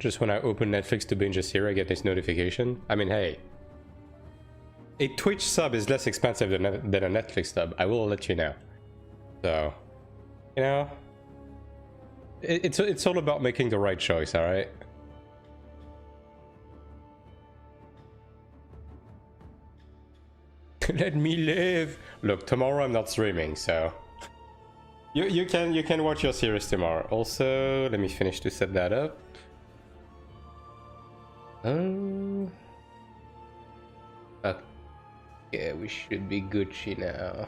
Just when I open Netflix to binge a series, I get this notification. I mean, hey, a Twitch sub is less expensive than a Netflix sub. I will let you know. So, you know, it's all about making the right choice, all right? Let me live. Look, tomorrow I'm not streaming, so you can watch your series tomorrow. Also, let me finish to set that up. Yeah, we should be Gucci now.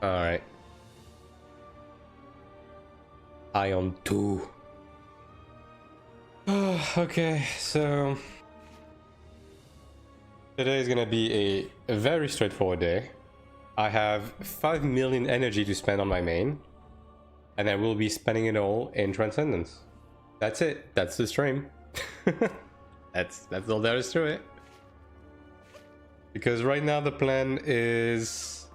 All right. Ion 2. Okay, so today is gonna be a very straightforward day. I have 5 million energy to spend on my main, and I will be spending it all in Transcendence. That's it. That's the stream. That's all there is to it. Because right now the plan is...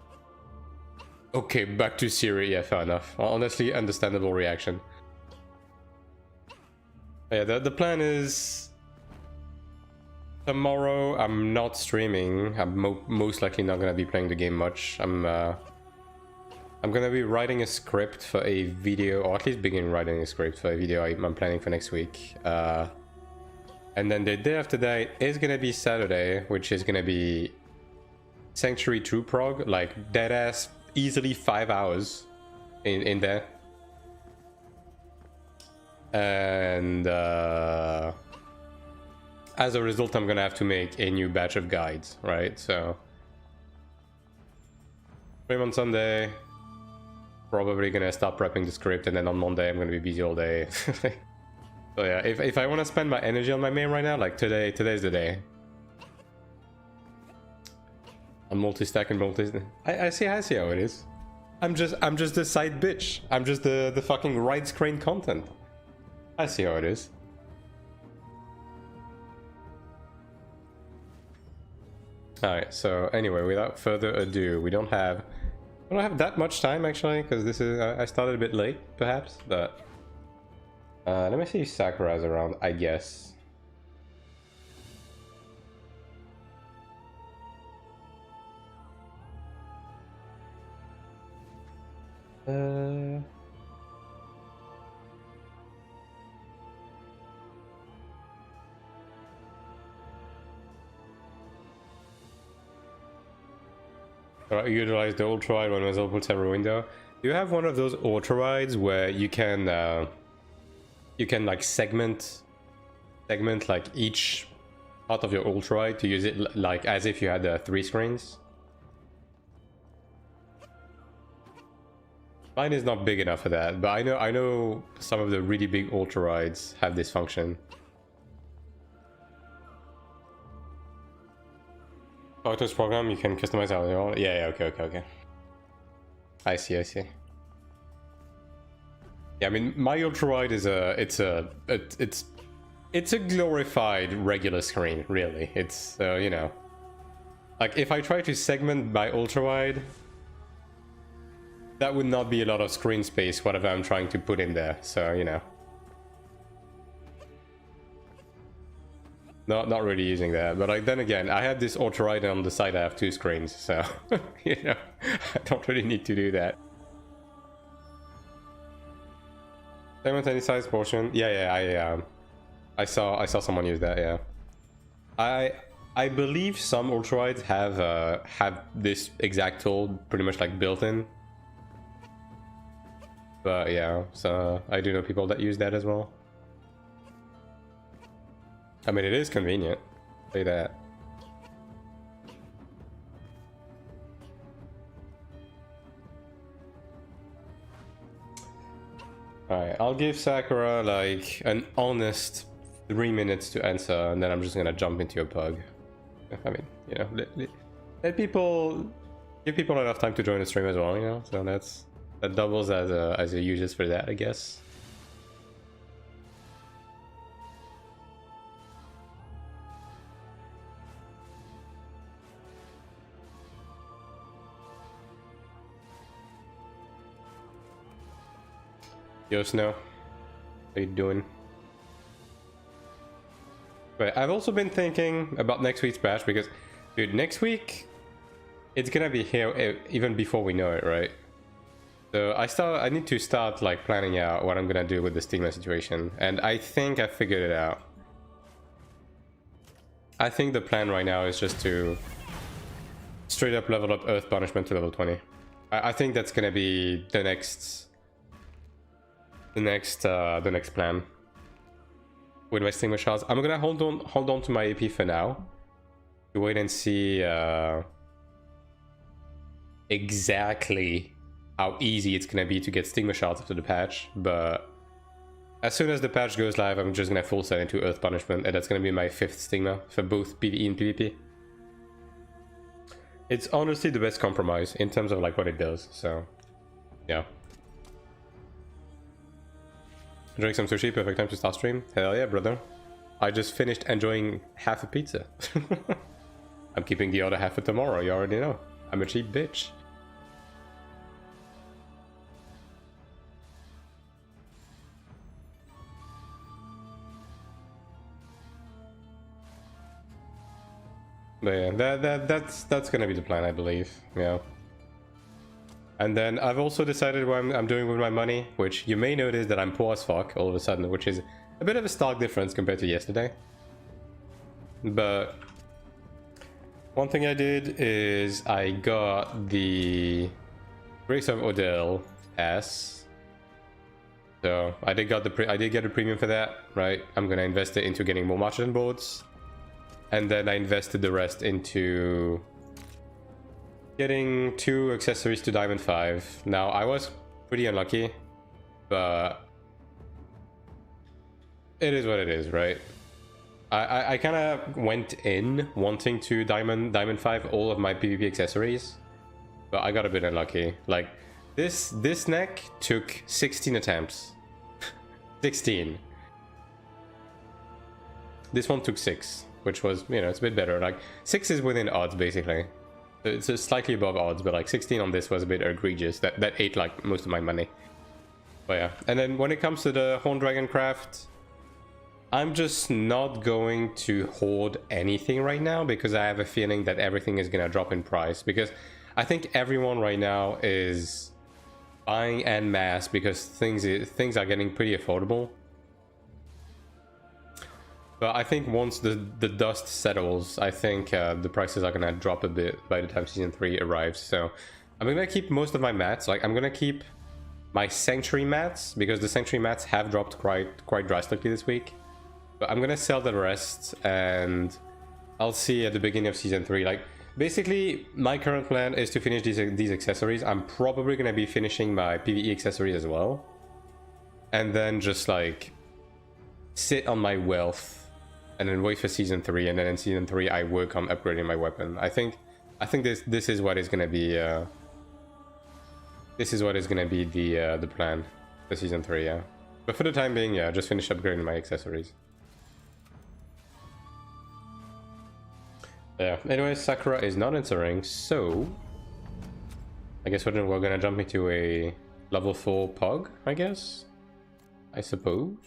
Okay, back to Siri. Yeah, fair enough. Honestly, understandable reaction. Yeah, the plan is... Tomorrow I'm not streaming. I'm most likely not gonna be playing the game much. I'm gonna be writing a script for a video, or at least begin writing a script for a video I'm planning for next week. And then the day after that is gonna be Saturday, which is gonna be Sanctuary 2 prog, like deadass, easily 5 hours in there. And as a result, I'm gonna have to make a new batch of guides, right? So stream on Sunday, probably gonna start prepping the script, and then on Monday I'm gonna be busy all day. So yeah, if I want to spend my energy on my main right now, like today's the day. I'm multi-stack and I see how it is. I'm just the side bitch. I'm just the fucking right screen content. I see how it is. Alright, so anyway, without further ado, we don't have that much time actually, because this is I started a bit late perhaps, but let me see if Sakura's around, I guess. Utilize the ultra ride when there's open server window. Do you have one of those ultra rides where you can like segment like each part of your ultra ride to use it like as if you had 3 screens? Mine is not big enough for that, but I know some of the really big ultra rides have this function. Autos program, you can customize how you want. Yeah, okay. I see. Yeah, I mean, my ultra ride is it's a glorified regular screen, really. It's you know, like if I try to segment my ultra wide, that would not be a lot of screen space, whatever I'm trying to put in there. So you know, not really using that. But like then again, I have this ultra ride, and on the side I have 2 screens, so you know, I don't really need to do that. Segment any size portion. Yeah, I saw someone use that. Yeah, I believe some ultra rides have this exact tool pretty much like built in. But yeah, so I do know people that use that as well. I mean, it is convenient. Say that. Alright, I'll give Sakura like an honest 3 minutes to answer, and then I'm just gonna jump into your pug. I mean, you know, let people, give people enough time to join the stream as well, you know. So that doubles as a users for that, I guess. Yo, Snow, how you doing? But I've also been thinking about next week's patch because, dude, next week it's gonna be here even before we know it, right? So I need to start like planning out what I'm gonna do with the stigma situation, and I think I figured it out. I think the plan right now is just to straight up level up Earth Punishment to level 20. I think that's gonna be the next plan with my stigma shards. I'm gonna hold on to my AP for now to wait and see exactly how easy it's gonna be to get stigma shards after the patch. But as soon as the patch goes live, I'm just gonna full set into Earth Punishment, and that's gonna be my 5th stigma for both PvE and PvP. It's honestly the best compromise in terms of like what it does, so yeah. Drink some sushi, perfect time to start stream. Hell yeah, brother. I just finished enjoying half a pizza. I'm keeping the other half for tomorrow, you already know. I'm a cheap bitch. But yeah, that's gonna be the plan, I believe. Yeah. And then I've also decided what I'm doing with my money, which you may notice that I'm poor as fuck all of a sudden, which is a bit of a stark difference compared to yesterday. But one thing I did is I got the Grace of Odell S. So I did get a premium for that, right? I'm gonna invest it into getting more Marchand boards. And then I invested the rest into getting 2 accessories to Diamond 5. Now, I was pretty unlucky, but it is what it is, right? I kind of went in wanting to Diamond 5 all of my PvP accessories, but I got a bit unlucky. Like, this neck took 16 attempts. 16. This one took 6. Which was, you know, it's a bit better. Like, 6 is within odds, basically. It's slightly above odds, but like 16 on this was a bit egregious. That ate like most of my money. But yeah. And then when it comes to the Horn Dragon craft, I'm just not going to hoard anything right now because I have a feeling that everything is gonna drop in price. Because I think everyone right now is buying en masse because things are getting pretty affordable. But I think once the dust settles, I think the prices are gonna drop a bit by the time season 3 arrives. So I'm gonna keep most of my mats. Like, I'm gonna keep my sanctuary mats because the sanctuary mats have dropped quite drastically this week. But I'm gonna sell the rest, and I'll see at the beginning of season 3. Like, basically, my current plan is to finish these accessories. I'm probably gonna be finishing my PvE accessories as well, and then just like sit on my wealth. And then wait for season 3, and then in season 3 I work on upgrading my weapon. I think this is what is gonna be the plan for season 3, yeah. But for the time being, yeah, just finish upgrading my accessories. Yeah. Anyways, Sakura is not answering, so I guess we're gonna jump into a level 4 Pug, I guess. I suppose.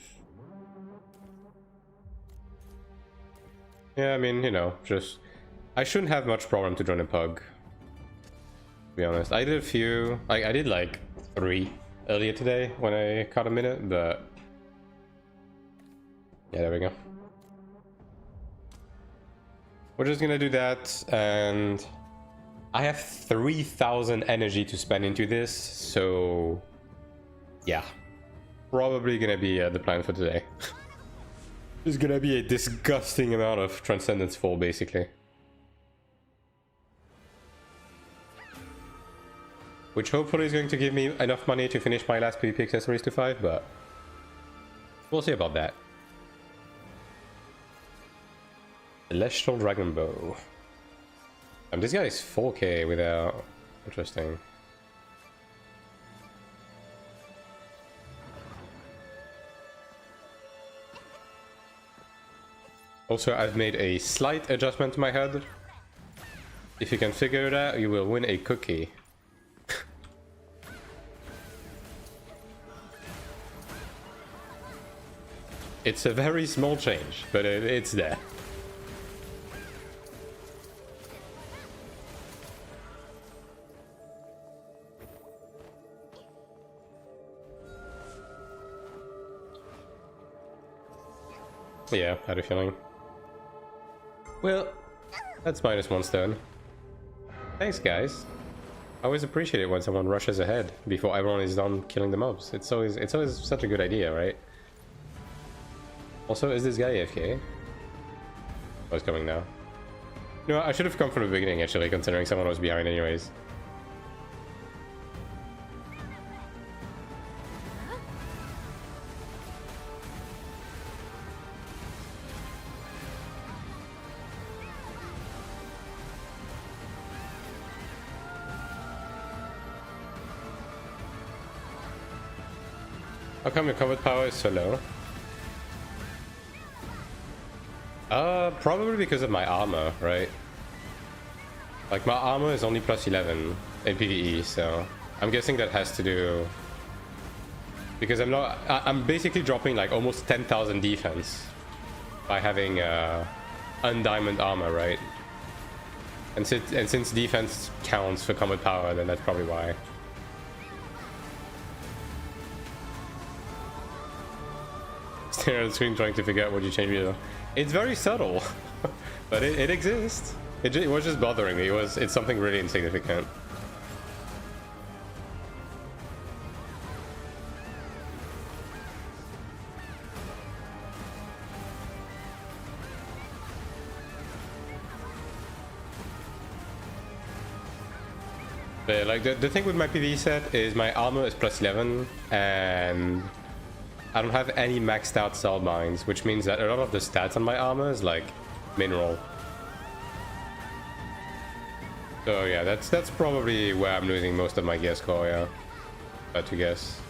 Yeah, I mean, you know, just... I shouldn't have much problem to join a Pug, to be honest. I did a few... I did like 3 earlier today when I caught a minute, but... yeah, there we go. We're just gonna do that, and... I have 3,000 energy to spend into this, so... yeah. Probably gonna be the plan for today. There's gonna be a disgusting amount of Transcendence Fall, basically. Which hopefully is going to give me enough money to finish my last PvP accessories to 5, but... we'll see about that. Celestial Dragon Bow. This guy is 4k without... interesting. Also, I've made a slight adjustment to my HUD. If you can figure it out, you will win a cookie. It's a very small change, but it's there. Yeah, I had a feeling. Well, that's -1 stone. Thanks, guys. I always appreciate it when someone rushes ahead before everyone is done killing the mobs. It's always such a good idea, right? Also, is this guy AFK? Oh, he's coming now. You know, I should have come from the beginning, actually, considering someone was behind anyways. How come your combat power is so low? Probably because of my armor, right? Like, my armor is only +11 in PvE, so I'm guessing that has to do... Because I'm basically dropping like almost 10,000 defense by having undiamond armor, right? And since defense counts for combat power, then that's probably why. Staring at the screen trying to figure out what you changed me. It's very subtle, but it exists. It was just bothering me. It's something really insignificant. But like the thing with my PvE set is my armor is +11 and I don't have any maxed out cell mines, which means that a lot of the stats on my armor is like mineral. So yeah, that's probably where I'm losing most of my gear score, yeah. If I had to guess.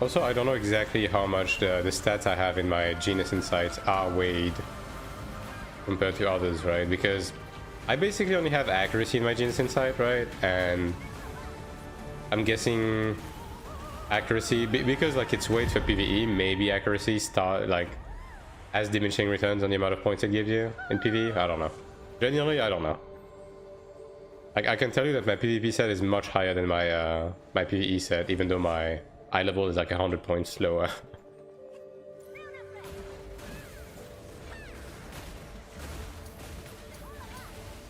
Also, I don't know exactly how much the stats I have in my Genius Insights are weighed compared to others, right? Because I basically only have accuracy in my Genius Insight, right? And I'm guessing accuracy, because like it's weight for PvE, maybe accuracy has diminishing returns on the amount of points it gives you in PvE. I don't know. Genuinely, I don't know. Like, I can tell you that my PvP set is much higher than my my PvE set, even though my eye level is like 100 points lower.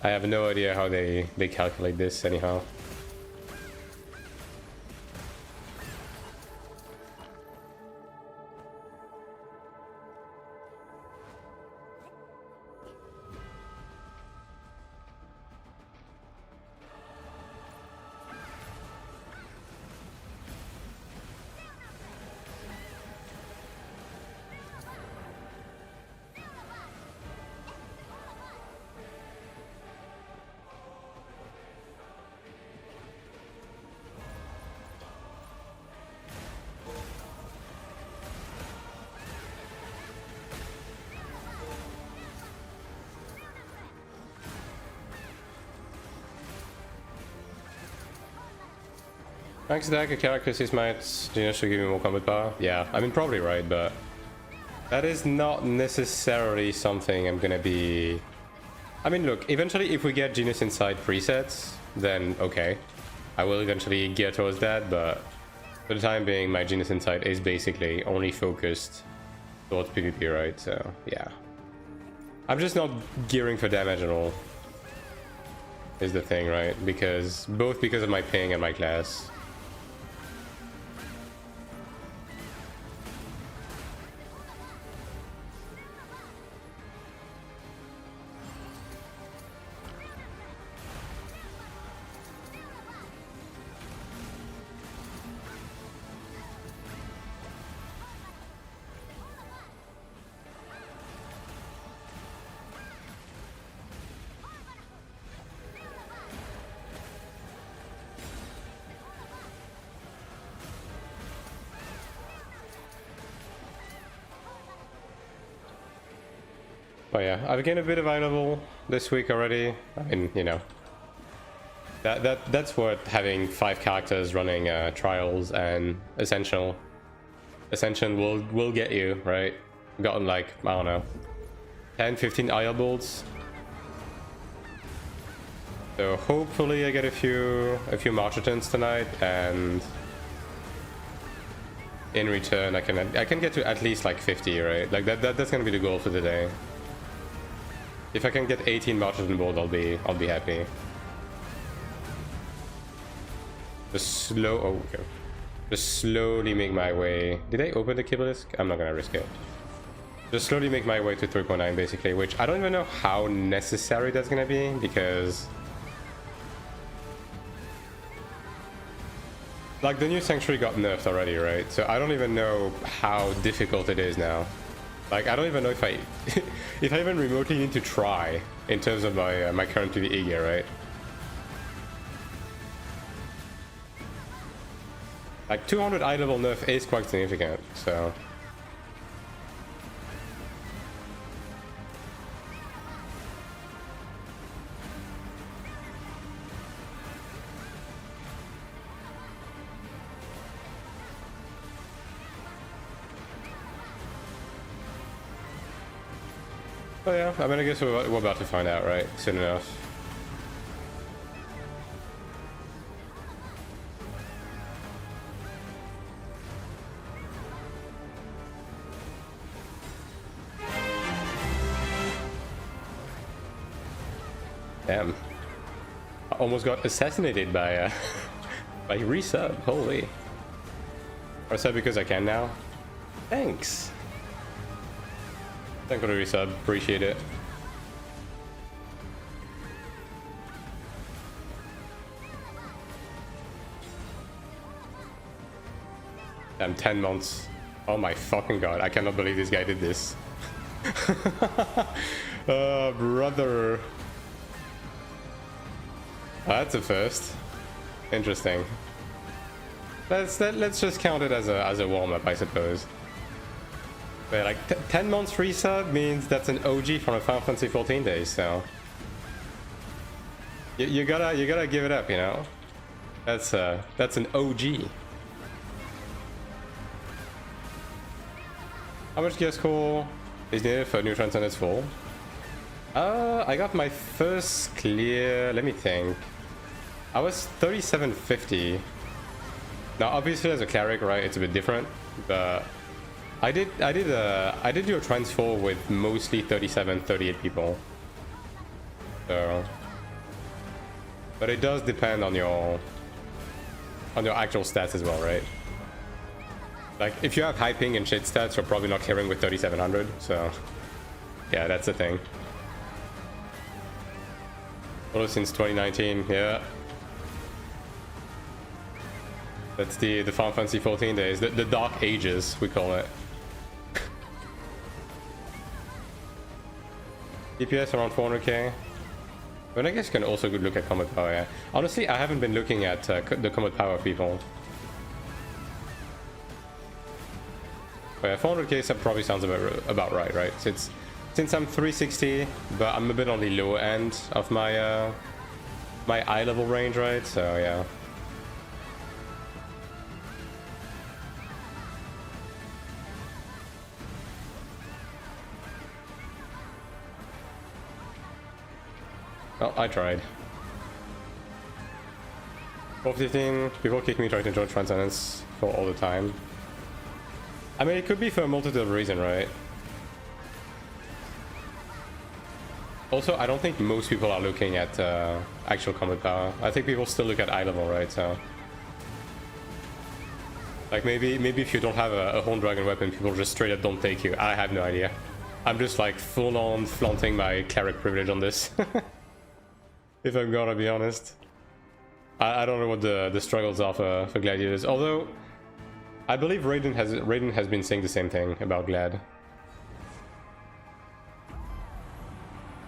I have no idea how they calculate this anyhow. Max attack, a character sees might Genius should give me more combat power. Yeah, I mean probably right, but that is not necessarily something I'm gonna be... I mean look, eventually if we get Genius Insight presets, then okay. I will eventually gear towards that, but for the time being my Genius Insight is basically only focused towards PvP, right? So yeah. I'm just not gearing for damage at all. Is the thing, right? Because of my ping and my class. But yeah, I've gained a bit of eye level this week already. I mean, you know, that's what having 5 characters running trials and ascension will get you, right? Gotten like, I don't know, 10, 15 IL builds. So hopefully I get a few Marchitons tonight, and in return I can get to at least like 50, right? Like that's gonna be the goal for the day. If I can get 18 Marchiton board, I'll be happy. Just slowly make my way. Did I open the kibble disc? I'm not gonna risk it. Just slowly make my way to 3.9 basically, which I don't even know how necessary that's gonna be, because like the new Sanctuary got nerfed already, right? So I don't even know how difficult it is now. Like I don't even know if I if I even remotely need to try in terms of my my current PvE gear, right? Like 200 eye level nerf is quite significant, so oh yeah, I mean, I guess we're about to find out, right? Soon enough. Damn. I almost got assassinated by by resub, holy. Or sub because I can now? Thanks. Thank you for the resub, appreciate it. Damn, 10 months. Oh my fucking god, I cannot believe this guy did this. Brother. Oh, that's a first. Interesting. Let's just count it as a warm-up, I suppose. But like 10 months resub means that's an OG from a Final Fantasy 14 days, so you gotta give it up, you know. That's an OG. How much gear score is needed for new Transcendence full? I got my first clear. Let me think. I was 3750. Now, obviously, as a cleric, right, it's a bit different. But I did do a transfer with mostly 37, 38 people. So, but it does depend on your actual stats as well, right? Like, if you have high ping and shit stats, you're probably not clearing with 3700. So, yeah, that's the thing. Although since 2019, yeah. That's the Final Fantasy 14 days, the dark ages, we call it. DPS around 400k. But I guess you can also look at combat power, yeah. Honestly, I haven't been looking at the combat power people. But yeah, 400k probably sounds about right? Since I'm 360, but I'm a bit on the low end of my my eye level range, right? So yeah. Well, I tried. 415, people kick me trying to join Transcendence for all the time. I mean, it could be for a multitude of reasons, right? Also, I don't think most people are looking at actual combat power. I think people still look at eye level, right? So, like maybe if you don't have a Horn Dragon weapon, people just straight up don't take you. I have no idea. I'm just like full on flaunting my cleric privilege on this. If I'm gonna be honest. I don't know what the struggles are for gladiators. Although, I believe Raiden has been saying the same thing about Glad.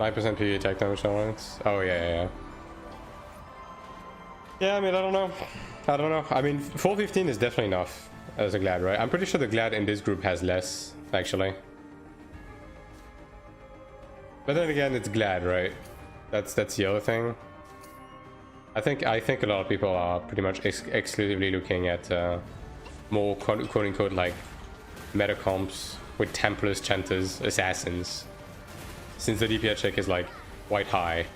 9% PV attack damage tolerance. Oh yeah. Yeah, I mean, I don't know. I mean, 415 is definitely enough as a Glad, right? I'm pretty sure the Glad in this group has less, actually. But then again, it's Glad, right? That's the other thing. I think a lot of people are pretty much exclusively looking at more quote-unquote like meta comps with Templars, Chanters, Assassins, since the DPS check is like quite high.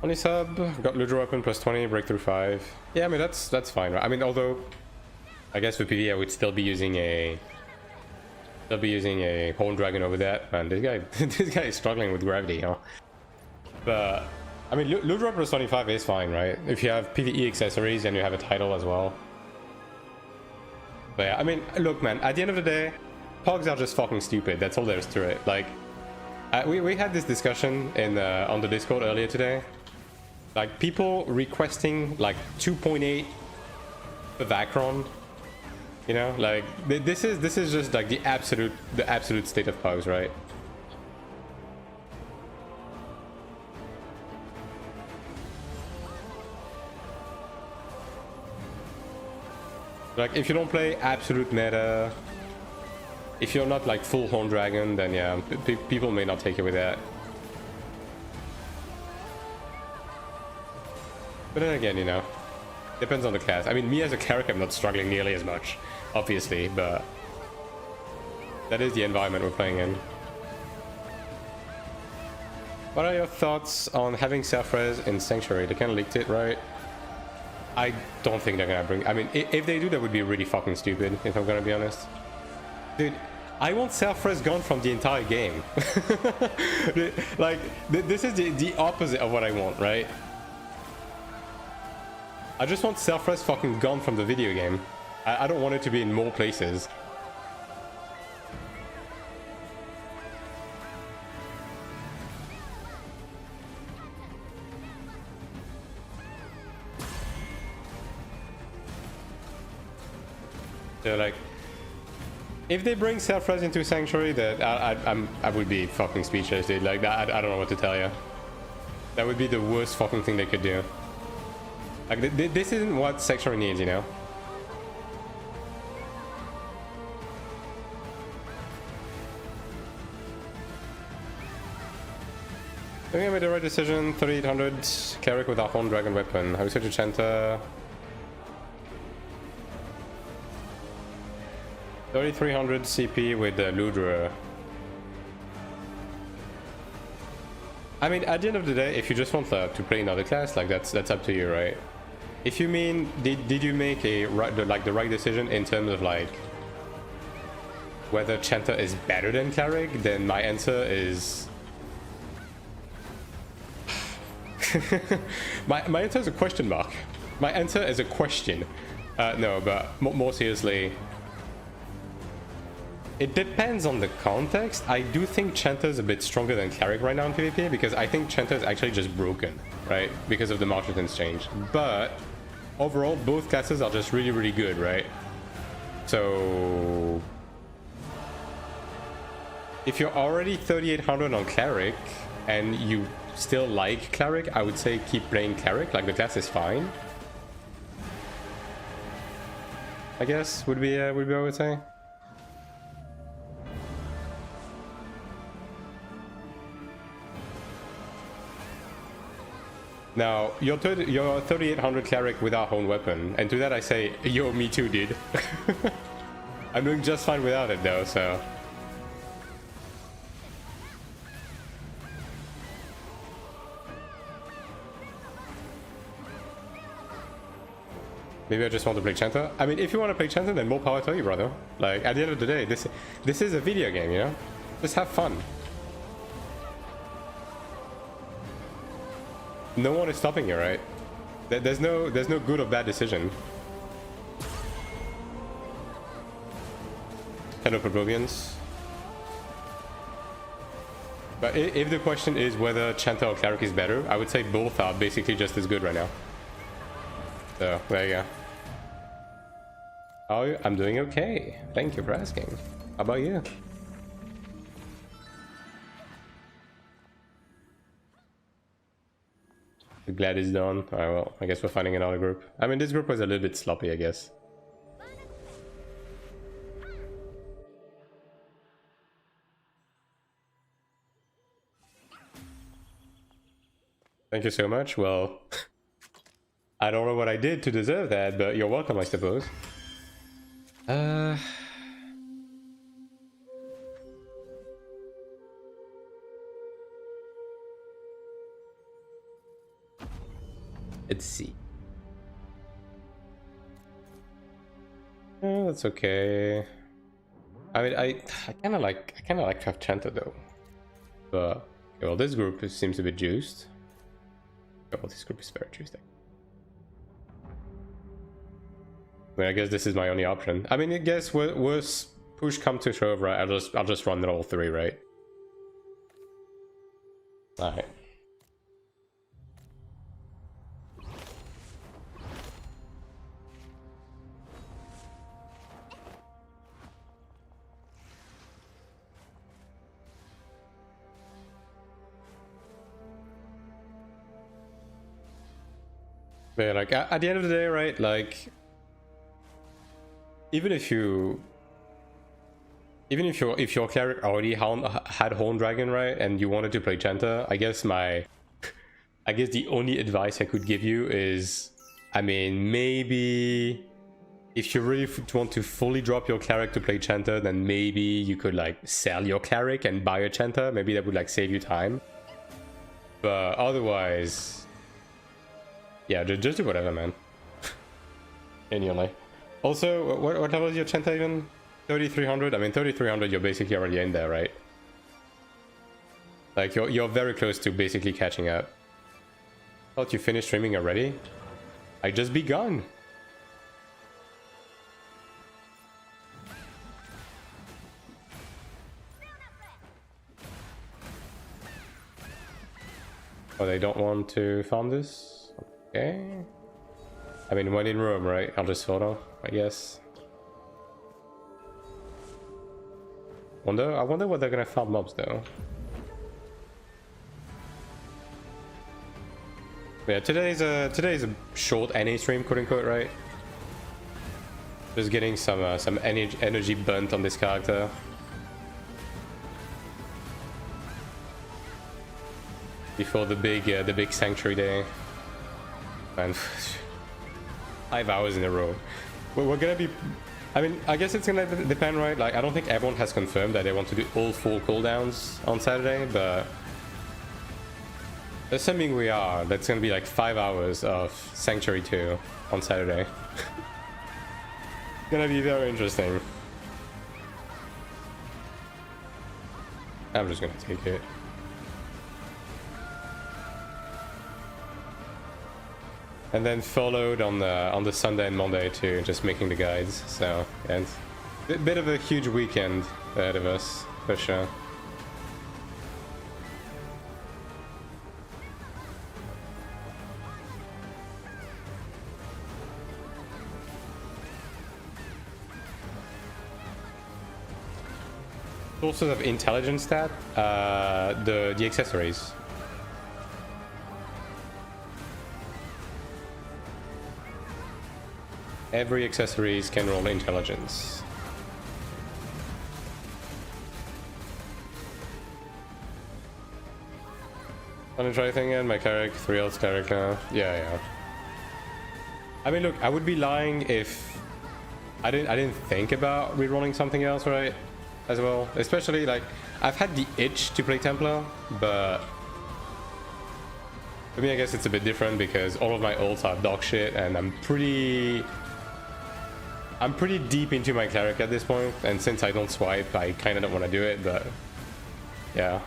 Only sub, got Ludra weapon plus 20, breakthrough 5. Yeah, I mean that's fine, right? I mean, although I guess with PvE I would still be using a Horn Dragon over that. Man, this guy this guy is struggling with gravity, huh? But I mean, Ludra plus 25 is fine, right? If you have PvE accessories and you have a title as well. But yeah, I mean, look, man, at the end of the day, Pogs are just fucking stupid. That's all there is to it. Like, we had this discussion in on the Discord earlier today. Like, people requesting like 2.8 per Vacron. You know, like this is just like the absolute state of Pogs, right? Like, if you don't play absolute meta, if you're not like full Horn Dragon, then yeah, people may not take it with that. But then again, you know, depends on the class. I mean, me as a Cleric, I'm not struggling nearly as much, obviously, but that is the environment we're playing in. What are your thoughts on having self-res in Sanctuary? They kind of leaked it, right? I don't think they're gonna bring... I mean, if they do, that would be really fucking stupid, if I'm gonna be honest. Dude, I want self-res gone from the entire game. Like, this is the opposite of what I want, right? I just want self-res fucking gone from the video game. I don't want it to be in more places. So like, if they bring self-res into Sanctuary, that I would be fucking speechless, dude. Like, that, I don't know what to tell you. That would be the worst fucking thing they could do. Like, this isn't what Sanctuary needs, you know? I think I made the right decision. 3800 Cleric with our Horn Dragon weapon. How we switch to Chanter. 3300 CP with the Ludra. I mean, at the end of the day, if you just want to play another class, like that's up to you, right? If you mean, did you make the right decision in terms of like whether Chanter is better than Cleric, then my answer is my answer is a question mark. My answer is a question. No, but more seriously, it depends on the context. I do think Chanter is a bit stronger than Cleric right now in PvP, because I think Chanter is actually just broken, right? Because of the March Resistance change. But overall, both classes are just really, really good, right? So if you're already 3800 on Cleric and you still like Cleric, I would say keep playing Cleric. Like, the class is fine, I guess, would be what I would say. Now, you're 3800 Cleric without Horn Weapon, and to that I say, yo, me too, dude. I'm doing just fine without it, though, so... Maybe I just want to play Chanter. I mean, if you want to play Chanter, then more power to you, brother. Like, at the end of the day, this is a video game, you know? Just have fun. No one is stopping you, right? There's no good or bad decision. Hello, Probovians. But if the question is whether Chanter or Cleric is better, I would say both are basically just as good right now. So, there you go. Oh, I'm doing okay. Thank you for asking. How about you? Glad it's done. Alright, well, I guess we're finding another group. I mean, this group was a little bit sloppy, I guess. Thank you so much. Well, I don't know what I did to deserve that, but you're welcome, I suppose. Let's see. That's okay. I mean, I kind of like to have Chanta though. But okay, well, this group seems a bit juiced. Oh, this group is very juiced. I mean, I guess this is my only option. I mean, I guess worst push come to shove, right? I'll just run all three, right? All right. But like at the end of the day, right? Like, even if your cleric already had Horn Dragon, right, and you wanted to play Chanta, I guess the only advice I could give you is, I mean, maybe if you really want to fully drop your cleric to play Chanta, then maybe you could like sell your cleric and buy a Chanta. Maybe that would like save you time. But otherwise, yeah, just do whatever, man. Genuinely. Also, what level is your Chanta even? 3300? I mean, 3300, you're basically already in there, right? Like, you're very close to basically catching up. Thought you finished streaming already? I just begun. Oh, they don't want to farm this? Okay. I mean, when in Rome, right? I'll just photo, I guess. I wonder what they're gonna farm mobs though. Yeah, today's a short NA stream, quote unquote, right? Just getting some energy burnt on this character. Before the big sanctuary day. And 5 hours in a row. We're gonna be. I mean, I guess it's gonna depend, right? Like, I don't think everyone has confirmed that they want to do all 4 cooldowns on Saturday, but assuming we are, that's gonna be like 5 hours of Sanctuary 2 on Saturday. Gonna be very interesting. I'm just gonna take it. And then followed on the Sunday and Monday too, just making the guides. So, and a bit of a huge weekend ahead of us, for sure. Sources of intelligence stat, the accessories. Every accessories can roll intelligence. Wanna try anything again? My cleric, 3 else cleric now. Yeah. I mean, look, I would be lying if I didn't think about rerolling something else, right? As well, especially like I've had the itch to play Templar, but for me, I guess it's a bit different because all of my ults are dog shit, and I'm pretty deep into my cleric at this point, and since I don't swipe, I kind of don't want to do it, but yeah.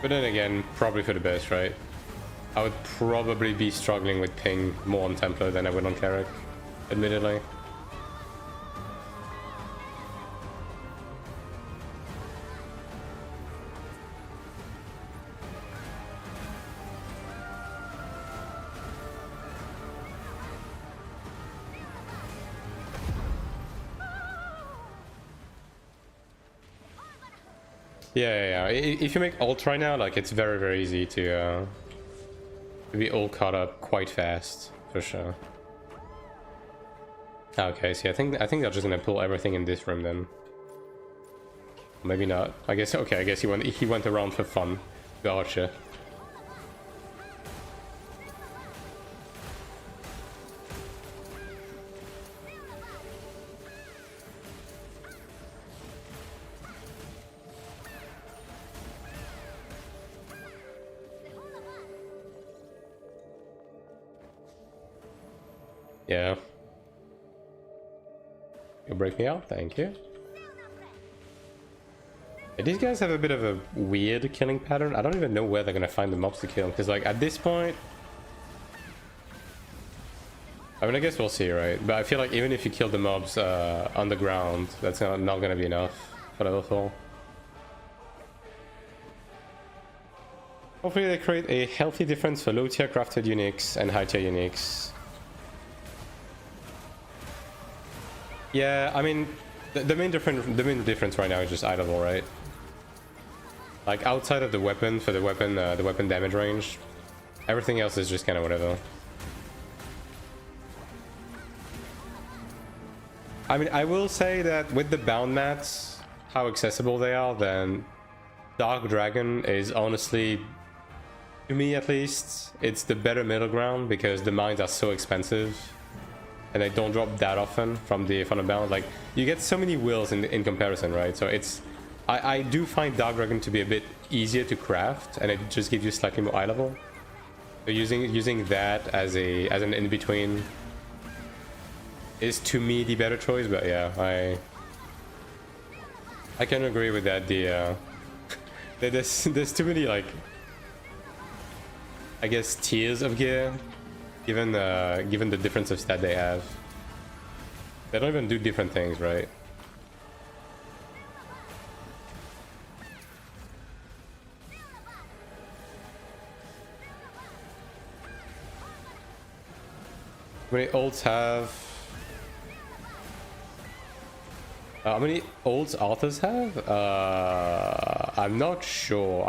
But then again, probably for the best, right? I would probably be struggling with ping more on Templar than I would on Cleric, admittedly. Yeah. If you make ult right now, like, it's very, very easy to be all caught up quite fast, for sure. Okay, see, I think they're just gonna pull everything in this room then. Maybe not. I guess, okay, I guess he went around for fun. Gotcha. Yeah. You'll break me out, thank you. Yeah, these guys have a bit of a weird killing pattern. I don't even know where they're gonna find the mobs to kill, because like at this point, I mean, I guess we'll see, right? But I feel like even if you kill the mobs on the ground, that's not gonna be enough for level 4. Hopefully they create a healthy difference for low tier crafted uniques and high tier uniques. Yeah, I mean, the main difference right now is just eye level, right? Like outside of the weapon, for the weapon damage range, everything else is just kind of whatever. I mean, I will say that with the bound mats, how accessible they are, then Dark Dragon is honestly, to me at least, it's the better middle ground because the mines are so expensive. And they don't drop that often from the bound. Like, you get so many wills in comparison, right? So it's... I do find Dark Dragon to be a bit easier to craft, and it just gives you slightly more eye level. So using that as an in-between is, to me, the better choice, but yeah, I can agree with that. There's too many, like, I guess, tiers of gear. Given the difference of stat they have, they don't even do different things, right? How many ults have? How many ults Arthurs have? I'm not sure.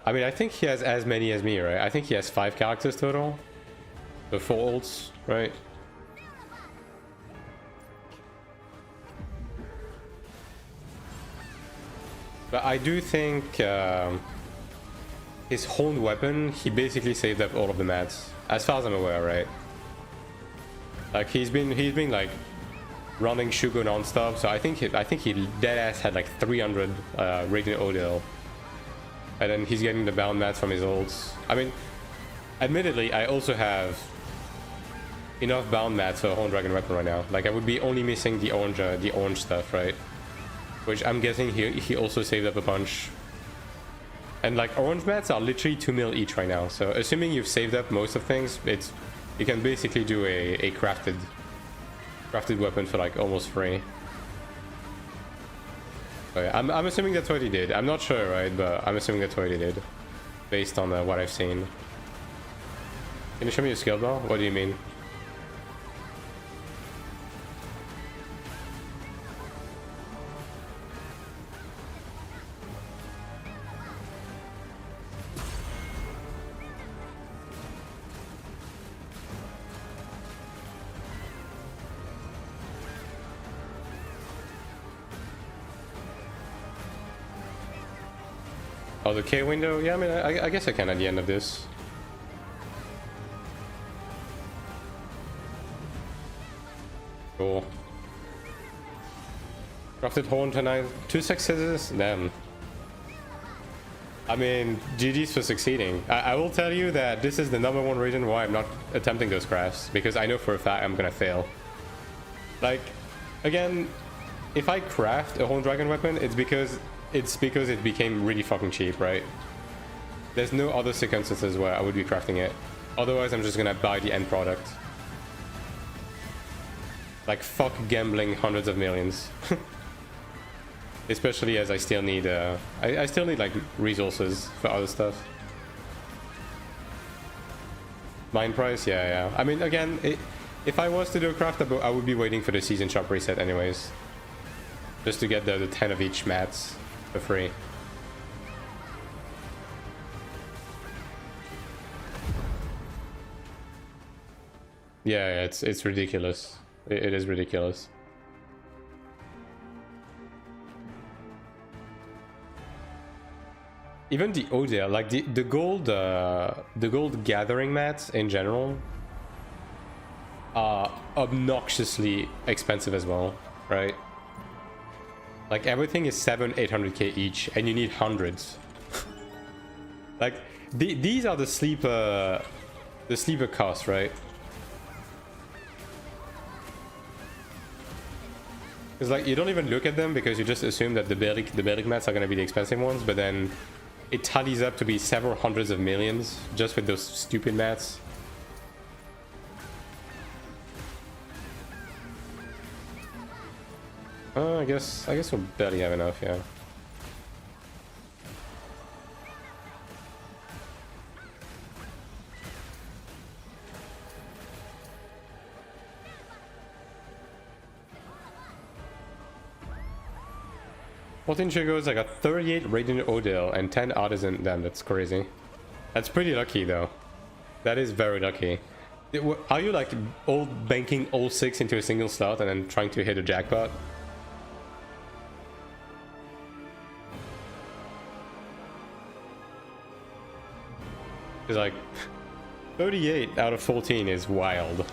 I mean, I think he has as many as me, right? I think he has 5 characters total. The 4 ults, right? But I do think his honed weapon, he basically saved up all of the mats, as far as I'm aware, right? Like he's been like running Shugo non-stop, so I think he deadass had like 300 radiant Odell, and then he's getting the bound mats from his ults. I mean, admittedly, I also have enough bound mats for a Horn Dragon weapon right now. Like, I would be only missing the orange stuff, right? Which I'm guessing he also saved up a bunch. And like, orange mats are literally 2 mil each right now. So assuming you've saved up most of things, you can basically do a crafted weapon for like almost free. But yeah, I'm assuming that's what he did. I'm not sure, right? But I'm assuming that's what he did, based on what I've seen. Can you show me your skill bar? What do you mean? Oh, the K window? Yeah, I mean, I guess I can at the end of this. Cool. Crafted horn tonight. 2 successes? Damn. I mean, GG's for succeeding. I will tell you that this is the #1 reason why I'm not attempting those crafts, because I know for a fact I'm gonna fail. Like, again, if I craft a Horn Dragon weapon, it's because it became really fucking cheap, right? There's no other circumstances where I would be crafting it. Otherwise, I'm just gonna buy the end product. Like, fuck gambling hundreds of millions. Especially as I still need, I still need, like, resources for other stuff. Mine price? Yeah. I mean, again, if I was to do a craft, I would be waiting for the season shop reset anyways. Just to get the 10 of each mats for free. Yeah, it's ridiculous. It is ridiculous. Even the Odea, like the gold gathering mats in general are obnoxiously expensive as well, right? Like everything is 700-800k each, and you need hundreds. Like these are the sleeper costs, right? It's like you don't even look at them because you just assume that the Beric mats are gonna be the expensive ones, but then it tallies up to be several hundreds of millions just with those stupid mats. I guess we'll barely have enough, yeah. Fourteen Shigos, I got 38 Radiant Odell and 10 Artisan. Damn, that's crazy. That's pretty lucky though. That is very lucky. Are you like all banking all 6 into a single slot and then trying to hit a jackpot? It's like 38 out of 14 is wild.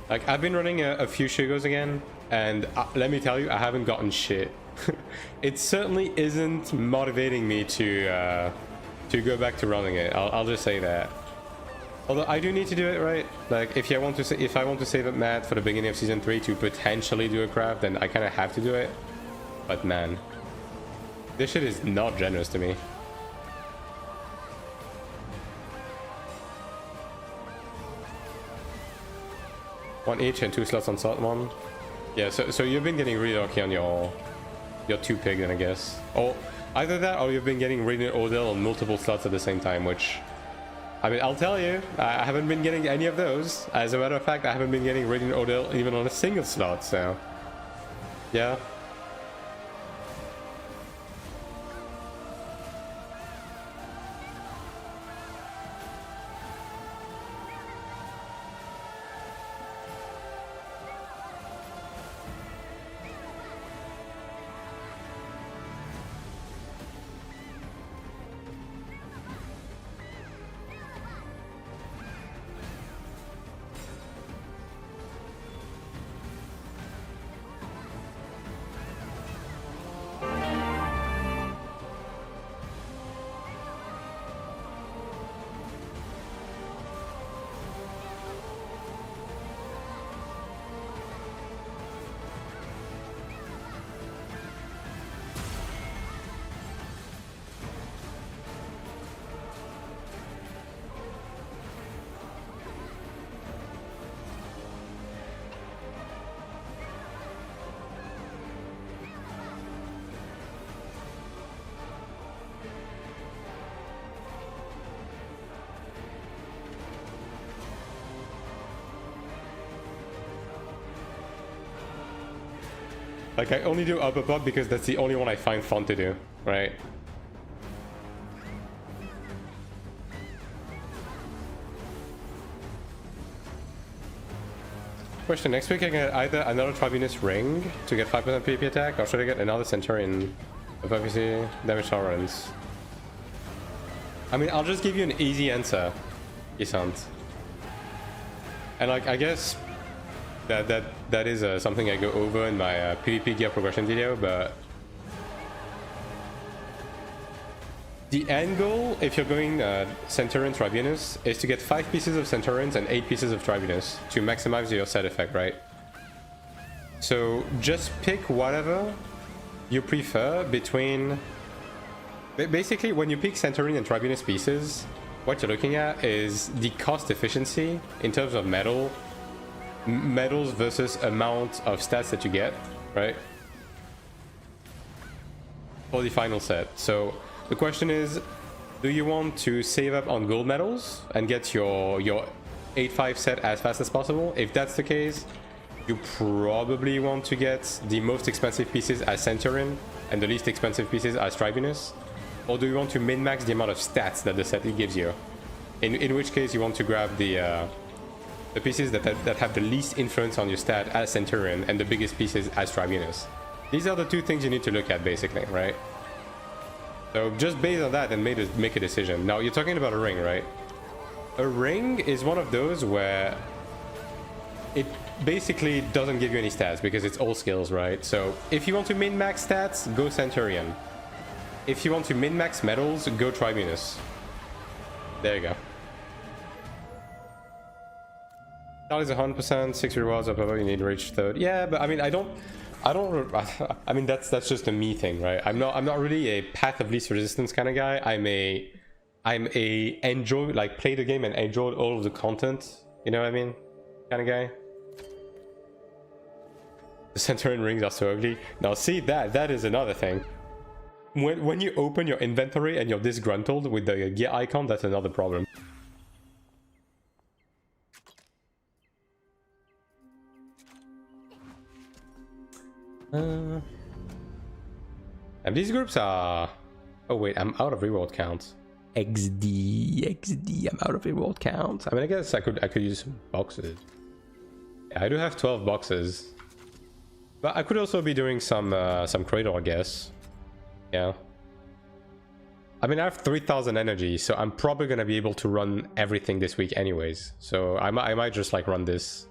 Like I've been running a few Shigos again, and let me tell you, I haven't gotten shit. It certainly isn't motivating me to go back to running it. I'll just say that. Although I do need to do it, right? Like if I want to save up mat for the beginning of season 3 to potentially do a craft, then I kind of have to do it. But man, this shit is not generous to me. One each and 2 slots on slot 1. Yeah, so you've been getting really lucky on your 2 pig then, I guess. Or either that or you've been getting Radiant Odell on multiple slots at the same time, which, I mean, I'll tell you, I haven't been getting any of those. As a matter of fact, I haven't been getting Radiant Odell even on a single slot, so yeah. Like, I only do upper pot because that's the only one I find fun to do, right? Question, next week I get either another Tribunus ring to get 5% PvP attack, or should I get another Centurion with obviously damage tolerance? I mean, I'll just give you an easy answer, Isant. And like, I guess that is something I go over in my PvP gear progression video, but the end goal, if you're going Centurion Tribunus, is to get 5 pieces of Centurions and 8 pieces of Tribunus to maximize your set effect, right? So just pick whatever you prefer between... Basically, when you pick Centurion and Tribunus pieces, what you're looking at is the cost efficiency in terms of medals versus amount of stats that you get, right? For the final set. So the question is, do you want to save up on gold medals and get your 8-5 set as fast as possible? If that's the case, you probably want to get the most expensive pieces as Centurion and the least expensive pieces as Tribunus? Or do you want to min-max the amount of stats that the set gives you? In which case you want to grab the pieces that have the least influence on your stat as Centurion and the biggest pieces as Tribunus. These are the two things you need to look at basically, right? So just based on that and make a decision. Now you're talking about a ring, right? A ring is one of those where it basically doesn't give you any stats because it's all skills, right? So if you want to min-max stats, go Centurion. If you want to min-max medals, go Tribunus. There you go. That is 100%, 6 rewards up above, you need to reach third. Yeah, but I mean, I mean, that's just a me thing, right? I'm not really a path of least resistance kind of guy. I'm a enjoy, like, play the game and enjoy all of the content, you know what I mean? Kind of guy. The Centurion rings are so ugly. Now see, that is another thing. When you open your inventory and you're disgruntled with the gear icon, that's another problem. And these groups are... Oh wait, I'm out of reward count. XD, I'm out of reward count. I mean, I guess I could use some boxes. Yeah, I do have 12 boxes. But I could also be doing some cradle, I guess. Yeah. I mean, I have 3,000 energy, so I'm probably gonna be able to run everything this week anyways. So I might just like run this.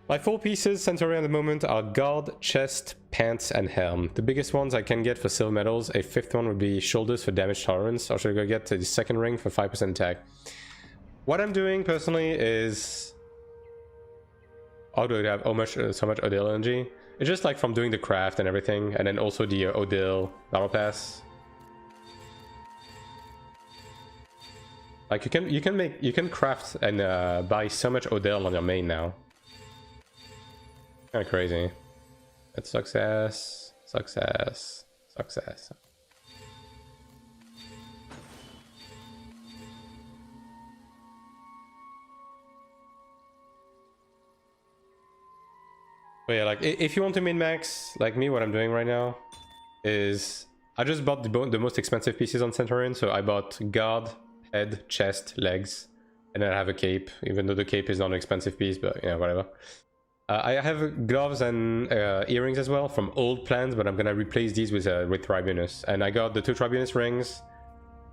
My 4 pieces, Centurion at the moment, are guard, chest, pants, and helm. The biggest ones I can get for silver medals. A 5th one would be shoulders for damage tolerance. Or should I go get the 2nd ring for 5% attack? What I'm doing personally is... Oh, do I have so much Odile energy? It's just like from doing the craft and everything, and then also the Odile battle pass. Like you can craft and buy so much Odile on your main now. Kind of crazy. That's success, success, success. But yeah, like if you want to min-max, like me, what I'm doing right now is I just bought the most expensive pieces on Centurion. So I bought guard, head, chest, legs, and then I have a cape, even though the cape is not an expensive piece, but you know, whatever. I have gloves and earrings as well from old plans, but I'm gonna replace these with Tribunus. And I got the 2 Tribunus rings.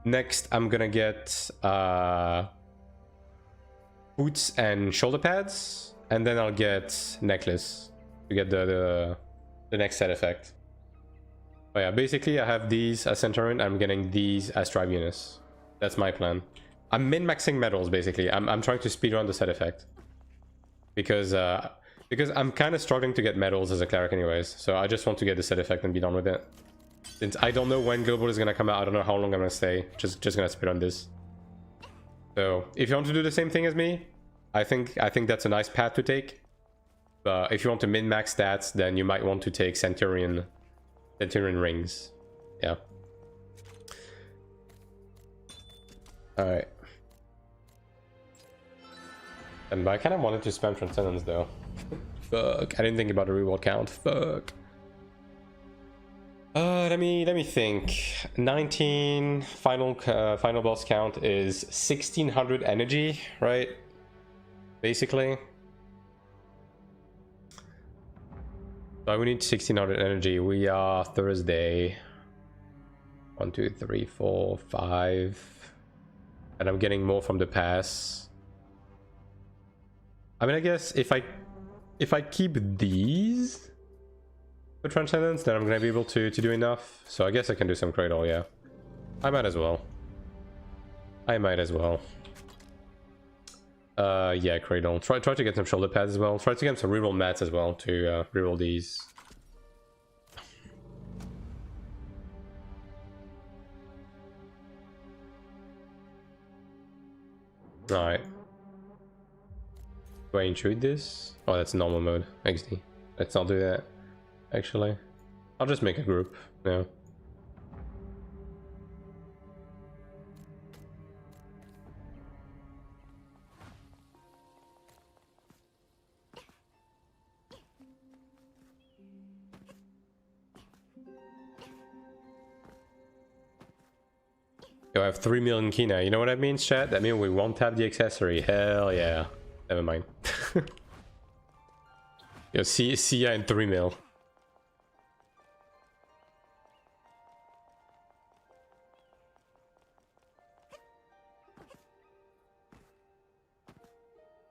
Next, I'm gonna get boots and shoulder pads, and then I'll get necklace to get the next set effect. But yeah, basically I have these as Centurion, I'm getting these as Tribunus. That's my plan. I'm min-maxing medals basically. I'm trying to speedrun the set effect. Because I'm kind of struggling to get medals as a cleric anyways. So I just want to get the set effect and be done with it. Since I don't know when global is gonna come out, I don't know how long I'm gonna stay. Just gonna speedrun this. So if you want to do the same thing as me, I think that's a nice path to take. But if you want to min-max stats, then you might want to take Centurion rings. Yeah. Alright. And I kind of wanted to spam Transcendence though. Fuck. I didn't think about the reward count. Fuck. Let me think. 19 final boss count is 1600 energy, right? Basically. So we need 1600 energy. We are Thursday. 1, 2, 3, 4, 5. And I'm getting more from the pass. I mean, I guess if I keep these for Transcendence, then I'm gonna be able to do enough. So I guess I can do some Cradle, yeah. I might as well. Yeah, Cradle. Try to get some shoulder pads as well. Try to get some reroll mats as well to reroll these. Alright. Do I intrude this? Oh, that's normal mode. XD. Let's not do that. Actually, I'll just make a group now. So I have 3 million key now. You know what that means, chat? That means we won't have the accessory. Hell yeah. Never mind. Yo, see ya in 3 mil.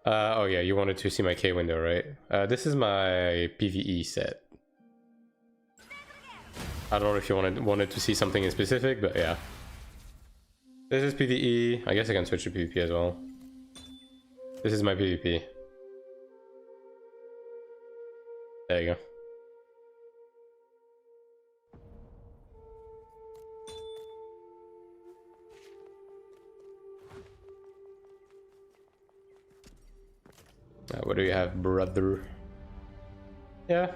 Oh yeah, you wanted to see my K window, right? This is my PvE set. I don't know if you wanted to see something in specific, but yeah. This is PvE. I guess I can switch to PvP as well. This is my PvP. There you go. What do you have, brother? Yeah.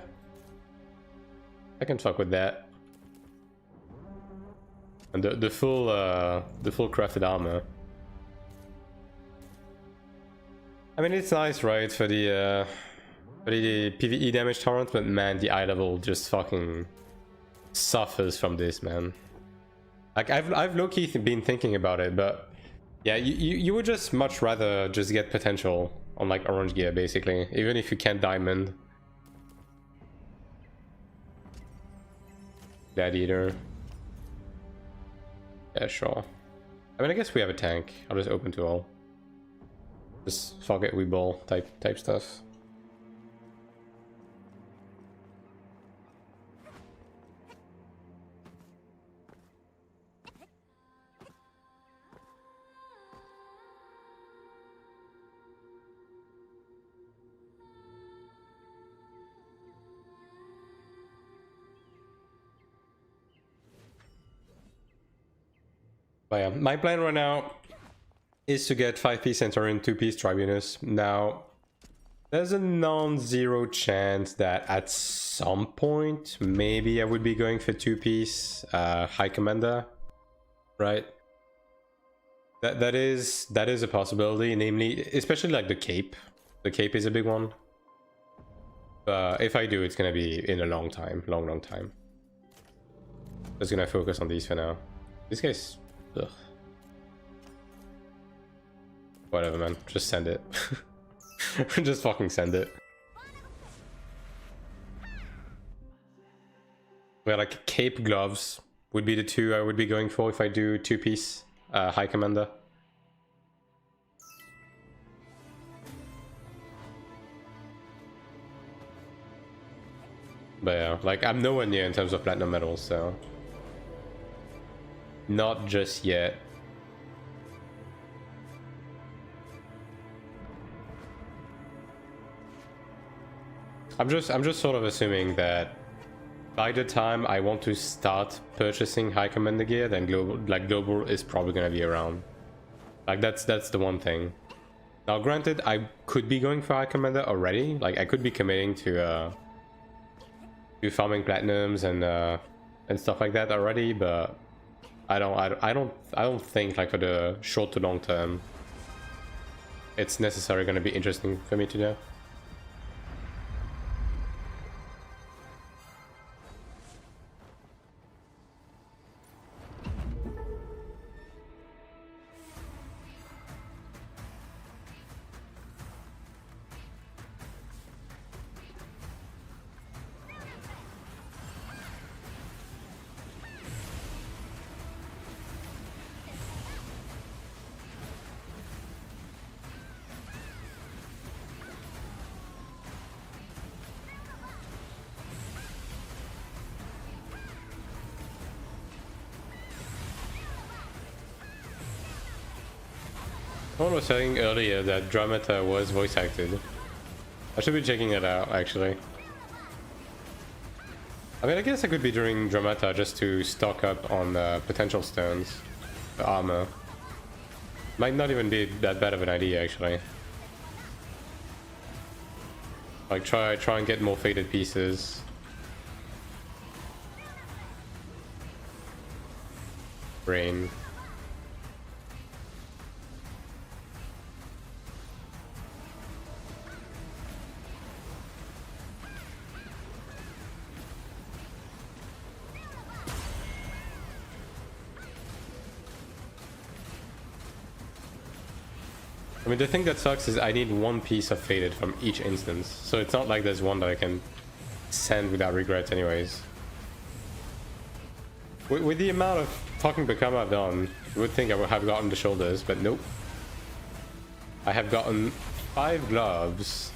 I can fuck with that. And the full crafted armor. I mean, it's nice, right, for the PvE damage torrent, but man, the eye level just fucking suffers from this, man. Like I've low-key been thinking about it, but yeah, you would just much rather just get potential on like orange gear, basically, even if you can't diamond. Gladiator. Yeah, sure. I mean, I guess we have a tank. I'll just open to all. Just fuck it, we ball type stuff. But yeah, my plan right now is to get 5-piece Centurion, 2-piece Tribunus. Now, there's a non-zero chance that at some point, maybe I would be going for 2-piece High Commander, right? That is a possibility, namely, especially like the cape. The cape is a big one. If I do, it's gonna be in a long time, long time. Just gonna focus on these for now. This guy's... Ugh. Whatever, man. Just send it. Just fucking send it. We got like cape gloves would be the two I would be going for if I do 2-piece High Commander. But yeah, like I'm nowhere near in terms of platinum medals, so not just yet. I'm just sort of assuming that by the time I want to start purchasing High Commander gear, then global is probably gonna be around. Like that's the one thing. Now granted, I could be going for High Commander already. Like I could be committing to farming platinums and stuff like that already, but I don't think like for the short to long term it's necessarily going to be interesting for me to do. Someone was saying earlier that Dramata was voice acted. I should be checking it out, actually. I mean, I guess I could be doing Dramata just to stock up on potential stones, the armor. Might not even be that bad of an idea, actually. Like, try and get more faded pieces. Brain. I mean, the thing that sucks is I need one piece of Faded from each instance. So it's not like there's one that I can send without regrets anyways. With the amount of fucking Become I've done, you would think I would have gotten the shoulders, but nope. I have gotten 5 gloves.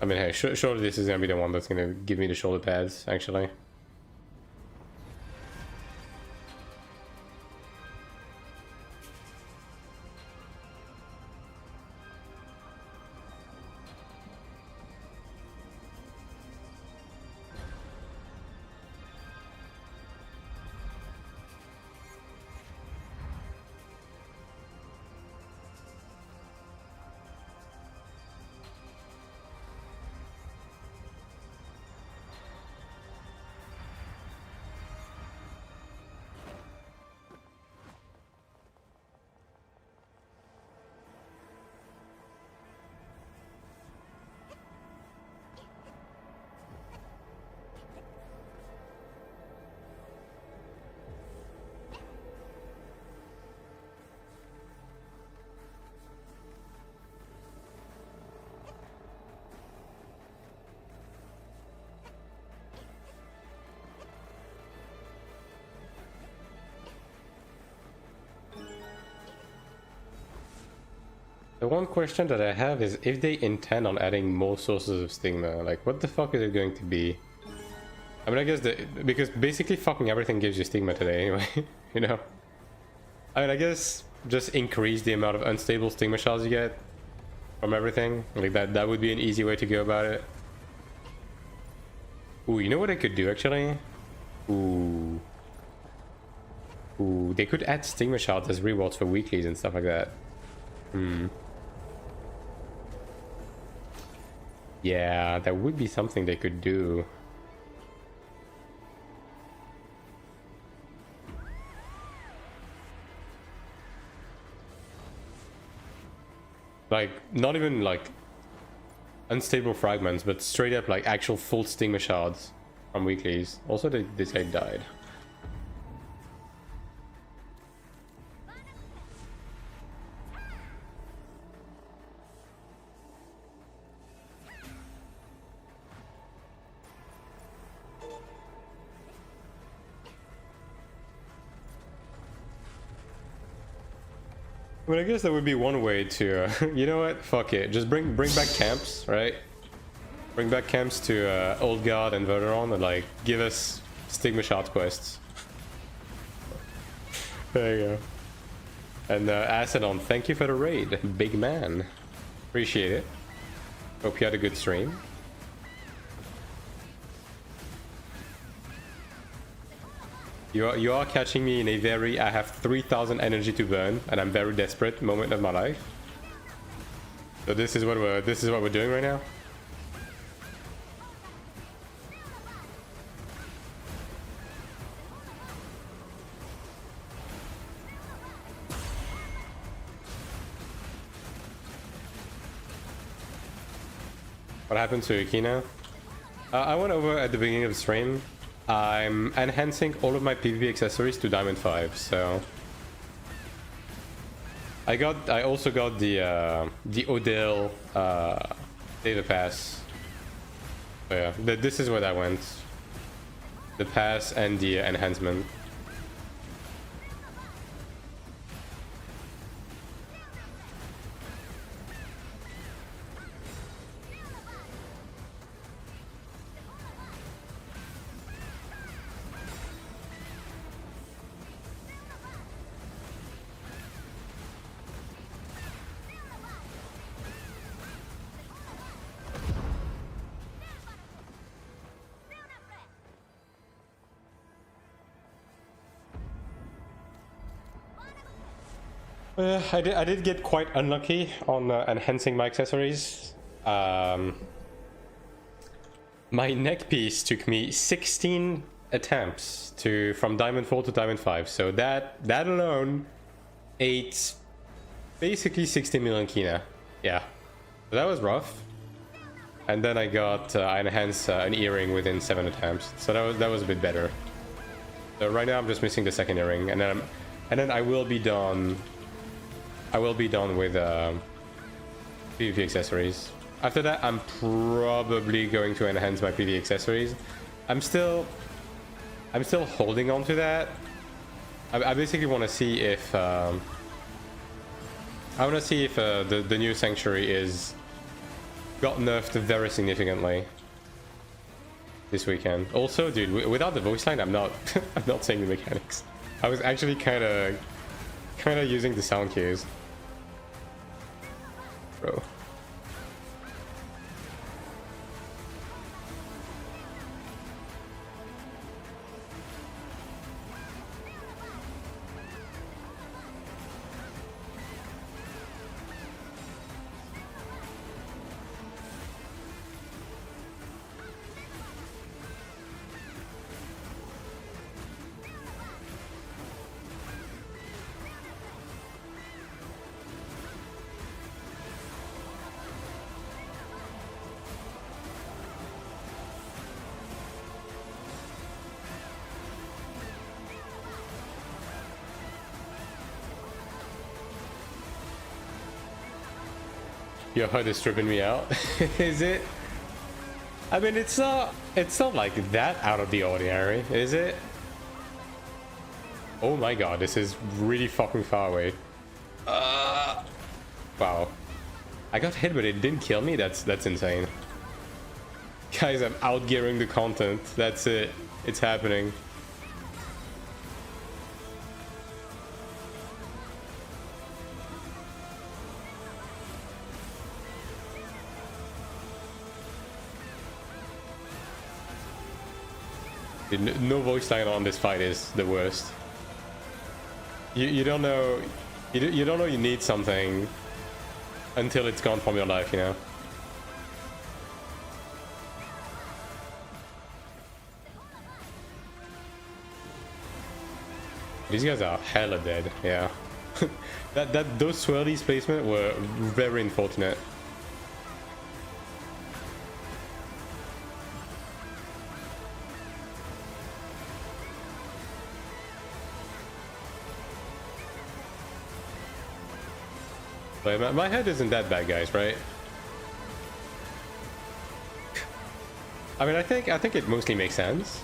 I mean, hey, surely this is gonna be the one that's gonna give me the shoulder pads, actually. The one question that I have is if they intend on adding more sources of stigma, like what the fuck is it going to be? I mean, I guess because basically fucking everything gives you stigma today anyway, you know? I mean, I guess just increase the amount of unstable stigma shards you get from everything. Like that would be an easy way to go about it. Ooh, you know what I could do actually? Ooh, they could add stigma shards as rewards for weeklies and stuff like that. Yeah, that would be something they could do. Like, not even like unstable fragments, but straight up like actual full stigma shards from weeklies. Also, this guy died. I mean, I guess that would be one way to, you know what? Fuck it. Just bring back camps, right? Bring back camps to Old Guard and Verderon and like give us Stigma Shard quests. There you go. And Acidon, thank you for the raid, big man. Appreciate it. Hope you had a good stream. You are catching me in a very, I have 3,000 energy to burn and I'm very desperate moment of my life. So this is what we're doing right now. What happened to Akina? I went over at the beginning of the stream. I'm enhancing all of my PvP accessories to Diamond 5, so I also got the Odell data pass. So yeah, this is where that went. The pass and the enhancement. I did get quite unlucky on enhancing my accessories. My neck piece took me 16 attempts from Diamond 4 to Diamond 5, so that alone ate basically 60 million Kina. Yeah, so that was rough. And then I got I enhanced an earring within 7 attempts, so that was a bit better. So right now I'm just missing the second earring, and then And then I will be done. I will be done with PvP accessories. After that, I'm probably going to enhance my PvP accessories. I'm still holding on to that. I basically want to see if the new sanctuary is got nerfed very significantly this weekend. Also, dude, without the voice line, I'm not I'm not saying the mechanics. I was actually kind of using the sound cues, bro. Your HUD is tripping me out. Is it? I mean, it's not like that out of the ordinary, is it? Oh my god, this is really fucking far away. Wow. I got hit, but it didn't kill me. That's insane. Guys, I'm outgearing the content. That's it. It's happening. Dude, no voice line on this fight is the worst. You don't know you don't know you need something until it's gone from your life, you know. These guys are hella dead, yeah. those swirlies placement were very unfortunate. But my head isn't that bad, guys, right? I mean, I think it mostly makes sense,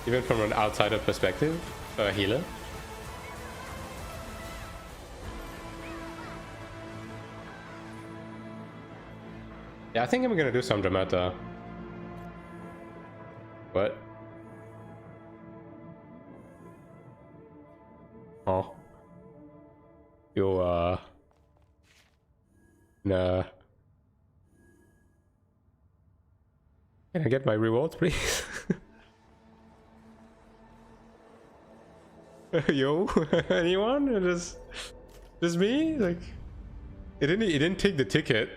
even from an outsider perspective, a healer. Yeah, I think I'm gonna do some Dramata. What? Oh. Yo, nah. Can I get my rewards, please? Yo, anyone? Just me? Like, it didn't take the ticket.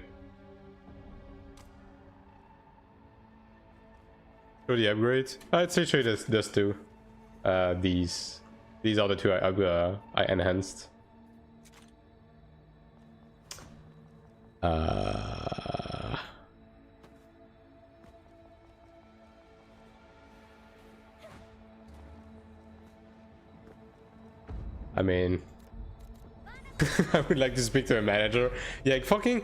For the upgrades, I'd say trade this two. These are the two I enhanced. I mean, I would like to speak to a manager. Yeah, fucking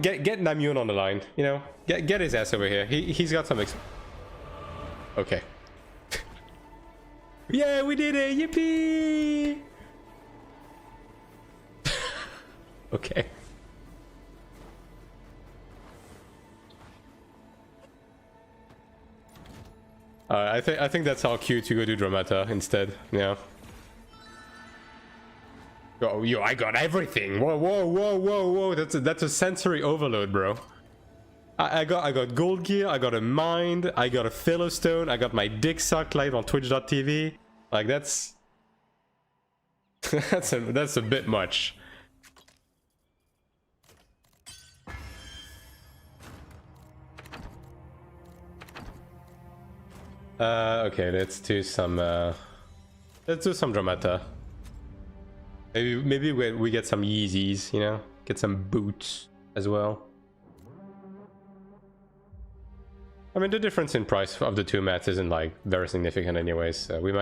get Namjoon on the line. You know, get his ass over here. He's got some. Okay. Yeah, we did it! Yippee! Okay. I think that's how cute to go do Dramata instead. Yeah. Oh, yo, I got everything. Whoa. That's a sensory overload, bro. I got gold gear. I got a mind. I got a Philostone. I got my dick sucked live on Twitch.tv. Like that's that's a bit much. Okay, let's do some Dramata. Maybe we get some Yeezys, you know, get some boots as well. I mean, the difference in price of the two mats isn't like very significant anyways. So we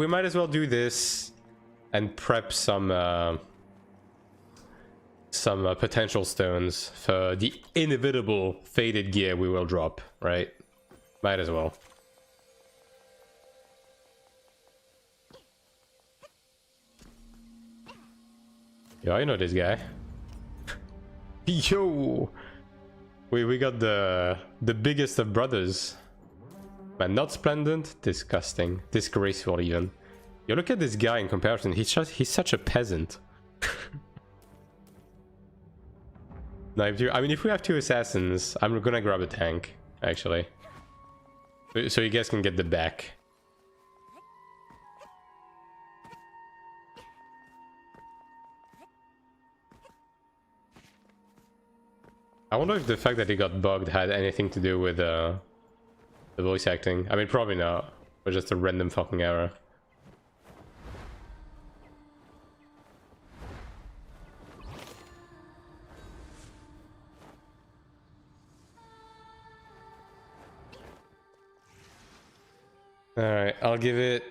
might as well do this and prep some potential stones for the inevitable faded gear we will drop, right? Might as well. Yeah, I know this guy. Yo! We got the biggest of brothers. Man, not splendid, disgusting, disgraceful even. You look at this guy in comparison, he's such a peasant. Now, if we have 2 assassins, I'm gonna grab a tank, actually. So you guys can get the back. I wonder if the fact that he got bugged had anything to do with the voice acting. I mean, probably not. But just a random fucking error. Alright, I'll give it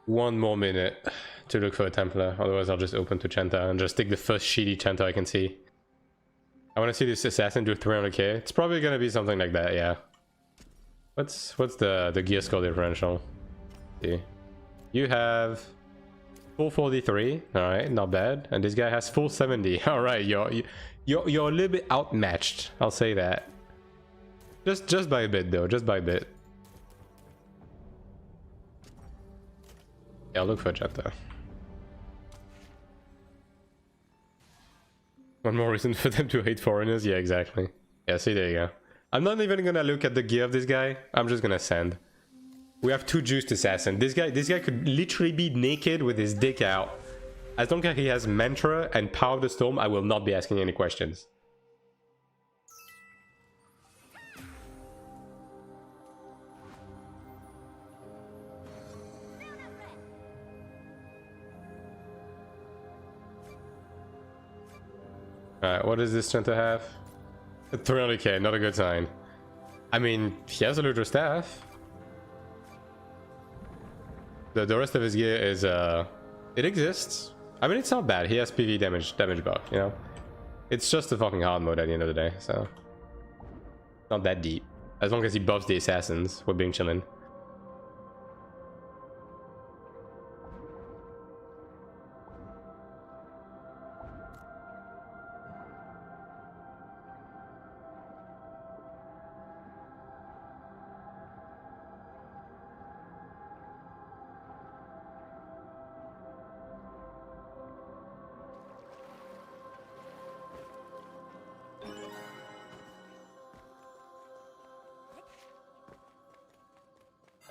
1 more minute to look for a Templar. Otherwise, I'll just open to Chanta and just take the first shitty Chanta I can see. I want to see this assassin do 300k. It's probably gonna be something like that, yeah. What's the gear score differential? See, you have full 43. All right, not bad. And this guy has full 70. All right, you're a little bit outmatched. I'll say that. Just by a bit though. Just by a bit. Yeah, I'll look for a Chanta. One more reason for them to hate foreigners? Yeah, exactly. Yeah, see, there you go. I'm not even gonna look at the gear of this guy. I'm just gonna send. We have 2 juiced assassins. This guy could literally be naked with his dick out. As long as he has Mantra and Power of the Storm, I will not be asking any questions. Alright, what does this tend to have? 300k, not a good sign. I mean, he has a Ludra staff. The rest of his gear is, it exists. I mean, it's not bad. He has PV damage buff, you know? It's just a fucking hard mode at the end of the day, so... Not that deep. As long as he buffs the assassins, we're being chillin'.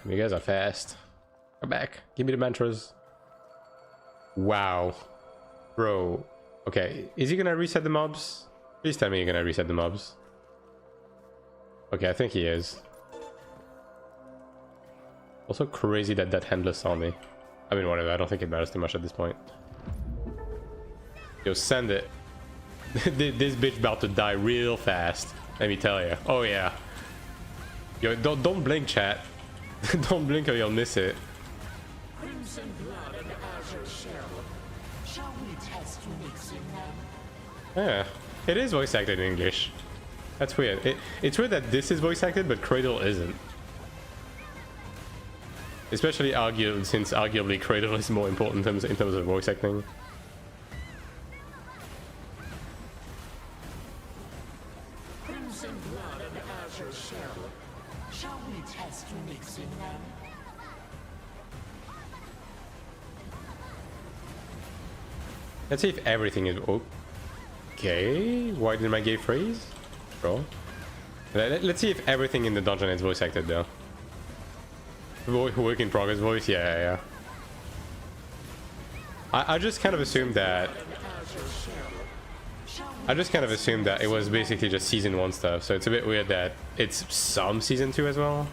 You guys are fast. Come back. Give me the mantras. Wow. Bro. Okay. Is he gonna reset the mobs? Please tell me you're gonna reset the mobs. Okay, I think he is. Also crazy that that handler saw me. I mean, whatever. I don't think it matters too much at this point. Yo, send it. This bitch about to die real fast. Let me tell you. Oh, yeah. Yo, don't blink, chat. Don't blink or you'll miss it. Crimson blood and azure shell. Shall we test mixing them? Yeah, it is voice acted in English. That's weird. It's weird that this is voice acted, but Cradle isn't. Especially since arguably Cradle is more important in terms of voice acting. Crimson blood and azure shell. Shall we test mixing them? Let's see if everything is okay. Why did my game freeze, bro? Let's see if everything in the dungeon is voice acted though. Work in progress voice, yeah. I just kind of assumed that. I just kind of assumed that it was basically just season 1 stuff, so it's a bit weird that it's some season 2 as well,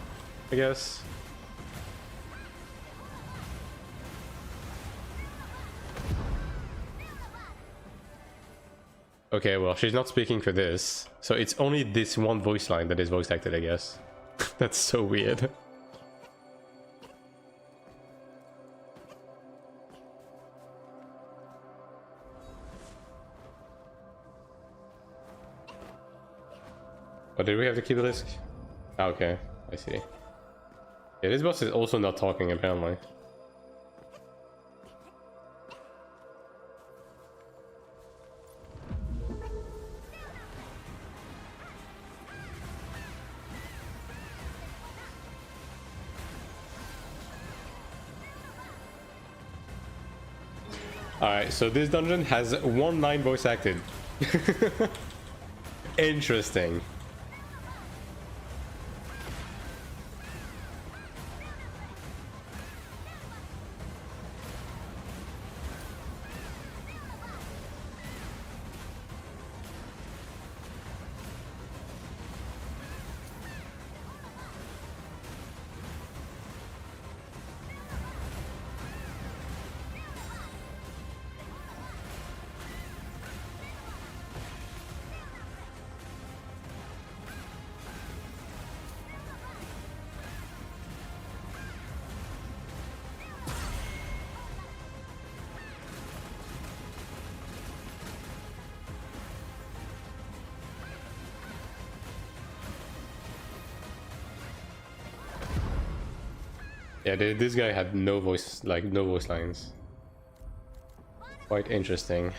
I guess. Okay, well, she's not speaking for this, so it's only this one voice line that is voice acted, I guess. That's so weird. But did we have to keep the disc? Ah, okay, I see. Yeah, this boss is also not talking apparently. Alright, so this dungeon has one line voice acted. Interesting. Yeah, this guy had no voice, like no voice lines. Quite interesting.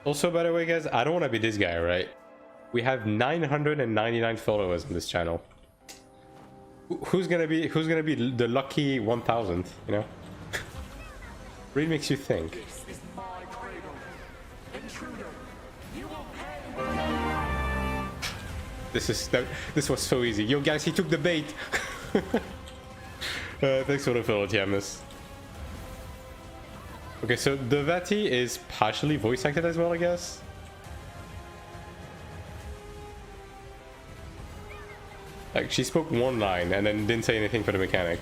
Also, by the way, guys, I don't want to be this guy, right? We have 999 followers on this channel. Who's gonna be the lucky 1000th? You know, really makes you think. This is my cradle. Intruder, you will pay. This was so easy. Yo, guys, he took the bait. Thanks for the follow, Tiamus. Okay, so the Vati is partially voice acted as well, I guess. Like, she spoke one line and then didn't say anything for the mechanic.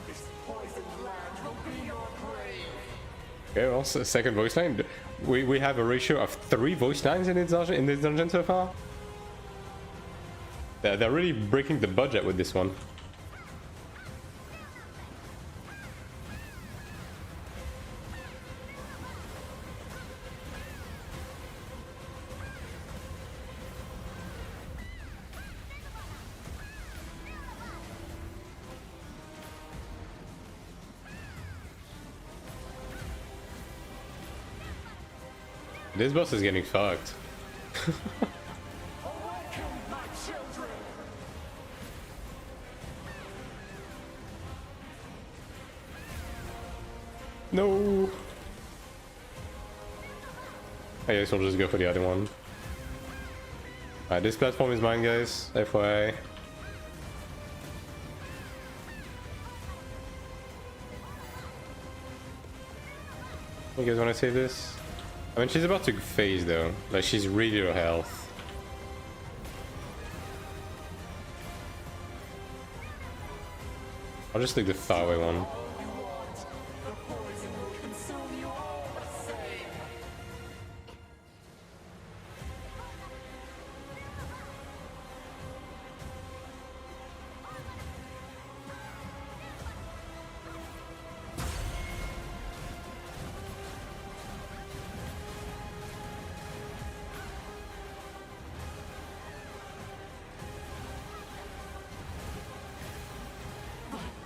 This poisoned land will be your grave. Okay, well, second voice line. We have a ratio of 3 voice lines in this dungeon so far. They're really breaking the budget with this one. This boss is getting fucked. Awaken, my children. No. I guess we'll just go for the other one. Alright, this platform is mine, guys. FYI. You guys want to save this? I mean, she's about to phase though. Like, she's really low health. I'll just take the far away one. The poison will consume you all the same.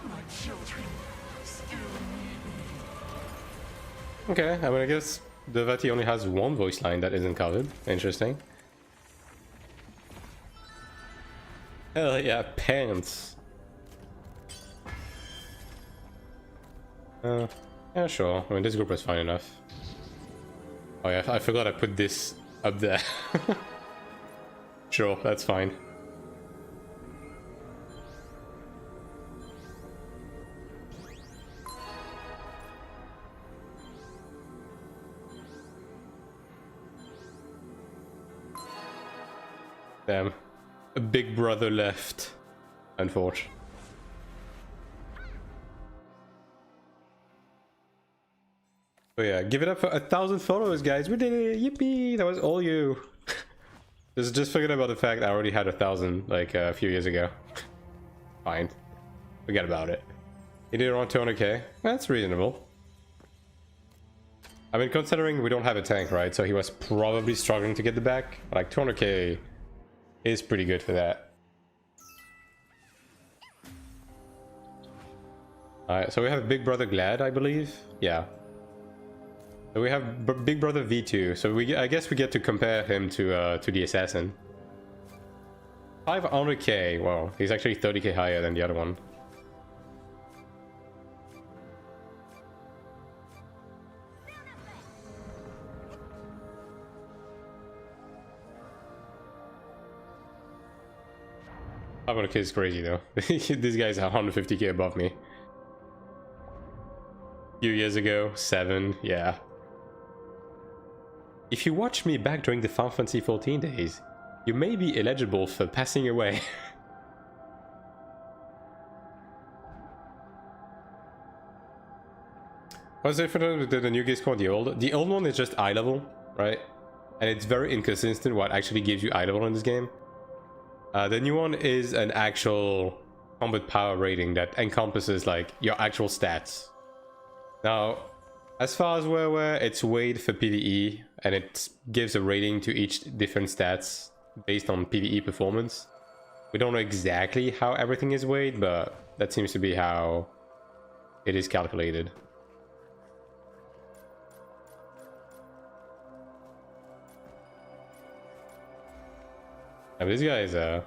My children still need me. Okay, I mean, I guess the Vati only has one voice line that isn't covered. Interesting. Hell yeah, pants. Yeah, sure. I mean, this group is fine enough. Oh yeah, I forgot I put this up there. Sure, that's fine. Damn. A big brother left. Unfortunately. So yeah, give it up for 1,000 followers, guys. We did it! Yippee! That was all you. Just forget about the fact I already had 1,000 like a few years ago. Fine. Forget about it. He did around 200k. That's reasonable. I mean, considering we don't have a tank, right? So he was probably struggling to get the back. Like 200k is pretty good for that. Alright, so we have Big Brother Glad, I believe. Yeah. So we have Big Brother V2. So I guess we get to compare him to the Assassin. 500k. Well, he's actually 30k higher than the other one. I'm gonna kiss crazy though. This guy's 150k above me. Few years ago, 7, yeah. If you watch me back during the Final Fantasy 14 days, you may be eligible for passing away. What's the difference with the new gear score and the old? The old one is just eye level, right? And it's very inconsistent what actually gives you eye level in this game. The new one is an actual combat power rating that encompasses like your actual stats. Now, as far as we're aware, it's weighed for PvE, and it gives a rating to each different stats based on PvE performance. We don't know exactly how everything is weighed, but that seems to be how it is calculated. Now, this guy is a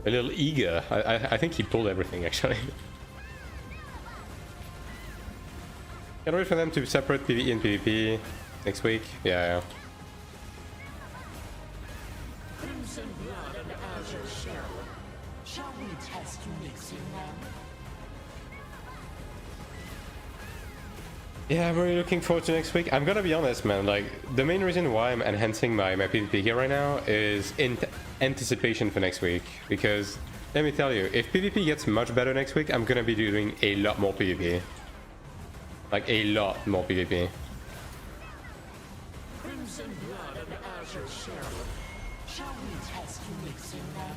little eager. I think he pulled everything, actually. Can't wait for them to separate PvE and PvP next week. Yeah. Crimson blood and azure shell. Shall we test mixing them? Yeah, I'm really looking forward to next week. I'm gonna be honest, man. Like, the main reason why I'm enhancing my PvP gear right now is in anticipation for next week. Because, let me tell you, if PvP gets much better next week, I'm gonna be doing a lot more PvP. Like, a lot more PvP. Crimson blood and azure shell. Shall we test mixing them?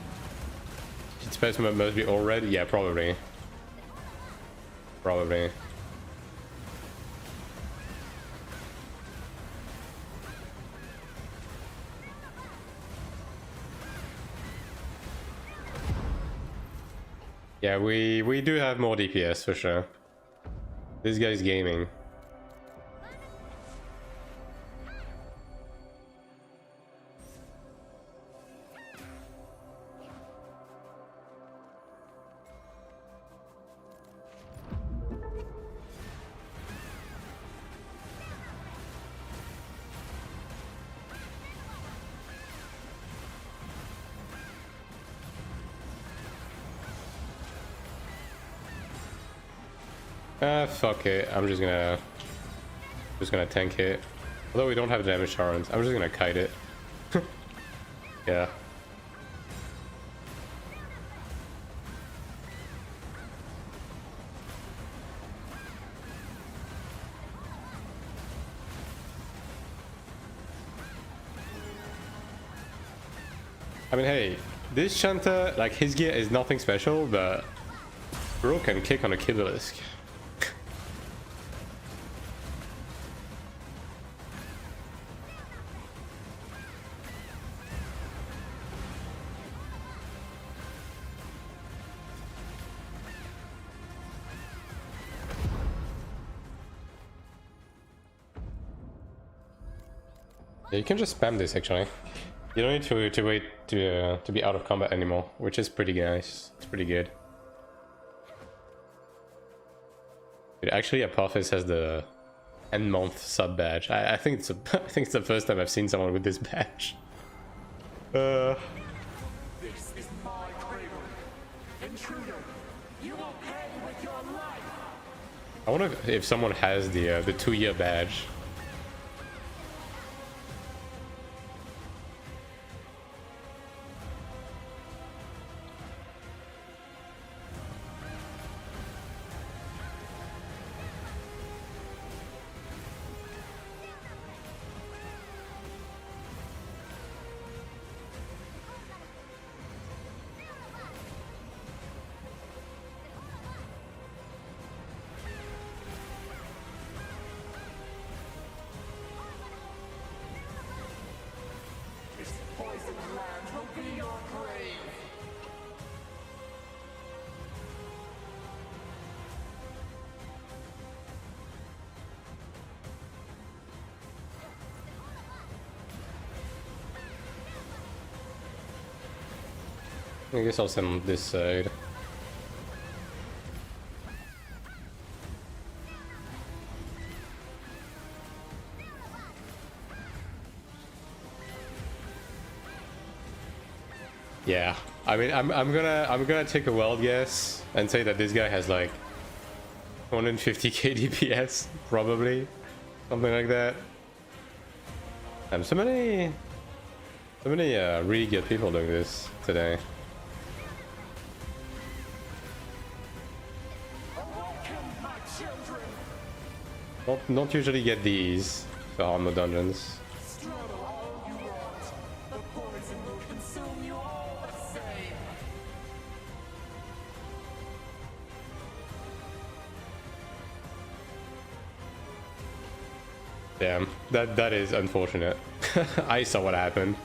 It's supposed to must be all red? Yeah, probably. Probably. Yeah, we do have more DPS for sure. This guy's gaming. Fuck it. I'm just gonna tank it. Although we don't have damage tolerance, I'm just gonna kite it. Yeah. I mean, hey, this Shanta, like, his gear is nothing special, but bro can kick on a Kibalisk. Yeah, you can just spam this actually. You don't need to wait to be out of combat anymore, which is pretty nice. It's pretty good. Dude, actually, Apophis has the end month sub badge. I think it's I think it's the first time I've seen someone with this badge. This is my cradle. Intruder, you will pay with your life. I wonder if someone has the 2-year badge. I guess I'll send this side. Yeah, I mean, I'm gonna take a wild guess and say that this guy has like 150k DPS, probably something like that. And so many really good people doing this today. Not usually get these for armor dungeons. Damn, that is unfortunate. I saw what happened.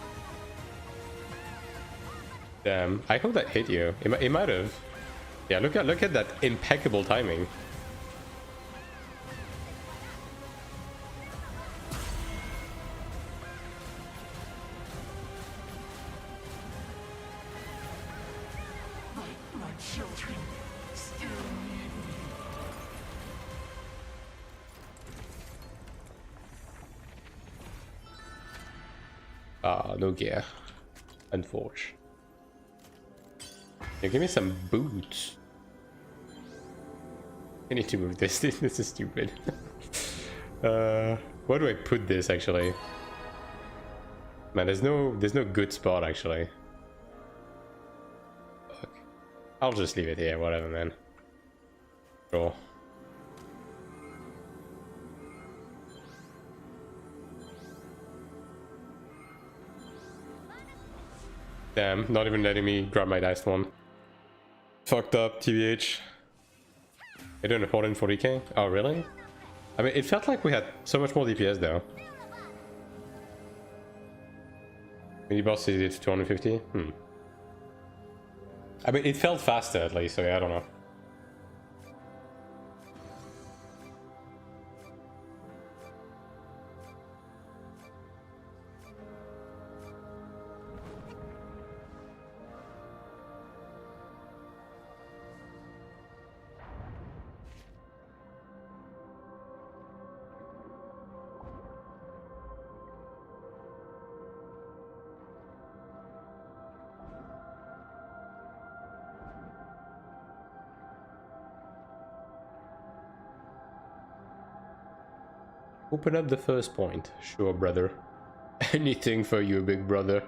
Damn, I hope that hit you. It might have. Yeah, look at that impeccable timing. My children still need me. Ah, no gear. Unfortunate. Yeah, give me some boots. I need to move this. This is stupid. Where do I put this actually? Man, there's no good spot actually. Fuck. I'll just leave it here, whatever, man. Sure. Damn, not even letting me grab my dice one. Fucked up, TBH. I don't 140k? Oh, really? I mean, it felt like we had so much more DPS though. Mini boss is it 250? I mean, it felt faster at least, so yeah, I don't know. Open up the first point. Sure, brother. Anything for you, big brother.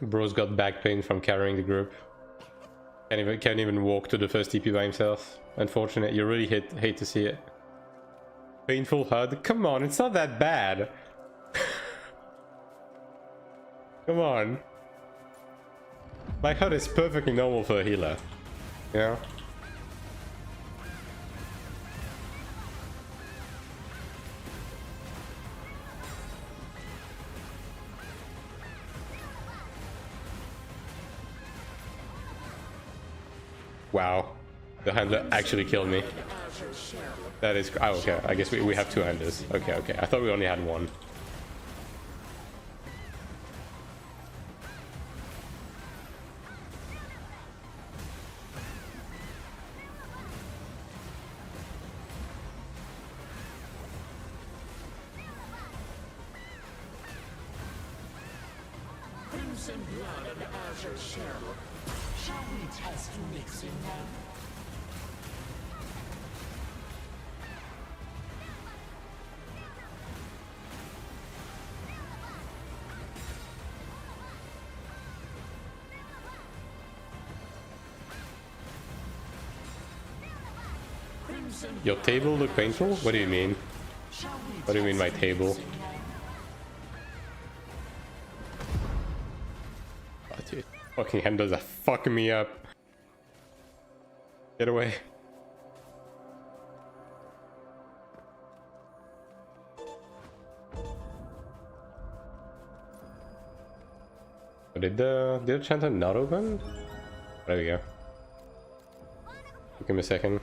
Bro's got back pain from carrying the group. Can't even walk to the first TP by himself. Unfortunate. You really hate to see it. Painful HUD. Come on, it's not that bad. Come on. My HUD is perfectly normal for a healer. You know? Wow. The handler actually killed me. That is... Oh, okay. I guess we have two handlers. Okay, okay. I thought we only had one. Crimson blood and azure shell. Shall we test mixing them? Your table look painful? What do you mean? What do you mean my table? Oh, dude. Fucking handlers are fucking me up. Get away. did the chanter not open? There we go. Give me a second.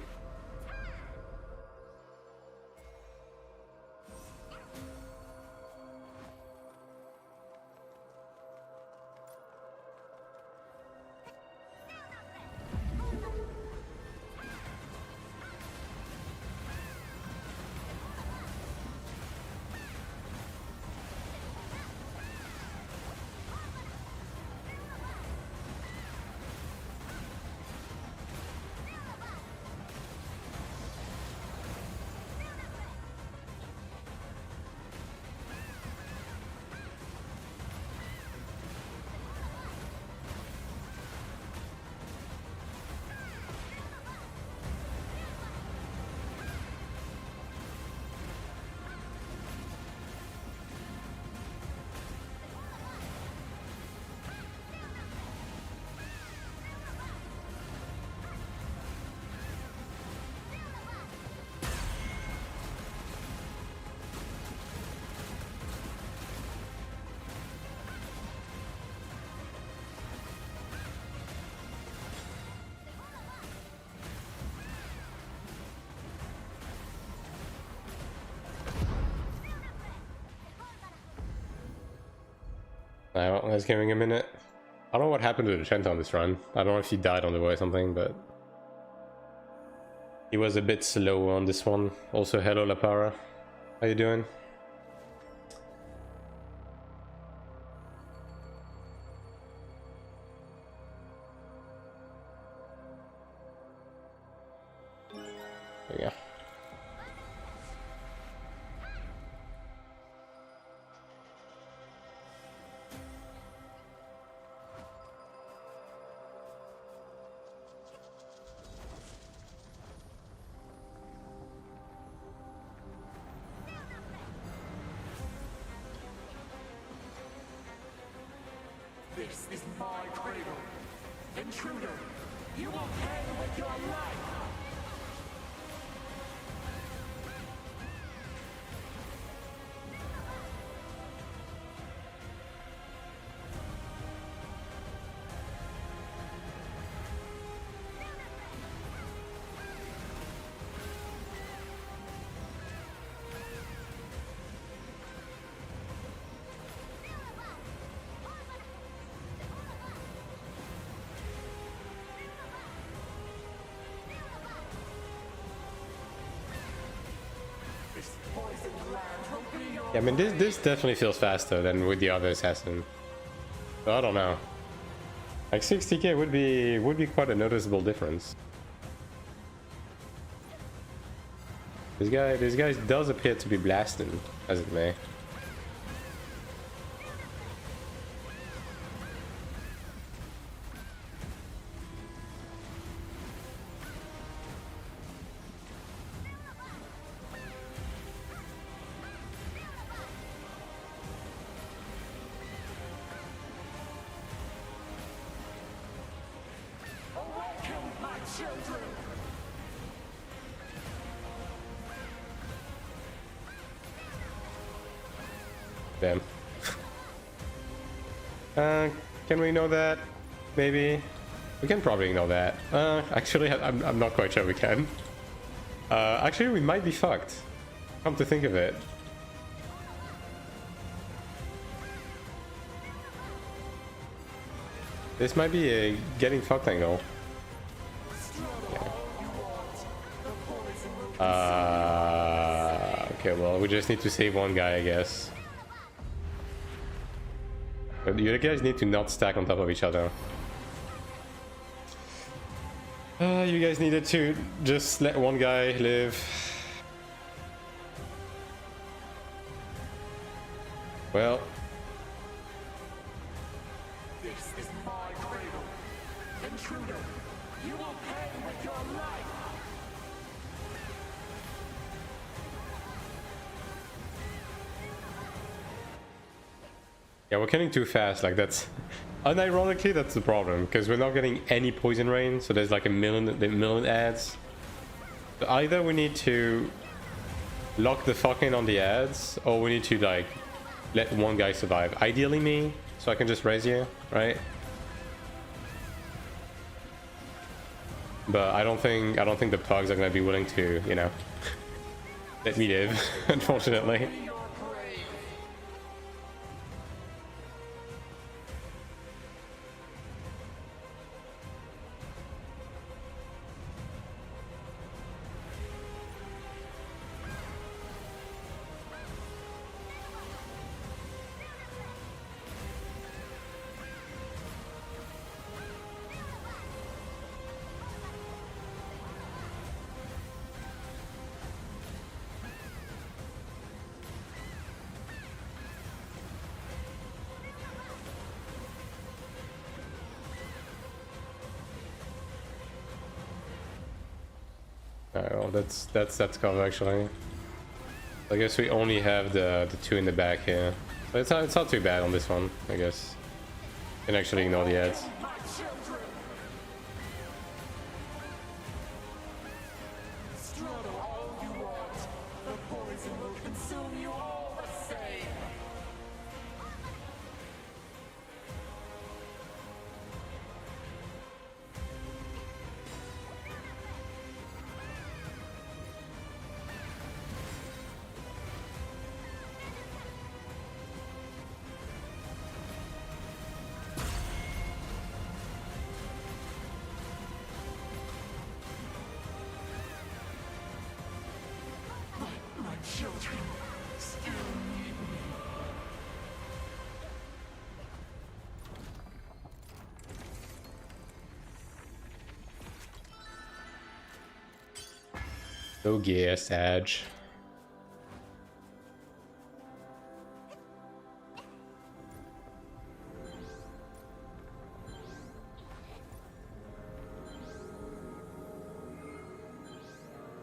Alright, well, let's give him a minute. I don't know what happened to the Chanter on this run. I don't know if he died on the way or something, but he was a bit slow on this one. Also, hello Lapara. How you doing? There we go. This is my cradle. Intruder, you will pay with your life. Yeah, I mean, this definitely feels faster than with the other assassin. So I don't know. Like 60k would be quite a noticeable difference. This guy does appear to be blasting, as it may. Damn. Can we know that? Maybe? We can probably know that. Actually, I'm not quite sure we can. Actually, we might be fucked. Come to think of it. This might be a getting fucked angle. Okay, well, we just need to save one guy, I guess. But you guys need to not stack on top of each other. You guys needed to just let one guy live. Well. This is my cradle. Intruder, you will pay with your life. Yeah, we're killing too fast, like that's... Unironically, that's the problem, because we're not getting any poison rain, so there's like a million ads. So either we need to lock the fuck in on the ads, or we need to like let one guy survive. Ideally me, so I can just raise you, right? But I don't think the pugs are gonna be willing to, you know, let me live, unfortunately. Alright, well that's cover actually. I guess we only have the two in the back here. But it's not too bad on this one, I guess. Can actually ignore the ads. My children! Struggle all you want. The poison will consume you all the same. My children still need me. Oh yeah, Sag.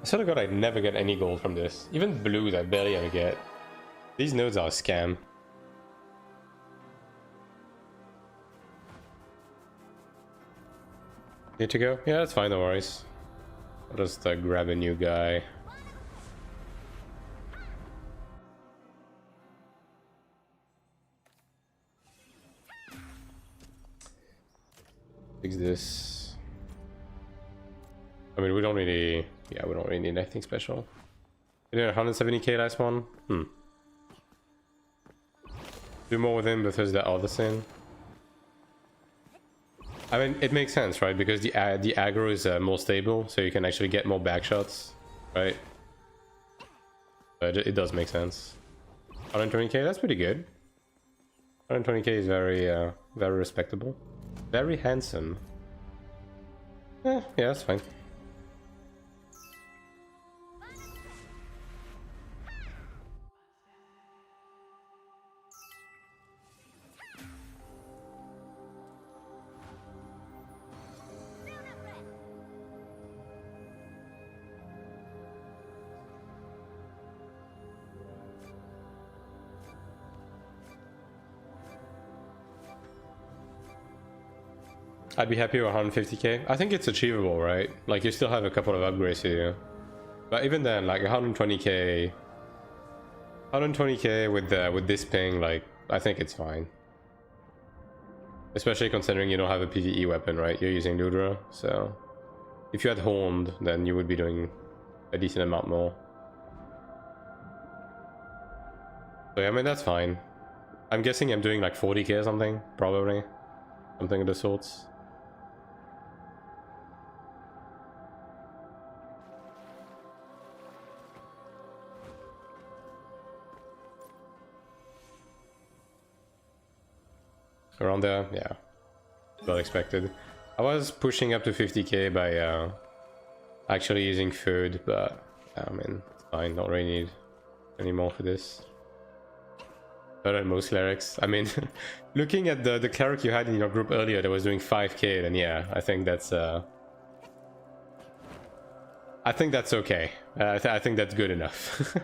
I swear to god I never get any gold from this. Even blues I barely ever get. These nodes are a scam. Need to go? Yeah, that's fine, no worries. I'll just grab a new guy. Fix this. I mean, we don't really... Yeah, we don't really need anything special. We did 170k last one? Do more with him because that other sin. I mean, it makes sense, right? Because the aggro is more stable, so you can actually get more back shots, right? But it does make sense. 120k, that's pretty good. 120k is very, very respectable. Very handsome. Yeah, that's fine. I'd be happy with 150k. I think it's achievable, right? Like, you still have a couple of upgrades to do. But even then, like 120k with this ping, like, I think it's fine. Especially considering you don't have a PvE weapon, right? You're using Ludra, so if you had Horned, then you would be doing a decent amount more. So yeah, I mean, that's fine. I'm guessing I'm doing like 40k or something, probably. Something of the sorts. Around there, yeah. Well expected. I was pushing up to 50k by actually using food, but I mean, it's fine, don't really need any more for this. Better than most clerics. I mean, looking at the cleric you had in your group earlier that was doing 5k, then yeah, I think that's okay. I think that's good enough.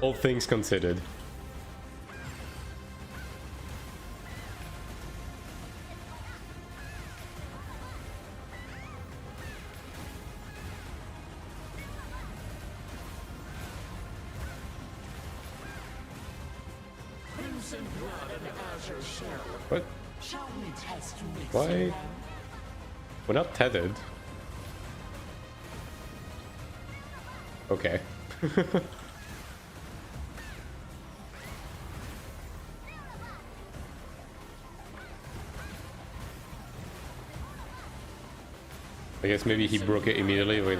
All things considered. Crimson blood and azure shell. What? Shall we test to mix Why? in them? We're not tethered. Okay. I guess maybe he broke it immediately with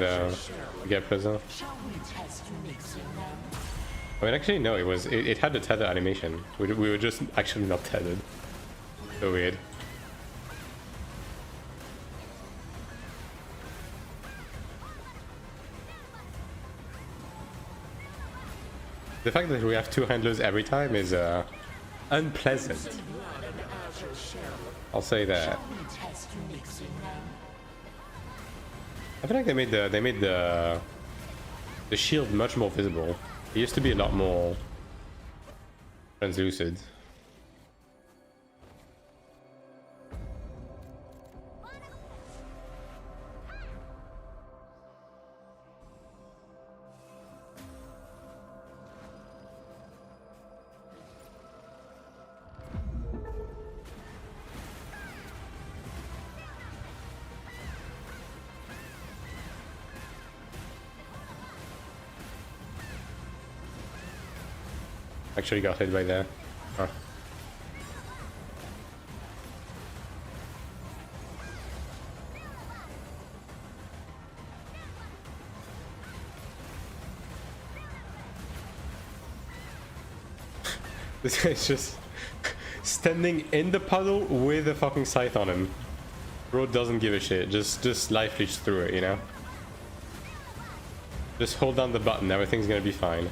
Get Prison. Shall we test to mix in them? I mean, actually, no, it had the tether animation. We were just actually not tethered. So weird. The fact that we have two handlers every time is unpleasant. Blood and azure shell. I'll say that. Shall we test to mix in them? I feel like they made the shield much more visible. It used to be a lot more translucent. Actually got hit by that. Huh. This guy's just standing in the puddle with a fucking scythe on him. Bro doesn't give a shit. Just life leech through it, you know? Just hold down the button, everything's gonna be fine.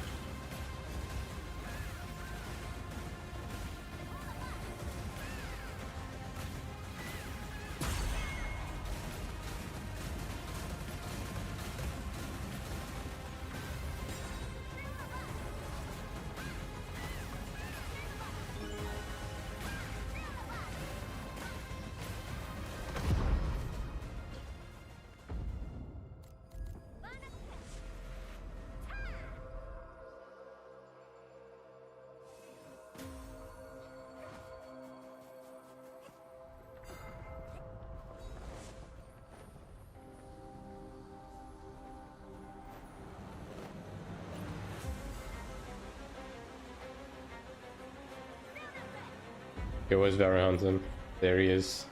It was very handsome. There he is.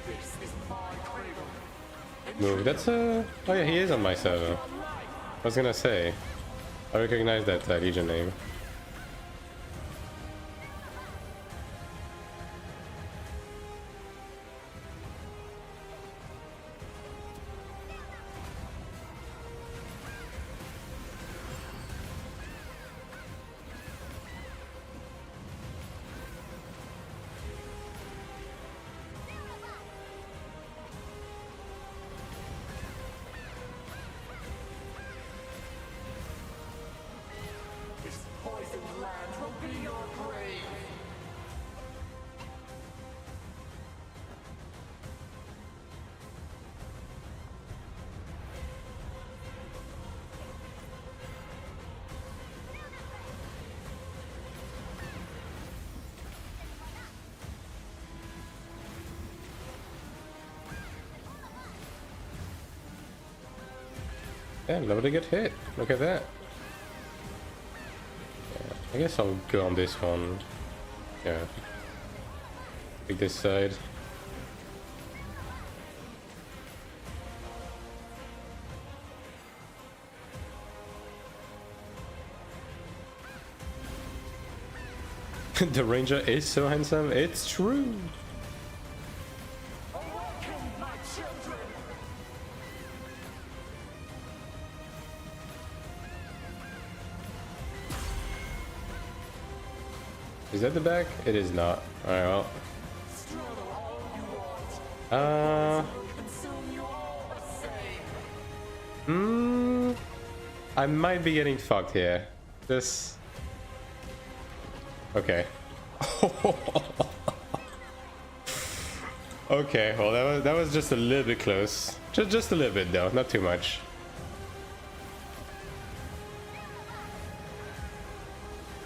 This is my cradle. Move. That's oh yeah, he is on my server. I was gonna say, I recognize that Legion name. This poisoned land will be your grave. Yeah, nobody get hit. Look at that. Yeah, I guess I'll go on this one. Yeah. Pick this side. The ranger is so handsome, it's true. Awaken, my children. Is that the back? It is not. Alright, well. Struggle all you want. Consume you all the same. I might be getting fucked here. This. Okay. Okay, well that was just a little bit close. Just a little bit though, not too much.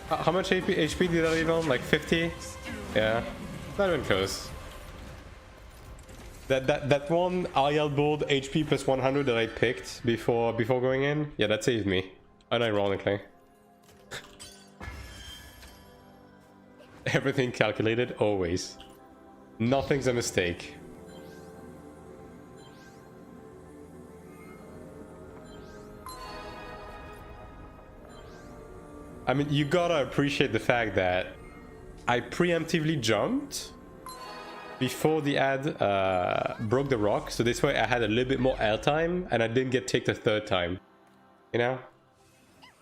How much HP did I leave on? Like 50? Yeah, not even close. That one IL board HP plus 100 that I picked before going in, yeah, that saved me, unironically. Everything calculated, always. Nothing's a mistake. I mean, you gotta appreciate the fact that I preemptively jumped before the ad broke the rock, so this way I had a little bit more airtime and I didn't get ticked a third time. You know?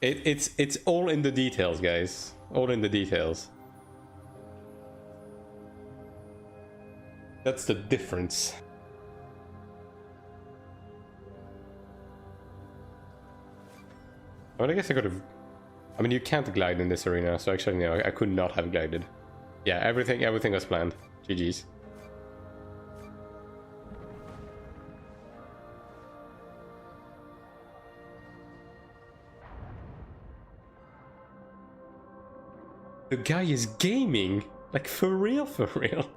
It's all in the details, guys. All in the details. That's the difference. Well, I guess I could have... I mean, you can't glide in this arena, so actually, no, I could not have glided. Yeah, everything was planned. GG's. The guy is gaming! Like, for real, for real.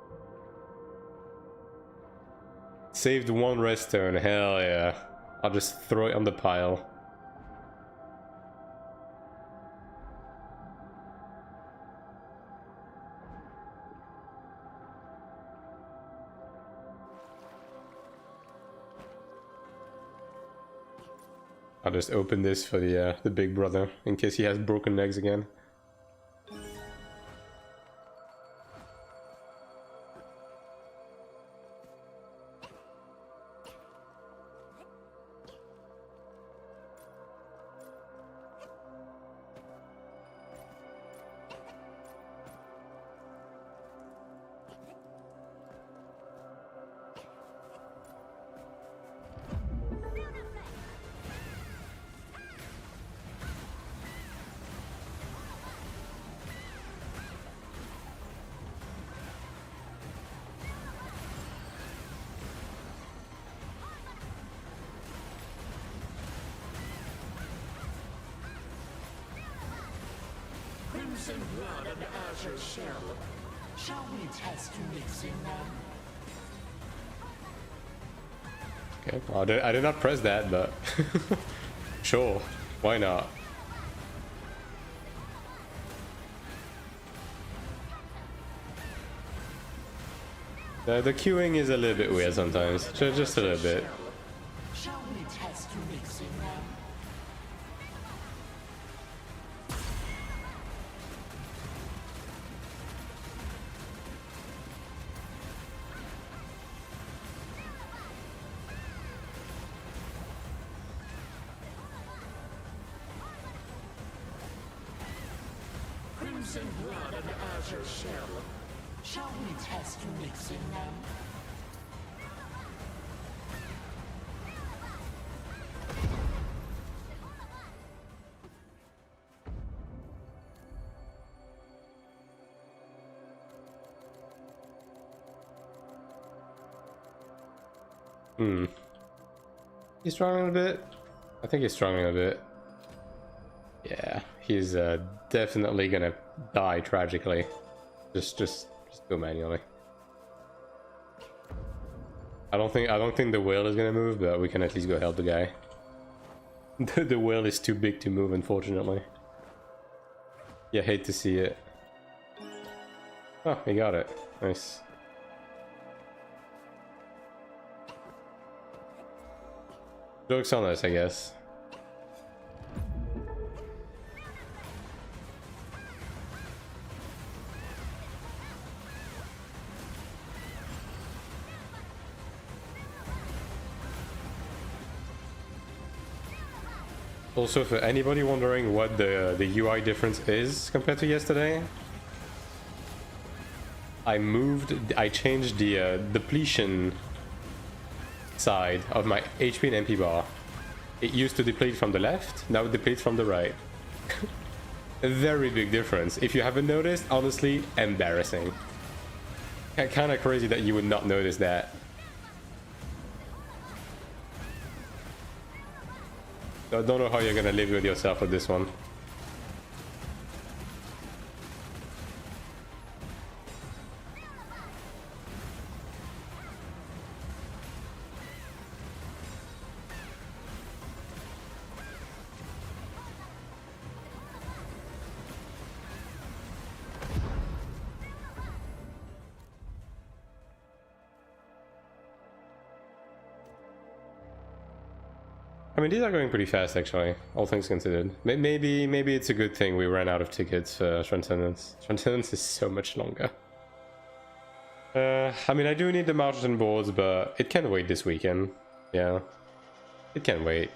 Saved one rest turn, hell yeah. I'll just throw it on the pile. I'll just open this for the big brother in case he has broken legs again. Crimson blood and azure shell. Shall we test mixing them? Okay, well, I did not press that, but sure, why not? The queuing is a little bit weird sometimes, just a little bit. Shall we test mixing them? Crimson blood and azure shell. Shall we test mixing them? He's struggling a bit. I think he's struggling a bit. Yeah, he's definitely gonna die tragically. Just go manually. I don't think the whale is gonna move, but we can at least go help the guy. The whale is too big to move, unfortunately. Yeah, hate to see it. Oh, he got it. Nice. Joke's on us, I guess. Also, for anybody wondering what the UI difference is compared to yesterday, I changed the depletion side of my HP and MP bar. It used to deplete from the left, now it depletes from the right. A very big difference. If you haven't noticed, honestly, embarrassing. Kind of crazy that you would not notice that. So I don't know how you're gonna live with yourself with this one. I mean, these are going pretty fast, actually, all things considered. Maybe it's a good thing we ran out of tickets for Transcendence. Transcendence is so much longer. I mean, I do need the margin boards, but it can wait this weekend. Yeah, it can wait.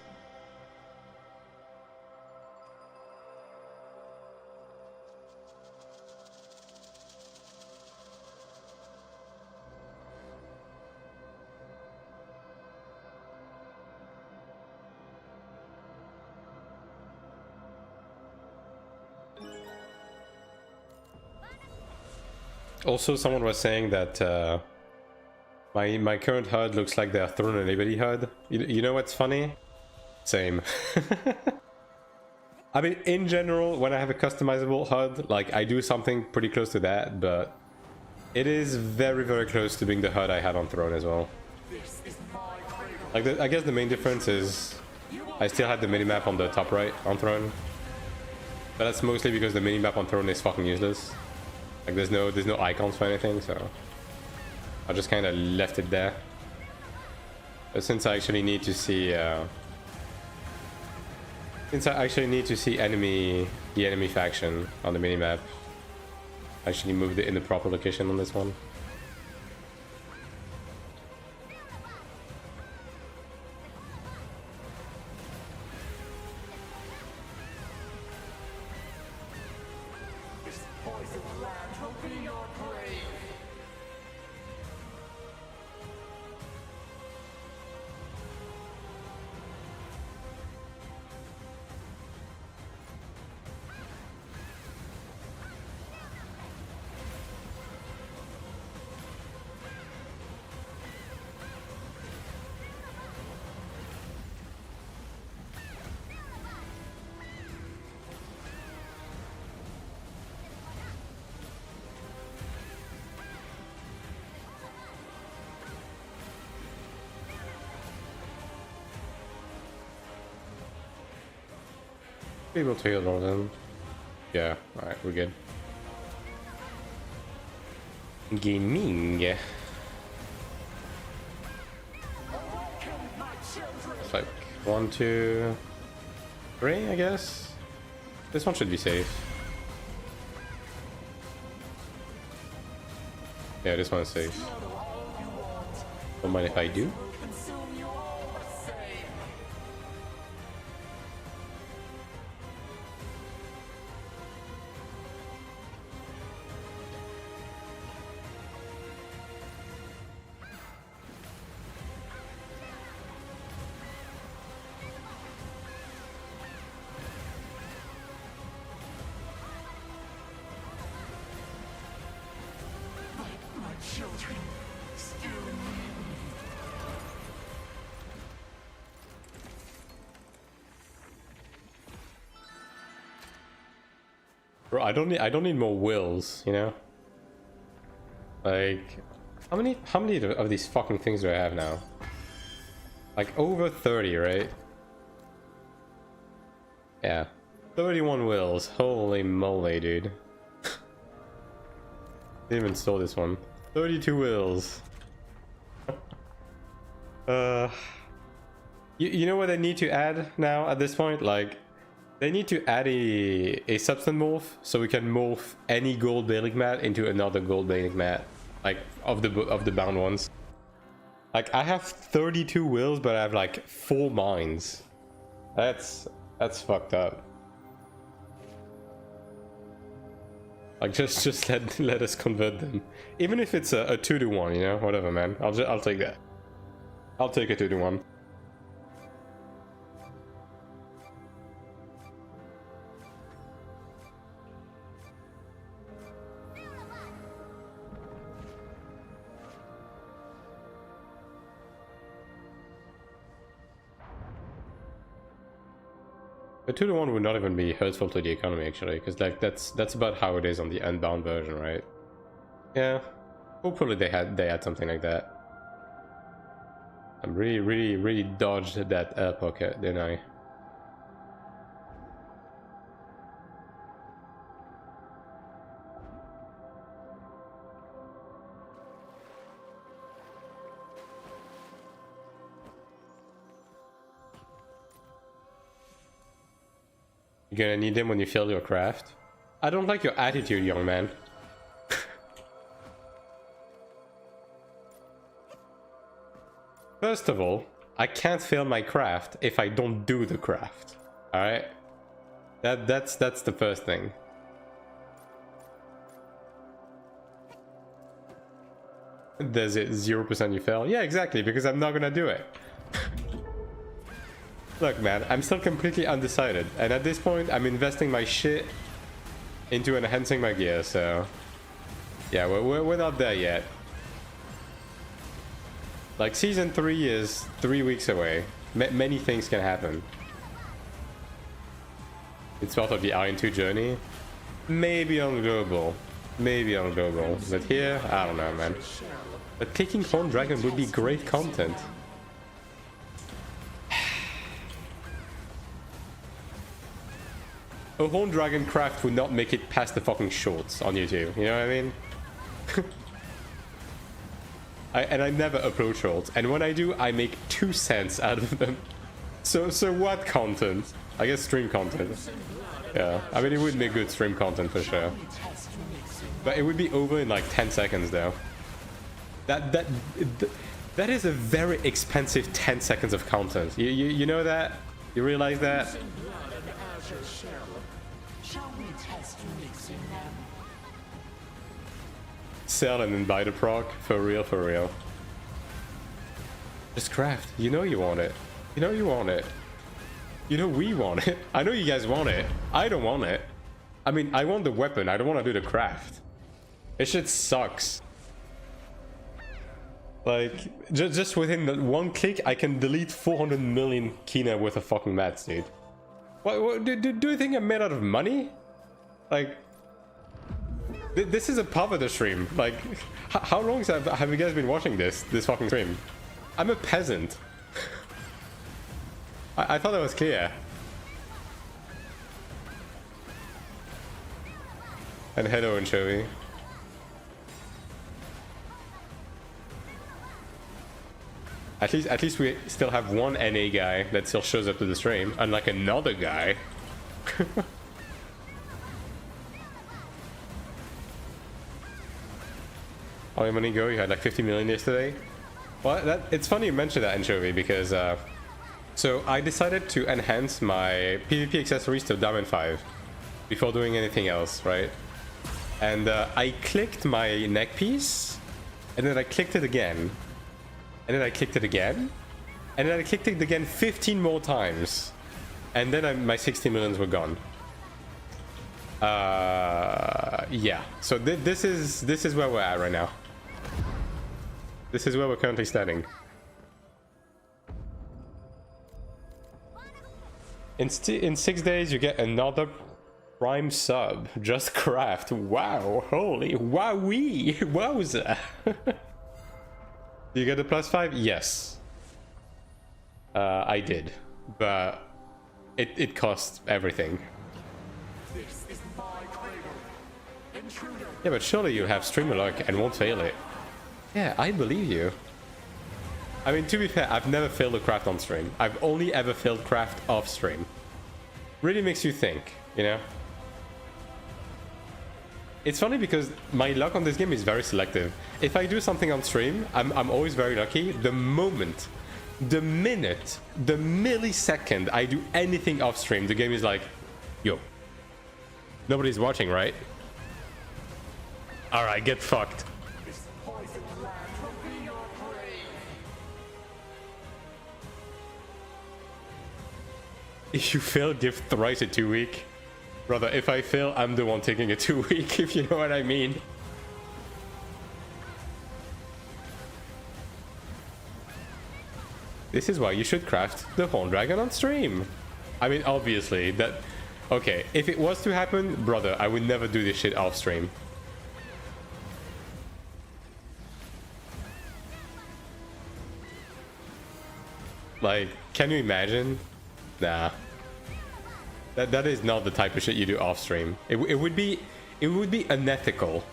Also, someone was saying that my current HUD looks like their Throne and Liberty HUD. You know what's funny? Same. I mean, in general, when I have a customizable HUD, like, I do something pretty close to that, but it is very, very close to being the HUD I had on Throne as well. Like, I guess the main difference is I still had the minimap on the top right on Throne. But that's mostly because the minimap on Throne is fucking useless. Like, there's no icons for anything, so I just kind of left it there. But since I actually need to see the enemy faction on the minimap, I actually moved it in the proper location on this one. Be able to heal all of them. Yeah, alright, we're good. Gaming. It's like 1, 2, 3, I guess. This one should be safe. Yeah, this one is safe. Don't mind if I do. Bro, I don't need more wills, you know? Like, how many of these fucking things do I have now? Like over 30, right? Yeah. 31 wills. Holy moly, dude. Didn't even store this one. 32 wills. You know what they need to add now at this point? Like, they need to add a substance morph so we can morph any gold bailing mat into another gold bailing mat, like of the bound ones. Like, I have 32 wills, but I have like 4 mines. That's fucked up. Like, just let us convert them, even if it's a 2-to-1, you know, whatever, man. I'll take that. I'll take a 2-to-1. A 2-to-1 would not even be hurtful to the economy, actually, because like that's about how it is on the unbound version, right? Yeah, hopefully they had something like that. I'm really dodged that air pocket, didn't I? You're gonna need them when you fill your craft. I don't like your attitude, young man. First of all, I can't fill my craft if I don't do the craft. Alright? That's the first thing. Does it 0% you fail? Yeah, exactly, because I'm not gonna do it. Look, man, I'm still completely undecided. And at this point, I'm investing my shit into enhancing my gear, so... Yeah, we're not there yet. Like, Season 3 is 3 weeks away. Many things can happen. It's part of the Iron 2 journey. Maybe on global. Maybe on global. But here, I don't know, man. But clicking Horn Dragon would be great content. A Horn Dragon craft would not make it past the fucking shorts on YouTube. You know what I mean? I never upload shorts, and when I do, I make 2 cents out of them. So what content? I guess stream content. Yeah, I mean it would make good stream content for sure. But it would be over in like 10 seconds though. That is a very expensive 10 seconds of content. You know that? You realize that? Sell and then buy the proc. For real, for real. Just craft. You know you want it. You know you want it. You know we want it. I know you guys want it. I don't want it. I mean, I want the weapon. I don't want to do the craft. This shit sucks. Like, just within the one click, I can delete 400 million Kina worth of fucking mats, dude. What do you think I'm made out of money? Like... This is a poverty stream. Like, how long have you guys been watching this fucking stream? I'm a peasant. I thought that was clear. And hello, Anchovy. At least we still have one NA guy that still shows up to the stream, unlike another guy. How many money go? You had like 50 million yesterday? Well, it's funny you mentioned that, Anchovy, because so I decided to enhance my PvP accessories to Diamond 5 before doing anything else, right? And I clicked my neck piece, and then I clicked it again, and then I clicked it again, and then I clicked it again 15 more times, and then my 60 millions were gone. Yeah. So this is where we're at right now. This is where we're currently standing. In 6 days, you get another Prime sub. Just craft. Wow. Holy. Wowee. Wowza. You get a +5? Yes. I did. But it cost everything. Yeah, but surely you have streamer luck and won't fail it. Yeah, I believe you. I mean, to be fair, I've never failed a craft on stream. I've only ever failed craft off stream. Really makes you think, you know? It's funny because my luck on this game is very selective. If I do something on stream, I'm always very lucky. The moment, the minute, the millisecond I do anything off stream, the game is like, yo, nobody's watching, right? Alright, get fucked. If you fail, give thrice a 2 week. Brother, if I fail, I'm the one taking a 2 week, if you know what I mean. This is why you should craft the Horn Dragon on stream. I mean, obviously, that... Okay, if it was to happen, brother, I would never do this shit off stream. Like, can you imagine? Nah. That is not the type of shit you do off stream. It would be unethical.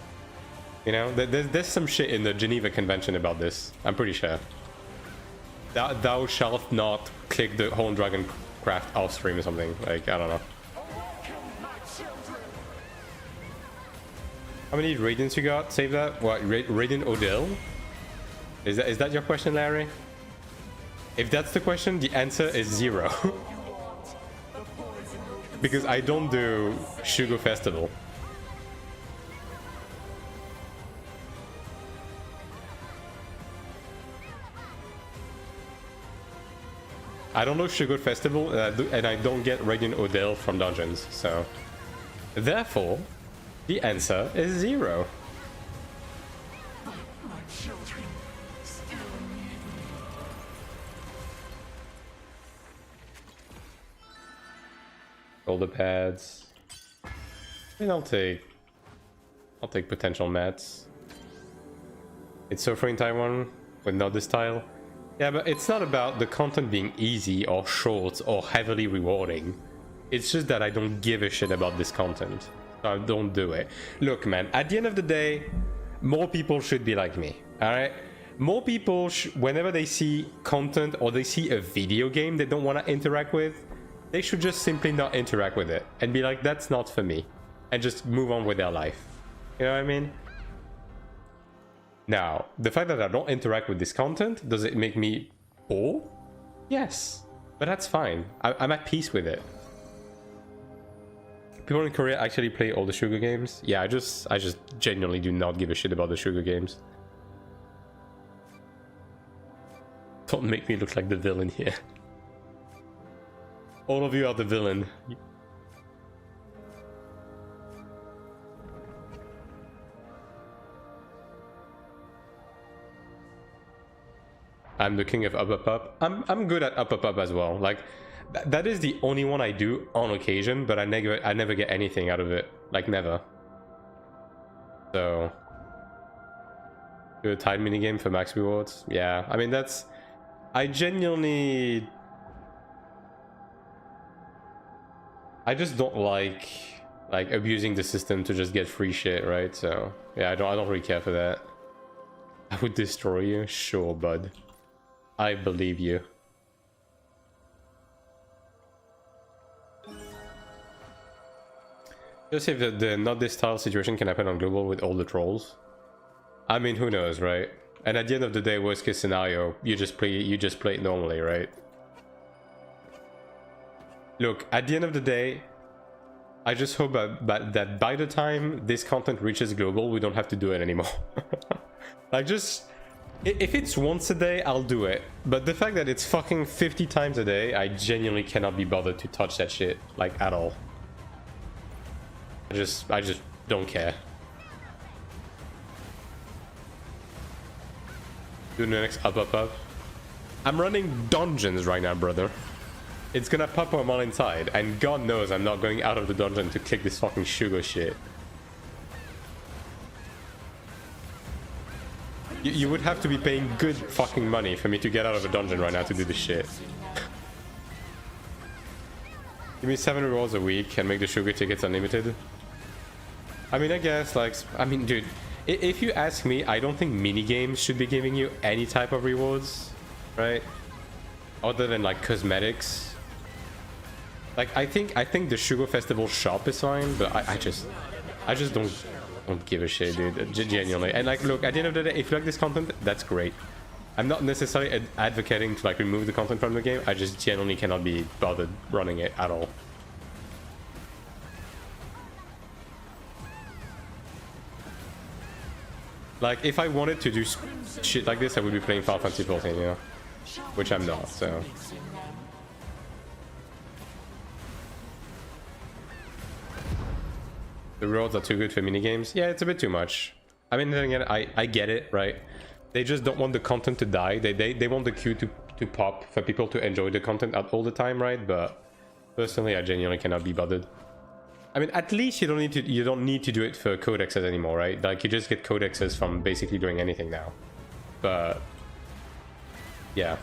You know, there's some shit in the Geneva Convention about this. I'm pretty sure. Thou shalt not click the Horn Dragon craft off stream or something. Like, I don't know. How many radiants you got? Save that. What? Radiant Odell? Is that your question, Larry? If that's the question, the answer is 0. Because I don't do Sugar Festival. I don't know Sugar Festival, and I don't get Radiant Odell from dungeons, so... Therefore, the answer is 0. My children still need me. Shoulder pads. I mean, I'll take potential mats. It's so free in Taiwan with not this style. Yeah, but it's not about the content being easy or short or heavily rewarding. It's just that I don't give a shit about this content. So I don't do it. Look, man, at the end of the day, more people should be like me, alright? More people, whenever they see content or they see a video game they don't want to interact with, they should just simply not interact with it and be like, that's not for me. And just move on with their life. You know what I mean? Now, the fact that I don't interact with this content, does it make me bored? Yes, but that's fine. I'm at peace with it. People in Korea actually play all the Sugar games. Yeah, I just genuinely do not give a shit about the Sugar games. Don't make me look like the villain here. All of you are the villain. I'm the king of up. I'm good at up as well. Like that is the only one I do on occasion, but I never get anything out of it. Like never. So do a tide minigame for max rewards. Yeah, I mean that's I genuinely I just don't like abusing the system to just get free shit, right? So yeah, I don't really care for that. I would destroy you, sure, bud. I believe you. Just if the not this style situation can happen on global with all the trolls. I mean, who knows, right? And at the end of the day, worst case scenario, you just play it normally, right? Look, at the end of the day, I just hope that by the time this content reaches global, we don't have to do it anymore. Like just. If it's once a day, I'll do it. But the fact that it's fucking 50 times a day, I genuinely cannot be bothered to touch that shit, like, at all. I just don't care. Do the next up. I'm running dungeons right now, brother. It's gonna pop them all inside, and God knows I'm not going out of the dungeon to click this fucking sugar shit. You would have to be paying good fucking money for me to get out of a dungeon right now to do this shit. Give me 7 rewards a week and make the sugar tickets unlimited. I mean, I guess, like, I mean, dude, if you ask me, I don't think minigames should be giving you any type of rewards, right? Other than, like, cosmetics. Like, I think the Sugar Festival shop is fine, but I just don't give a shit, dude. Genuinely. And like, look, at the end of the day, if you like this content, that's great. I'm not necessarily advocating to like remove the content from the game. I just genuinely cannot be bothered running it at all. Like, if I wanted to do shit like this, I would be playing Final Fantasy 14, you know? Which I'm not, so... The rewards are too good for minigames. Yeah, it's a bit too much. I mean, then again, I get it, right? They just don't want the content to die. They want the queue to pop for people to enjoy the content all the time, right? But personally, I genuinely cannot be bothered. I mean, at least you don't need to do it for codexes anymore, right? Like, you just get codexes from basically doing anything now. But yeah.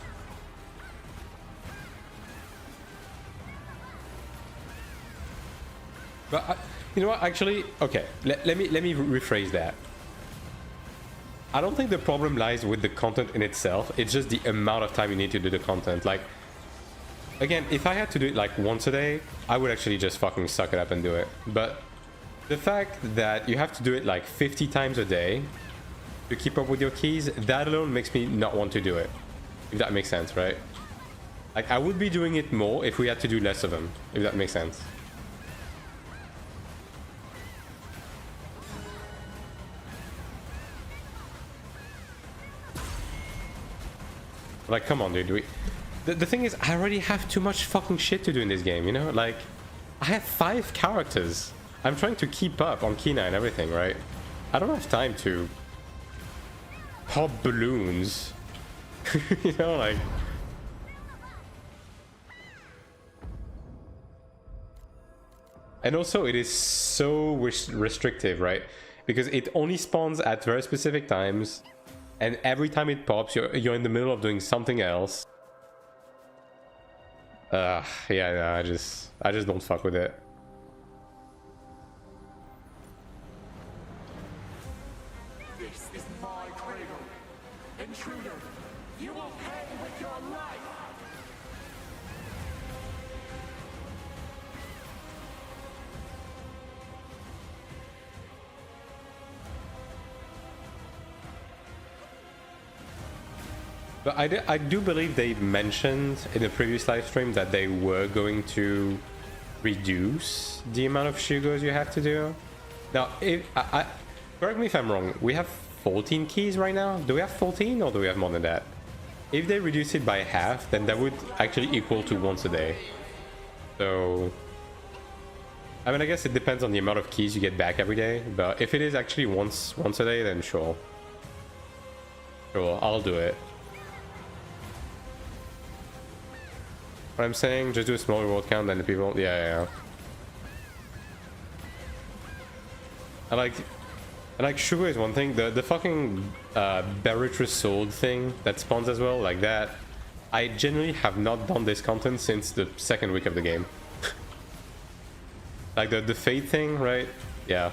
But you know what? Actually, okay. Let me rephrase that. I don't think the problem lies with the content in itself. It's just the amount of time you need to do the content. Like, again, if I had to do it like once a day, I would actually just fucking suck it up and do it. But The fact that you have to do it like 50 times a day to keep up with your keys, that alone makes me not want to do it. If that makes sense, right? Like, I would be doing it more if we had to do less of them, if that makes sense. Like, come on, dude. The thing is, I already have too much fucking shit to do in this game, you know? Like, I have 5 characters. I'm trying to keep up on Kina and everything, right? I don't have time to pop balloons. You know, like... And also, it is so restrictive, right? Because it only spawns at very specific times. And every time it pops, you're in the middle of doing something else. Yeah, no, I just don't fuck with it. This is my cradle. Intruder, you will pay with your life. But I do believe they mentioned in the previous live stream that they were going to reduce the amount of shugos you have to do. Now, if correct me if I'm wrong, we have 14 keys right now? Do we have 14 or do we have more than that? If they reduce it by half, then that would actually equal to once a day. So, I mean, I guess it depends on the amount of keys you get back every day, but if it is actually once a day, then sure. Sure, I'll do it. What I'm saying, just do a small reward count, then the people... Yeah. I like sugar is one thing. The fucking Berytrus sword thing that spawns as well, like that. I generally have not done this content since the 2nd week of the game. Like the fate thing, right? Yeah.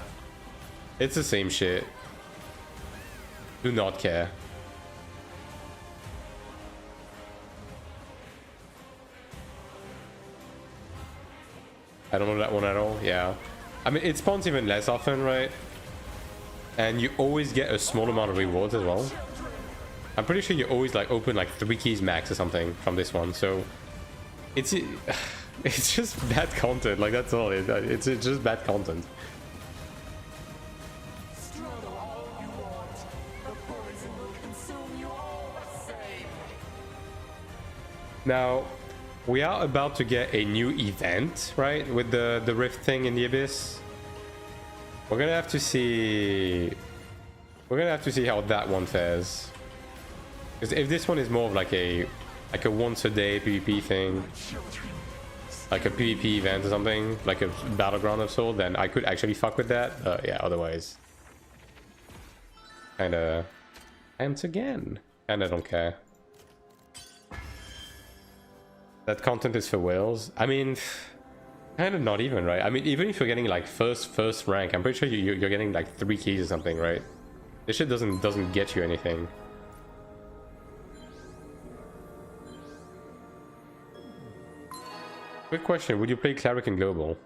It's the same shit. Do not care. I don't know that one at all. Yeah. I mean, it spawns even less often, right? And you always get a small amount of rewards as well. I'm pretty sure you always like open like 3 keys max or something from this one. So it's just bad content. Like, that's all. It's just bad content. Struggle all you want. The poison will consume you all the same. Now, we are about to get a new event, right? With the rift thing in the abyss. We're gonna have to see. We're gonna have to see how that one fares. Because if this one is more of like a once a day PvP thing, like a PvP event or something, like a battleground of sort, then I could actually fuck with that. Yeah, otherwise, kinda. And again, kinda don't care. That content is for whales. I mean, kind of not even, right? I mean, even if you're getting like first rank, I'm pretty sure you're getting like 3 keys or something, right? This shit doesn't get you anything. Quick question: would you play Cleric in Global?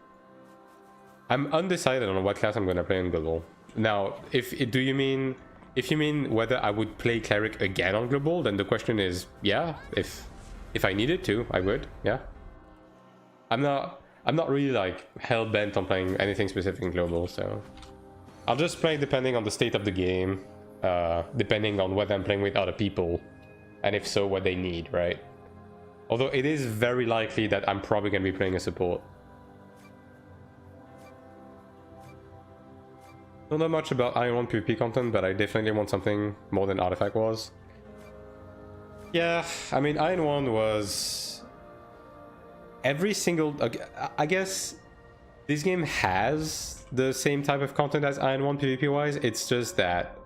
I'm undecided on what class I'm gonna play in Global. Now, if you mean whether I would play Cleric again on Global, then the question is, yeah, if I needed to, I would, yeah. I'm not really like hell bent on playing anything specific in Global, so I'll just play depending on the state of the game, depending on whether I'm playing with other people, and if so, what they need, right? Although it is very likely that I'm probably gonna be playing a support. Don't know much about Iron 1 PvP content, but I definitely want something more than Artifact was. Yeah, I mean, Iron 1 was... every single... I guess this game has the same type of content as Iron 1 PvP-wise. It's just that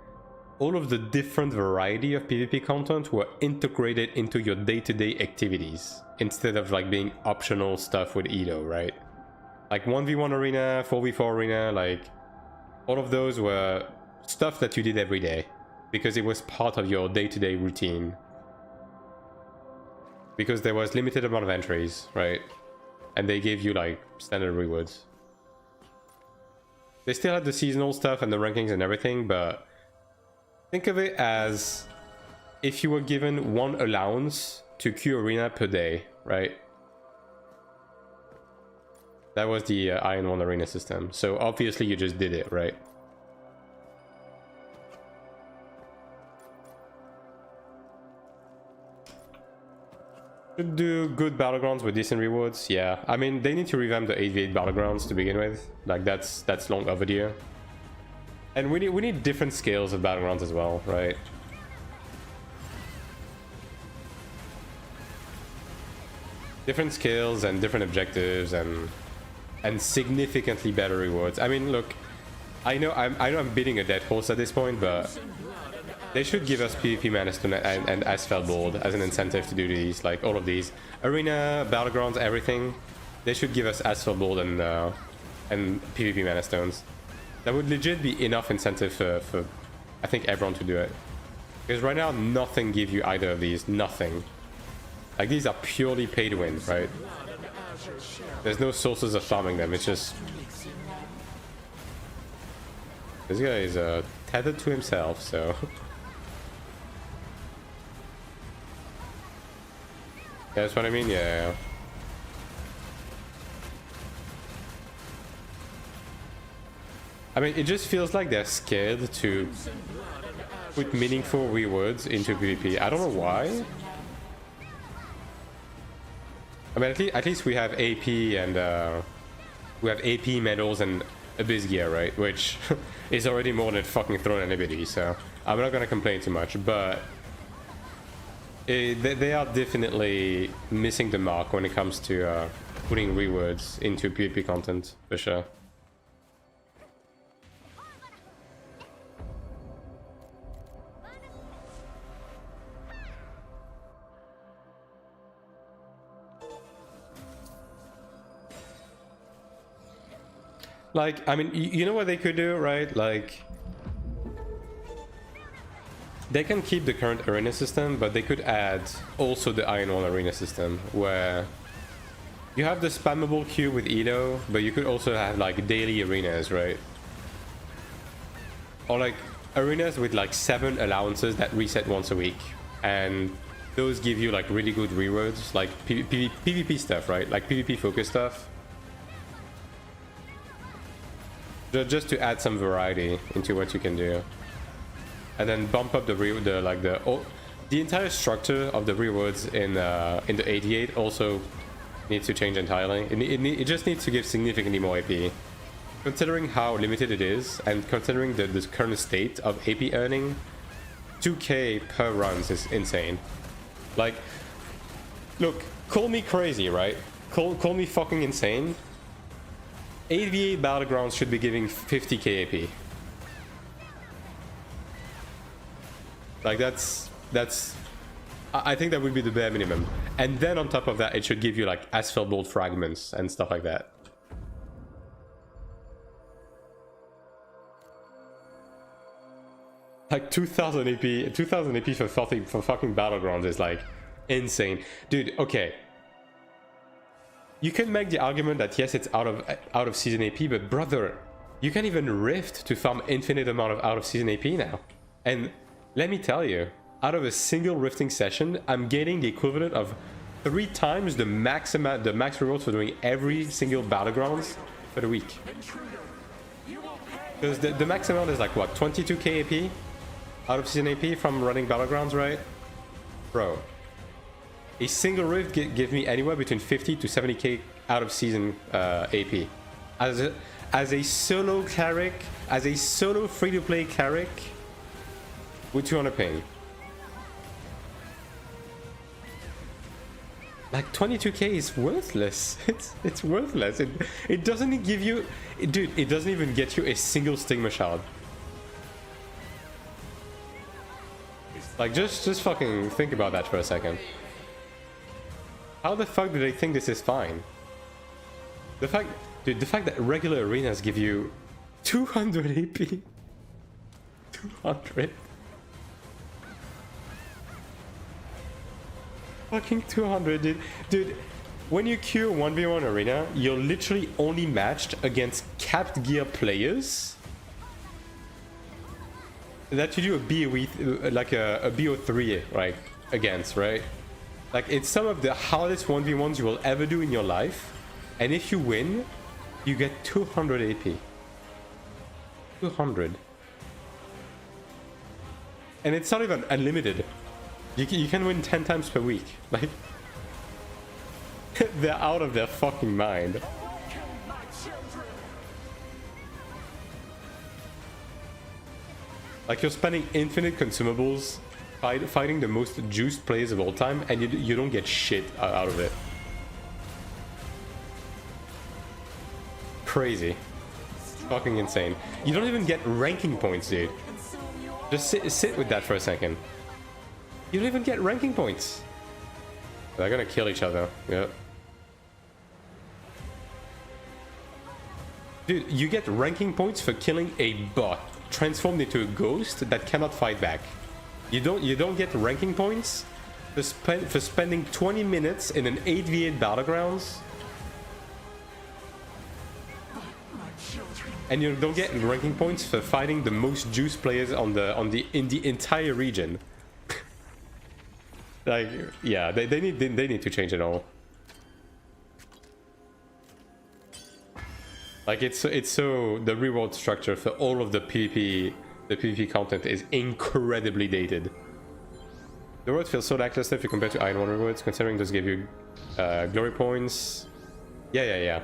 all of the different variety of PvP content were integrated into your day-to-day activities instead of like being optional stuff with Edo, right? Like 1v1 arena, 4v4 arena, like all of those were stuff that you did every day because it was part of your day-to-day routine. Because there was limited amount of entries, right? And they gave you like standard rewards. They still had the seasonal stuff and the rankings and everything, but think of it as if you were given 1 allowance to queue arena per day, right? That was the Iron 1 arena system. So obviously you just did it, right? Should do good battlegrounds with decent rewards. Yeah, I mean they need to revamp the 8v8 battlegrounds to begin with. Like that's long overdue. And we need different scales of battlegrounds as well, right? Different scales and different objectives and significantly better rewards. I mean, look, I know I'm beating a dead horse at this point, but they should give us PvP Mana Stone and Asphalt Board as an incentive to do these, like all of these. Arena, Battlegrounds, everything. They should give us Asphalt Board and PvP Mana Stones. That would legit be enough incentive for I think everyone to do it. Because right now, nothing gives you either of these. Nothing. Like these are purely pay to win, right? There's no sources of farming them. It's just... This guy is tethered to himself, so... Yeah, that's what I mean? Yeah. I mean, it just feels like they're scared to put meaningful rewards into PvP. I don't know why. I mean, at least we have AP and we have AP medals and Abyss gear, right? Which is already more than fucking Throne and Liberty, so I'm not gonna complain too much. But they are definitely missing the mark when it comes to putting rewards into PvP content, for sure. Like, I mean, you know what they could do, right? Like, they can keep the current arena system, but they could add also the Iron 1 arena system, where you have the spammable queue with Elo, but you could also have, like, daily arenas, right? Or, like, arenas with, like, 7 allowances that reset once a week. And those give you, like, really good rewards, like PvP stuff, right? Like, PvP-focused stuff. Just to add some variety into what you can do, and then bump up the entire structure of the rewards in the 88 also needs to change entirely. It just needs to give significantly more AP, considering how limited it is, and considering the current state of AP earning. 2k per runs is insane. Like, look, call me crazy, right? Call me fucking insane. 8v8 Battlegrounds should be giving 50k AP. Like that's I think that would be the bare minimum. And then on top of that, it should give you like Asphalt Bolt fragments and stuff like that. Like 2000 AP for fucking Battlegrounds is like insane. Dude, okay. You can make the argument that yes, it's out of season AP, but brother, you can even rift to farm infinite amount of out of season AP now. And let me tell you, out of a single rifting session, I'm getting the equivalent of 3 times the max rewards for doing every single Battlegrounds for the week. Because the max amount is like what, 22k AP out of season AP from running Battlegrounds, right? Bro. A single rift gives me anywhere between 50 to 70k out of season AP. As a solo cleric, as a solo free-to-play cleric with 200 ping. Like 22k is worthless. It's worthless. It doesn't give you, dude. It doesn't even get you a single stigma shard. Like just fucking think about that for a second. How the fuck do they think this is fine? The fact that regular arenas give you 200 AP. 200. Fucking 200, dude. Dude, when you queue 1v1 arena, you're literally only matched against capped gear players that you do a BOE, like a BO3, right, against, right? Like, it's some of the hardest 1v1s you will ever do in your life. And if you win, you get 200 AP. 200. And it's not even unlimited. You can win 10 times per week. Like, they're out of their fucking mind. Like, you're spending infinite consumables fighting the most juiced players of all time, and you don't get shit out of it. Crazy. Fucking insane. You don't even get ranking points, dude. Just sit with that for a second. You don't even get ranking points. They're gonna kill each other. Yep. Dude, you get ranking points for killing a bot transformed into a ghost that cannot fight back. You don't get ranking points for spending 20 minutes in an 8v8 battlegrounds. And you don't get ranking points for fighting the most juice players in the entire region. Like, yeah, they need to change it all. Like, it's so the reward structure for all of the PvP content is incredibly dated. The reward feels so lackluster if you compare to Iron 1 rewards, considering those give you glory points. Yeah.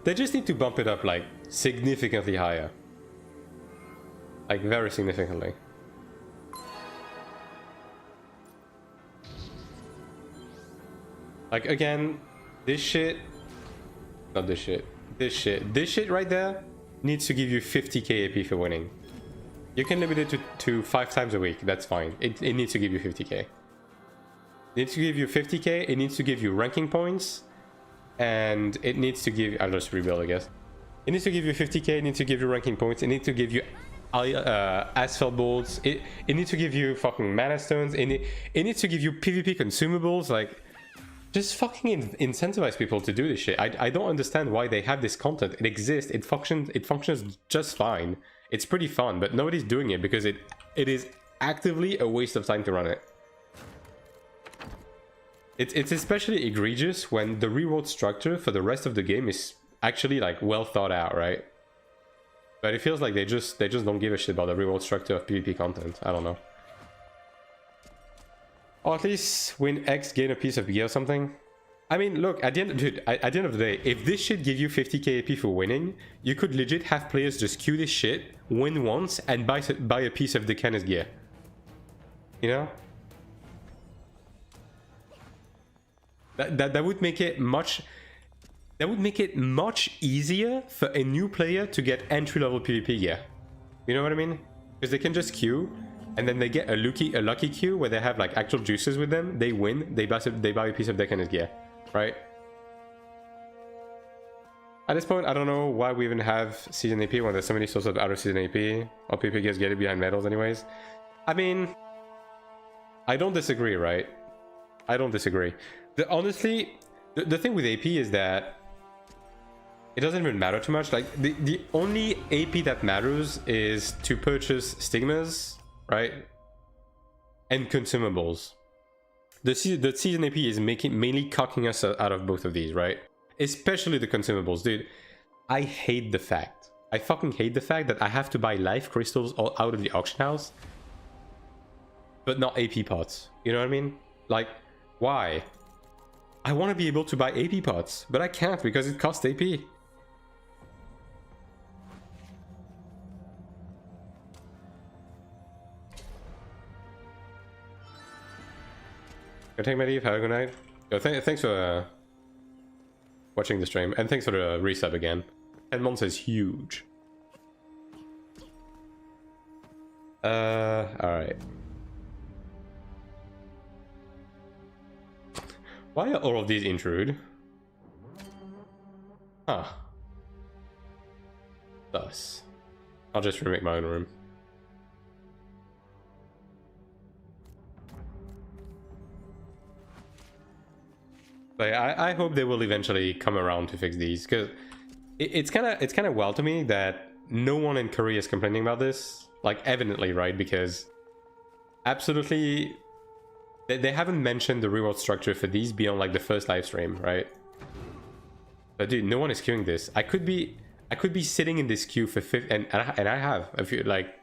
They just need to bump it up, like, significantly higher. Like, very significantly. Like, again, this shit... Not this shit. This shit right there needs to give you 50k AP for winning. You can limit it to 5 times a week. That's fine. It needs to give you 50k. It needs to give you 50k. It needs to give you ranking points. And it needs to give... I'll just rebuild, I guess. It needs to give you 50k. It needs to give you ranking points. It needs to give you asphalt bolts. It needs to give you fucking mana stones. It needs to give you PvP consumables. Like, just fucking incentivize people to do this shit. I don't understand why they have this content. It exists. It functions just fine. It's pretty fun, but nobody's doing it because it is actively a waste of time to run it. It's especially egregious when the reward structure for the rest of the game is actually, like, well thought out, right? But it feels like they just don't give a shit about the reward structure of PvP content. I don't know. Or at least win X, gain a piece of gear or something. I mean, look, at the end of the day, if this shit gives you 50k AP for winning, you could legit have players just queue this shit, win once, and buy a piece of the Kenneth gear. You know? That would make it much... That would make it much easier for a new player to get entry-level PvP gear. You know what I mean? Because they can just queue, and then they get a lucky queue where they have, like, actual juices with them. They win, they buy a piece of their Kenneth gear. Right? At this point, I don't know why we even have season AP when there's so many sources of out of season AP. Or PvP gears get it behind medals anyways. I mean... I don't disagree, right? I don't disagree. Honestly, the thing with AP is that it doesn't even matter too much. Like, the only AP that matters is to purchase stigmas, right? And consumables. The season AP is mainly cocking us out of both of these, right? Especially the consumables, dude. I hate the fact. I fucking hate the fact that I have to buy life crystals all out of the auction house, but not AP pots. You know what I mean? Like, why? I want to be able to buy AP pots, but I can't because it costs AP. Gonna take my leave. Have a good night. Yo, thanks for watching the stream, and thanks for the resub again. 10 months is huge. Alright. Why are all of these intrude? Huh. Thus. I'll just remake my own room. Like, I hope they will eventually come around to fix these, because it's kind of wild to me that no one in Korea is complaining about this. Like, evidently, right? Because absolutely, they haven't mentioned the reward structure for these beyond like the first live stream, right? But dude, no one is queuing this. I could be sitting in this queue for and I have a few, like,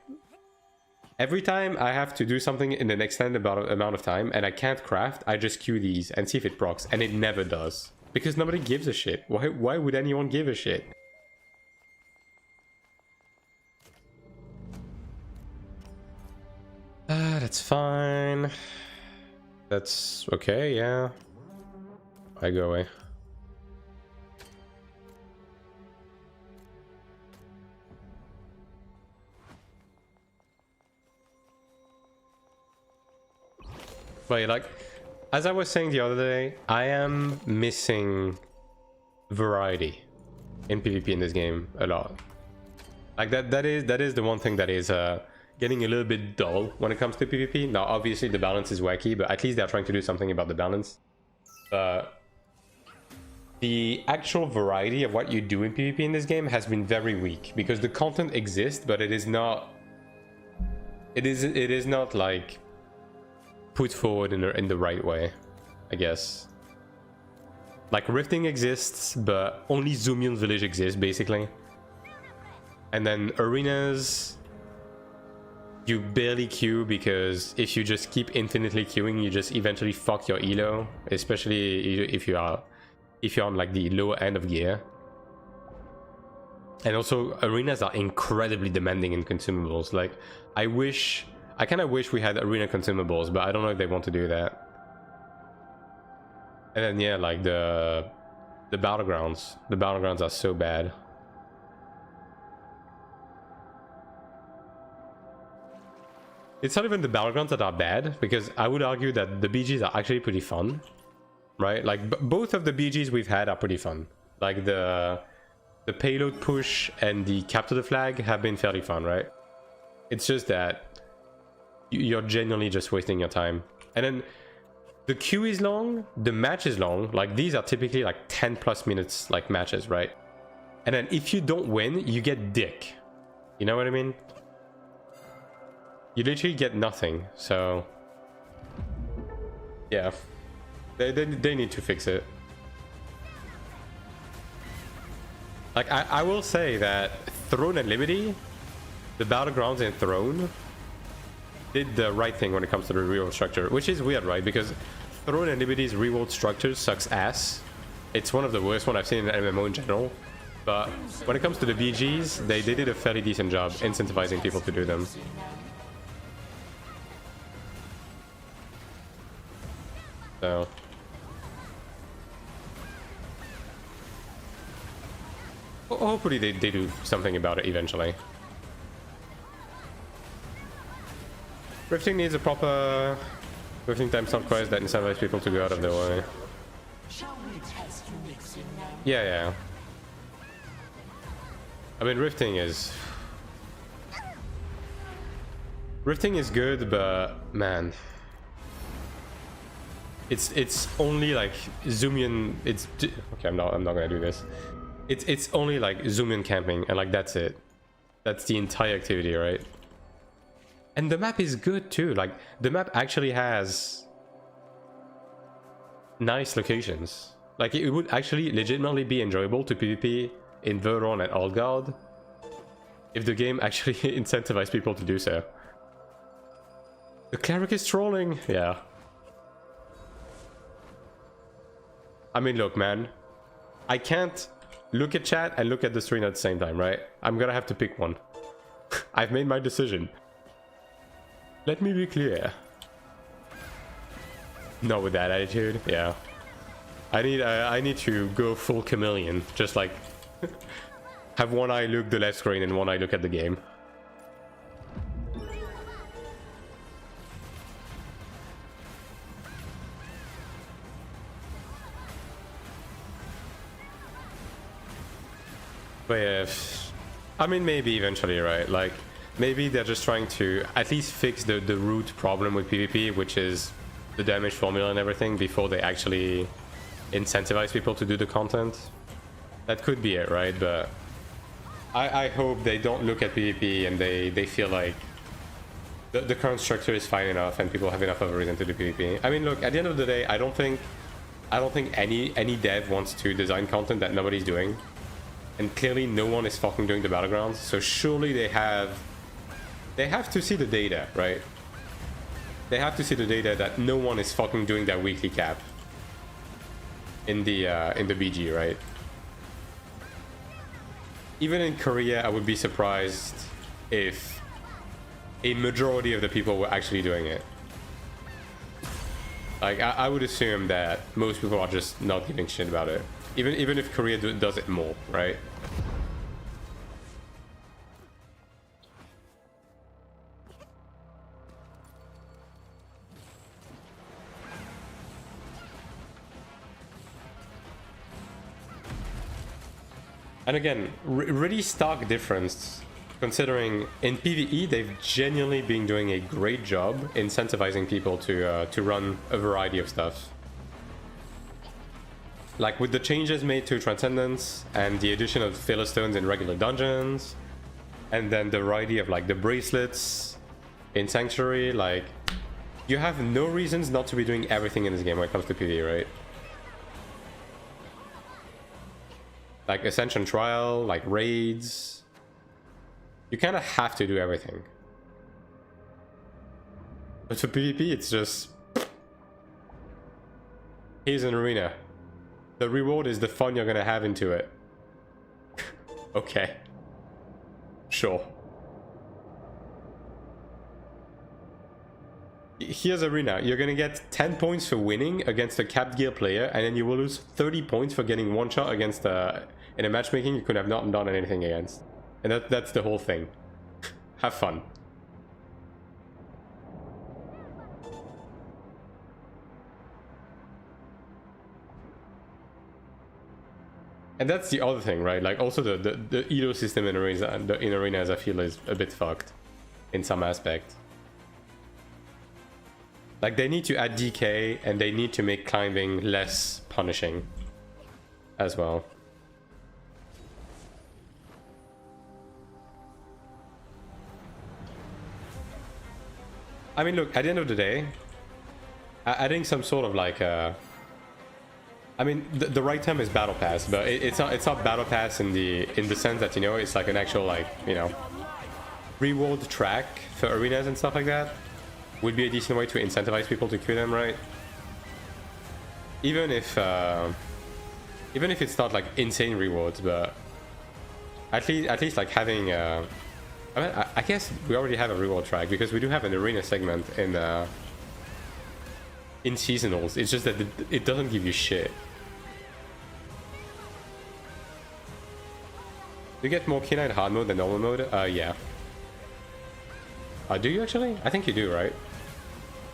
every time I have to do something in an extended amount of time and I can't craft, I just queue these and see if it procs, and it never does. Because nobody gives a shit. Why would anyone give a shit? That's fine. That's okay, yeah. I go away. Wait, like, as I was saying the other day, I am missing variety in PvP in this game a lot. Like, that is the one thing that is getting a little bit dull when it comes to PvP. Now, obviously, the balance is wacky, but at least they're trying to do something about the balance. The actual variety of what you do in PvP in this game has been very weak, because the content exists, but it is not... It is not, like, put forward in the right way, I guess. Like, rifting exists, but only Zoomian Village exists, basically. And then arenas, you barely queue, because if you just keep infinitely queuing, you just eventually fuck your elo, especially if you're on like the lower end of gear. And also, arenas are incredibly demanding in consumables. Like, I kind of wish we had arena consumables, but I don't know if they want to do that. And then, yeah, like the battlegrounds. The battlegrounds are so bad. It's not even the battlegrounds that are bad, because I would argue that the BGs are actually pretty fun, right? Like, both of the BGs we've had are pretty fun. Like, the payload push and the capture the flag have been fairly fun, right? It's just that you're genuinely just wasting your time. And then the queue is long, the match is long. Like, these are typically like 10 plus minutes like matches, right? And then if you don't win, you get dick. You know what I mean? You literally get nothing. So yeah, they need to fix it. Like, I will say that Throne and Liberty, the battlegrounds in Throne, did the right thing when it comes to the reward structure, which is weird, right? Because Throne and Liberty's reward structure sucks ass. It's one of the worst one I've seen in MMO in general. But when it comes to the BGs, they did a fairly decent job incentivizing people to do them. So hopefully they do something about it eventually. Rifting needs a proper rifting time stop quest that incentivizes people to go out of their way. Yeah. I mean, rifting is good, but man, it's only like Zoomian. Okay. I'm not gonna do this. It's only like Zoomian camping, and like that's it. That's the entire activity, right? And the map is good too. Like, the map actually has nice locations. Like, it would actually legitimately be enjoyable to PvP in Veron and Oldguard if the game actually incentivized people to do so. The Cleric is trolling. Yeah. I mean, look, man. I can't look at chat and look at the screen at the same time, right? I'm gonna have to pick one. I've made my decision. Let me be clear. Not with that attitude, yeah. I need to go full chameleon. Just like have one eye look the left screen and one eye look at the game. But yeah, I mean, maybe eventually, right? Like, maybe they're just trying to at least fix the root problem with PvP, which is the damage formula and everything, before they actually incentivize people to do the content. That could be it, right? But I hope they don't look at PvP and they feel like the current structure is fine enough and people have enough of a reason to do PvP. I mean, look, at the end of the day, I don't think any dev wants to design content that nobody's doing. And clearly no one is fucking doing the battlegrounds, so surely they have to see the data, right? They have to see the data that no one is fucking doing that weekly cap in the BG, right? Even in Korea, I would be surprised if a majority of the people were actually doing it. Like, I would assume that most people are just not giving shit about it. Even if Korea does it more, right? And again, really stark difference, considering in PvE they've genuinely been doing a great job incentivizing people to run a variety of stuff. Like with the changes made to Transcendence and the addition of filler stones in regular dungeons, and then the variety of like the bracelets in Sanctuary, like you have no reasons not to be doing everything in this game when it comes to PvE, right? Like Ascension Trial, like raids. You kind of have to do everything. But for PvP, it's just... here's an arena. The reward is the fun you're gonna have into it. Okay. Sure. Here's arena. You're gonna get 10 points for winning against a capped gear player, and then you will lose 30 points for getting one shot against in a matchmaking you could have not done anything against. And that's the whole thing. Have fun. And that's the other thing, right? Like also the elo system in arenas I feel is a bit fucked in some aspect. Like they need to add DK and they need to make climbing less punishing as well. I mean, look, at the end of the day, adding some sort of like I mean, the right term is battle pass, but it's not battle pass in the sense that, you know, it's like an actual, like, you know, reward track for arenas and stuff like that. Would be a decent way to incentivize people to queue them, right? Even if it's not like insane rewards, but at least like having I mean, I guess we already have a reward track because we do have an arena segment in seasonals. It's just that it doesn't give you shit. You get more K9 hard mode than normal mode? Yeah. Do you actually? I think you do, right?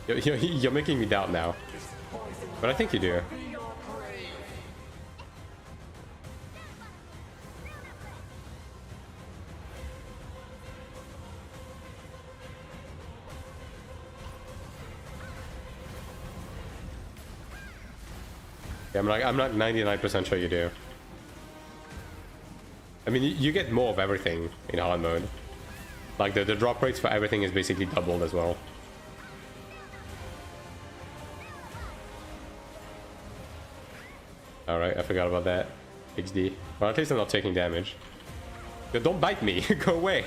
You're making me doubt now. But I think you do. Yeah, I'm not 99% sure you do. I mean, you get more of everything in hard mode. Like the drop rates for everything is basically doubled as well. Alright, I forgot about that. XD. Well, at least I'm not taking damage. Yo, don't bite me! Go away!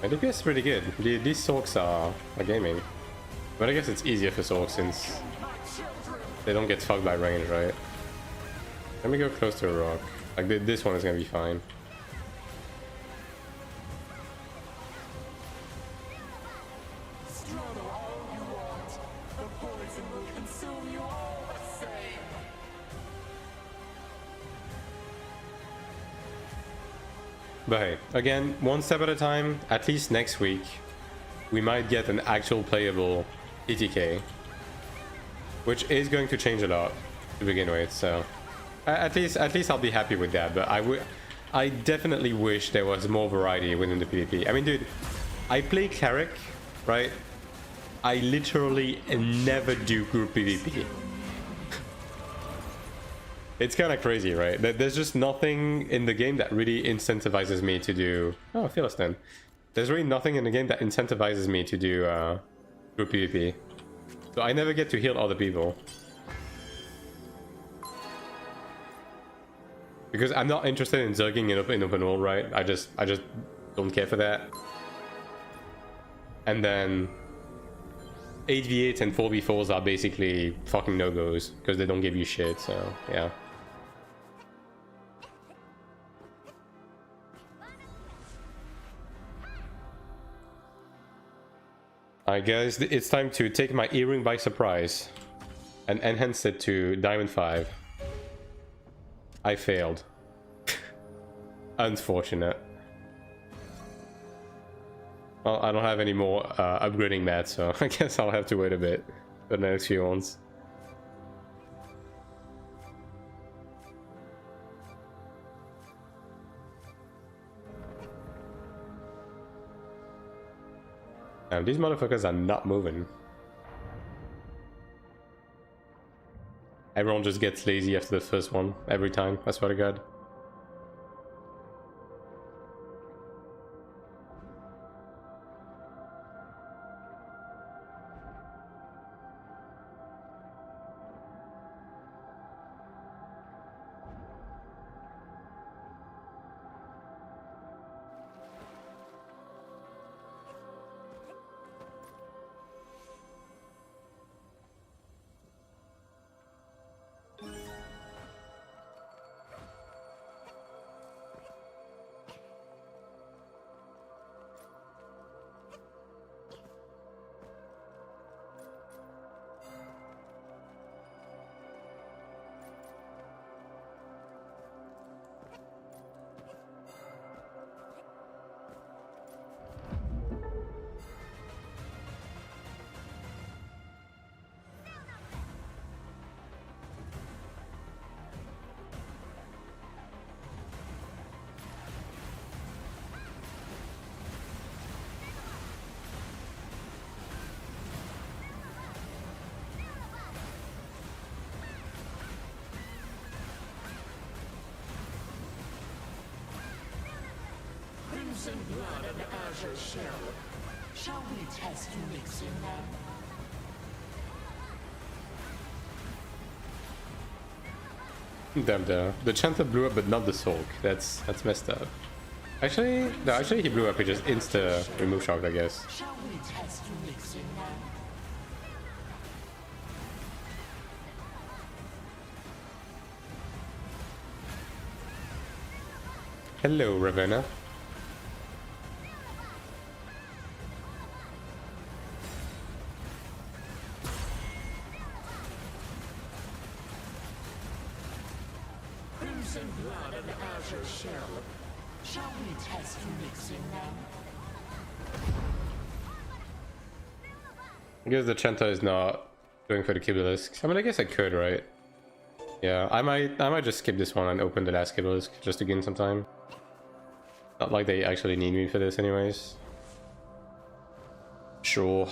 My DPS is pretty good. These Sorks are gaming. But I guess it's easier for Sorks since they don't get fucked by range, right? Let me go close to a rock. Like this one is gonna be fine. But hey, again, one step at a time. At least next week, we might get an actual playable TTK, which is going to change a lot to begin with. So at least I'll be happy with that. But I definitely wish there was more variety within the PvP. I mean, dude, I play Cleric, right? I literally never do group PvP. It's kind of crazy, right? There's just nothing in the game that really incentivizes me to do... Oh, Philistine. There's really nothing in the game that incentivizes me to do group PvP. So I never get to heal other people. Because I'm not interested in zerging in open world, right? I just don't care for that. And then 8v8s and 4v4s are basically fucking no-goes because they don't give you shit, so yeah. Alright guys, it's time to take my earring by surprise and enhance it to Diamond 5. I failed. Unfortunate. Well, I don't have any more upgrading mats, so I guess I'll have to wait a bit for the next few ones. These motherfuckers are not moving. Everyone just gets lazy after the first one, every time, I swear to God. Crimson blood and azure shell. Shall we test mixing them? Damn, the Chanter blew up, but not the Sulk. That's messed up. Actually, no, actually he blew up. He just insta remove shocked, I guess. Shall we test mixing them? Hello, Ravenna. Crimson blood and azure shell. Shall we test mixing them? I guess the Chanta is not going for the Kibalisk. I mean, I guess I could, right? Yeah, I might just skip this one and open the last Kibalisk just to gain some time. Not like they actually need me for this anyways. Sure.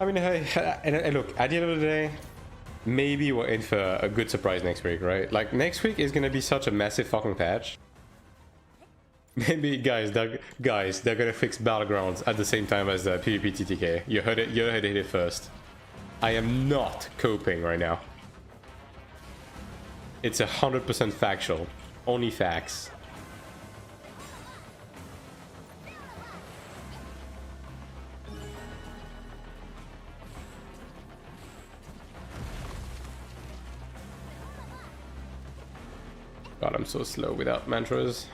I mean, hey, and look, at the end of the day, maybe we're in for a good surprise next week, right? Like, next week is gonna be such a massive fucking patch. Maybe, guys, they're gonna fix Battlegrounds at the same time as the PvP TTK. You heard it first. I am not coping right now. It's 100% factual. Only facts. God, I'm so slow without mantras.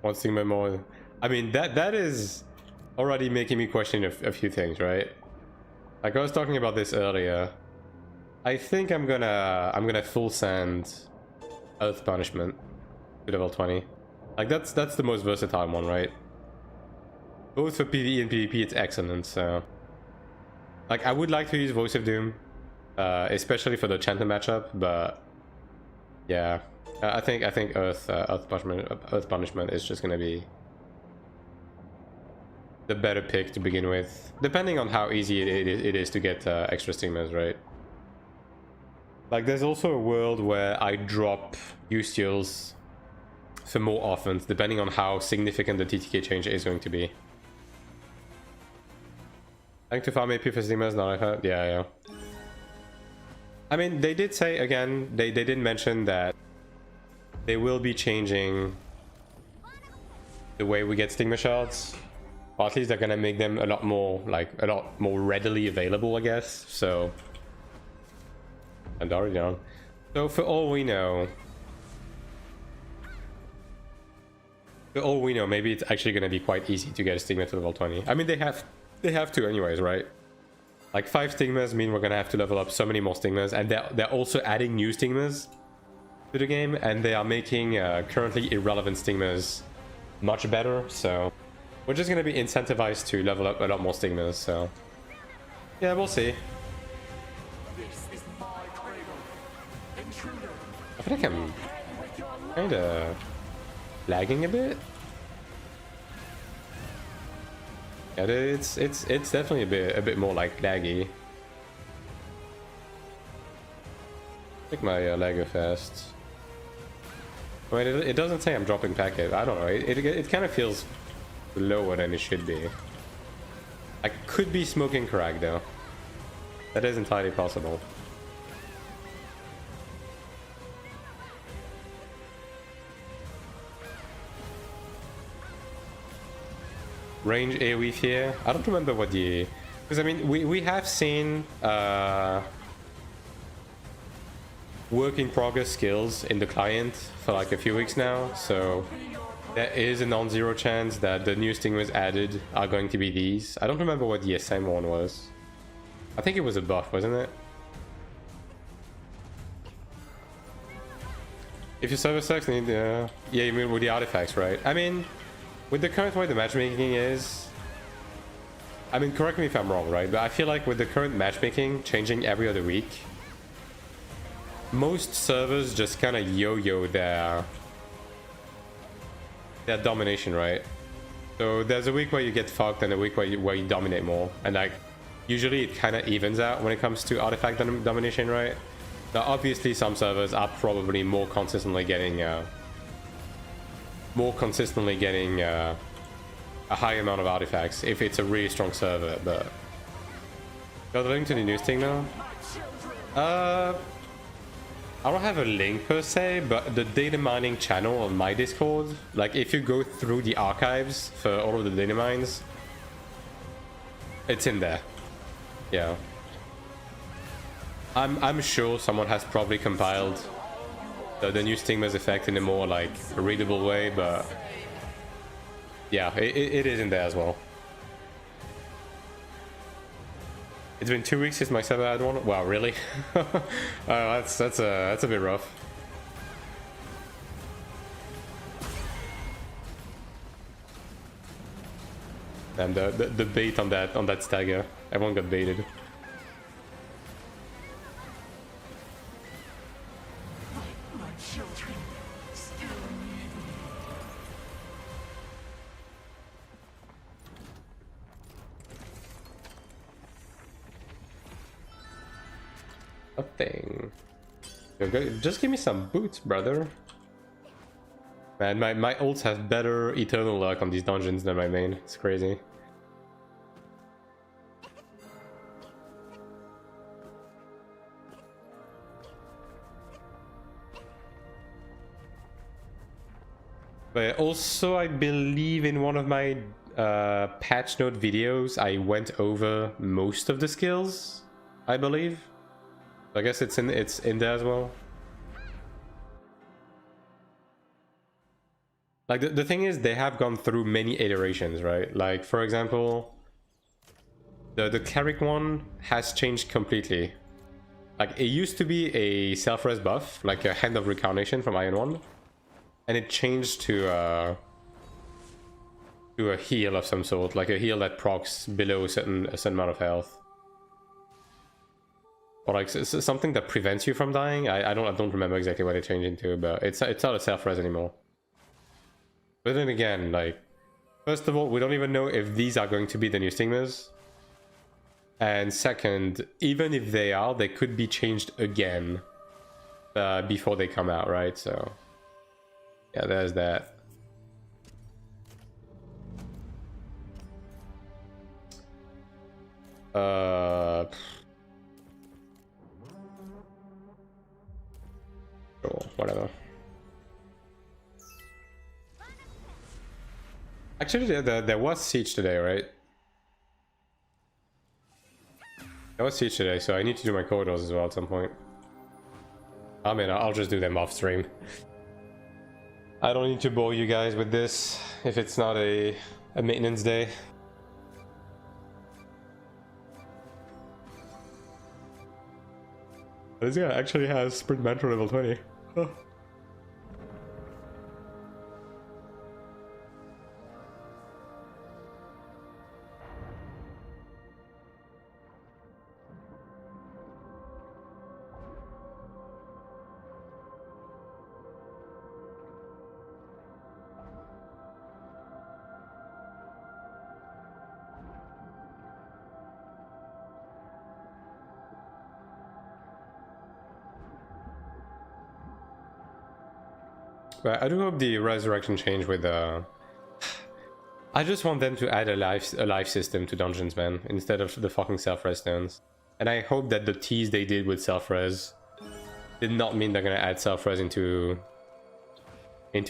One stigma more. I mean, that is already making me question a few things, right? Like I was talking about this earlier. I think I'm gonna full send Earth Punishment to level 20. Like that's the most versatile one, right? Both for PvE and PvP, it's excellent. So, like, I would like to use Voice of Doom, especially for the Chanter matchup. But yeah, I think Earth Punishment is just gonna be the better pick to begin with, depending on how easy it is to get extra stigmas, right? Like, there's also a world where I drop Ustials for more offense, depending on how significant the TTK change is going to be. Thanks to farm AP for stigmas, not like that. Yeah. I mean, they did say, again, they did mention that they will be changing the way we get stigma shards. Or at least they're gonna make them a lot more readily available, I guess. So, and already on. So for all we know, maybe it's actually gonna be quite easy to get a stigma to level 20. I mean, they have to anyways, right? Like 5 stigmas mean we're gonna have to level up so many more stigmas, and they're also adding new stigmas to the game, and they are making currently irrelevant stigmas much better. So we're just gonna be incentivized to level up a lot more stigmas. So yeah, we'll see. I feel like I'm kind of lagging a bit. Yeah, it's definitely a bit more like laggy. I think my lag go fast. I mean, it doesn't say I'm dropping packet. I don't know. It kind of feels lower than it should be. I could be smoking crack though. That is entirely possible. Range AoE here. I don't remember what the... Because I mean, we have seen work in progress skills in the client for like a few weeks now. So there is a non-zero chance that the new stigmas added are going to be these. I don't remember what the SM one was. I think it was a buff, wasn't it? If your server sucks, need yeah, you mean with the artifacts, right? I mean, with the current way the matchmaking is, I mean, correct me if I'm wrong, right? But I feel like with the current matchmaking changing every other week, most servers just kind of yo-yo their domination, right? So there's a week where you get fucked and a week where you dominate more, and like usually it kind of evens out when it comes to artifact domination, right? Now obviously some servers are probably more consistently getting a high amount of artifacts if it's a really strong server. But got the link to the news thing now. I don't have a link per se, but the data mining channel on my Discord, like if you go through the archives for all of the data mines, it's in there. Yeah. I'm sure someone has probably compiled the new stigmas effect in a more like readable way, but yeah, it is in there as well. It's been 2 weeks since my server had one. Wow, really? That's a bit rough. And the bait on that stagger, everyone got baited. Nothing. Just give me some boots, brother. Man, my ults have better eternal luck on these dungeons than my main. It's crazy. But also, I believe in one of my patch note videos, I went over most of the skills, I believe. I guess it's in there as well. Like the thing is, they have gone through many iterations, right? Like for example, the Cleric one has changed completely. Like it used to be a self-res buff, like a Hand of Reincarnation from Iron 1, and it changed to a heal of some sort, like a heal that procs below a certain amount of health. Or like something that prevents you from dying. I don't remember exactly what it changed into, but it's not a self-res anymore. But then again, like, first of all, we don't even know if these are going to be the new stigmas. And second, even if they are, they could be changed again before they come out, right? So yeah, there's that. Sure, whatever. Actually, there was Siege today, right? There was Siege today, so I need to do my corridors as well at some point. I mean, I'll just do them off stream. I don't need to bore you guys with this if it's not a maintenance day. This guy actually has Sprint Mantra level 20. Huh. But I do hope the resurrection change with I just want them to add a life system to dungeons, man, instead of the fucking self-res stones. And I hope that the tease they did with self-res did not mean they're gonna add self-res into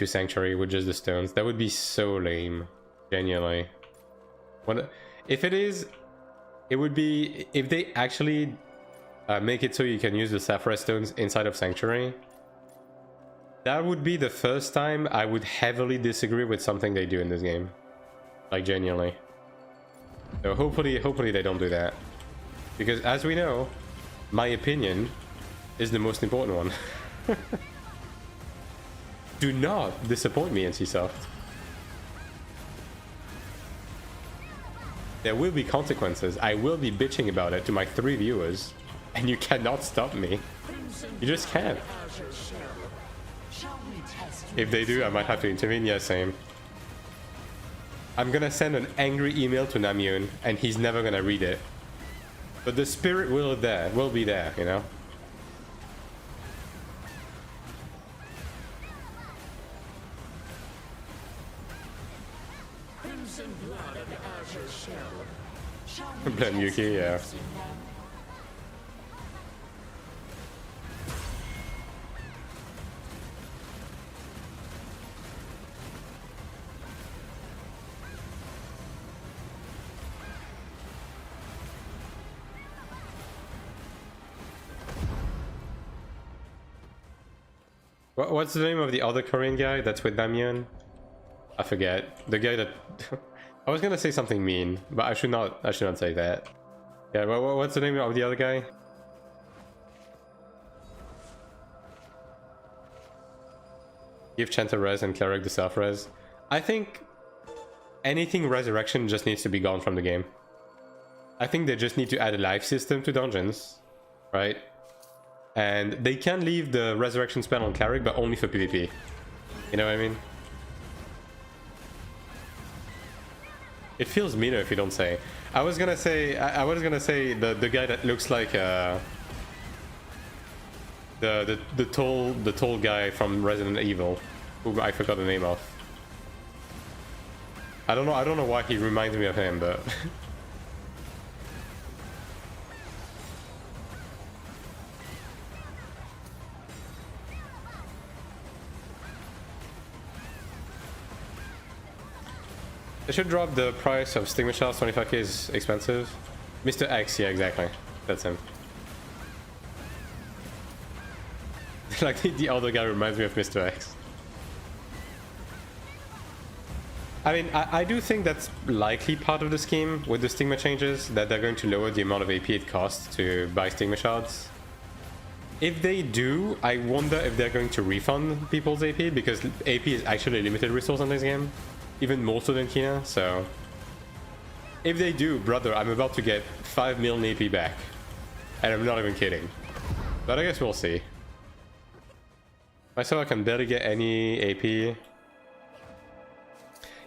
Sanctuary with just the stones. That would be so lame, genuinely. If it is, it would be if they actually make it so you can use the self-res stones inside of Sanctuary. That would be the first time I would heavily disagree with something they do in this game. Like, genuinely. So hopefully they don't do that. Because as we know, my opinion is the most important one. Do not disappoint me, NCSoft. There will be consequences. I will be bitching about it to my 3 viewers. And you cannot stop me. You just can't. If they do, I might have to intervene. Yeah, same. I'm gonna send an angry email to Namjoon, and he's never gonna read it. But the spirit will be there, you know? Blame Yuki, yeah. What's the name of the other Korean guy that's with Namjoon? I forget. The guy that... I was gonna say something mean, but I should not say that. Yeah, what's the name of the other guy? Give Chanter res and Cleric the self-res. I think anything resurrection just needs to be gone from the game. I think they just need to add a life system to dungeons, right? And they can leave the resurrection spell on Cleric, but only for PvP. You know what I mean? It feels meaner if you don't say. I was gonna say the guy that looks like the tall guy from Resident Evil, who I forgot the name of. I don't know why he reminds me of him, but they should drop the price of Stigma Shells. 25k is expensive. Mr. X, yeah, exactly. That's him. Like the other guy reminds me of Mr. X. I mean, I do think that's likely part of the scheme with the Stigma changes, that they're going to lower the amount of AP it costs to buy Stigma shards. If they do, I wonder if they're going to refund people's AP, because AP is actually a limited resource on this game, even more so than Kina, so... If they do, brother, I'm about to get 5 million AP back. And I'm not even kidding. But I guess we'll see. Myself, I can barely get any AP.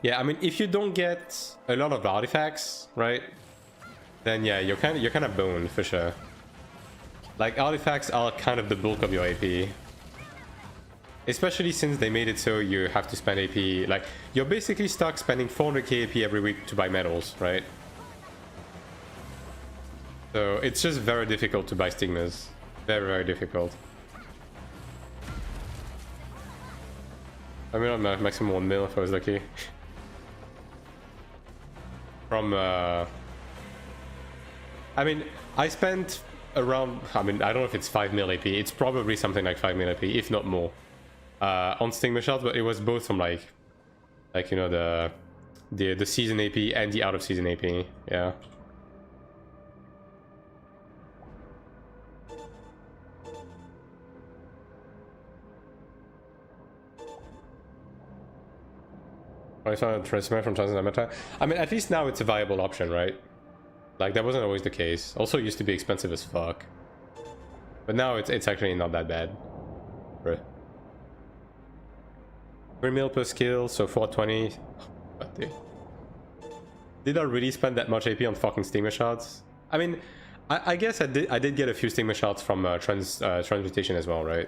Yeah, I mean, if you don't get a lot of artifacts, right? Then yeah, you're kind of boned for sure. Like, artifacts are kind of the bulk of your AP. Especially since they made it so you have to spend AP. Like, you're basically stuck spending 400k AP every week to buy medals, right? So it's just very difficult to buy stigmas. Very, very difficult. I mean, I'm at maximum 1 mil if I was lucky. From, I mean, I spent around, I mean, I don't know if it's 5 mil AP. It's probably something like 5 mil AP, if not more. On Stigma shards, but it was both from like you know, the season AP and the out of season AP. Yeah. I saw a transfer from Transmeta. I mean, at least now it's a viable option, right? Like, that wasn't always the case. Also, it used to be expensive as fuck. But now it's actually not that bad. Right. 3 mil per skill, so 420. What the... Did I really spend that much AP on fucking Stigma shards? I mean, I guess I did get a few Stigma shards from transmutation as well, right?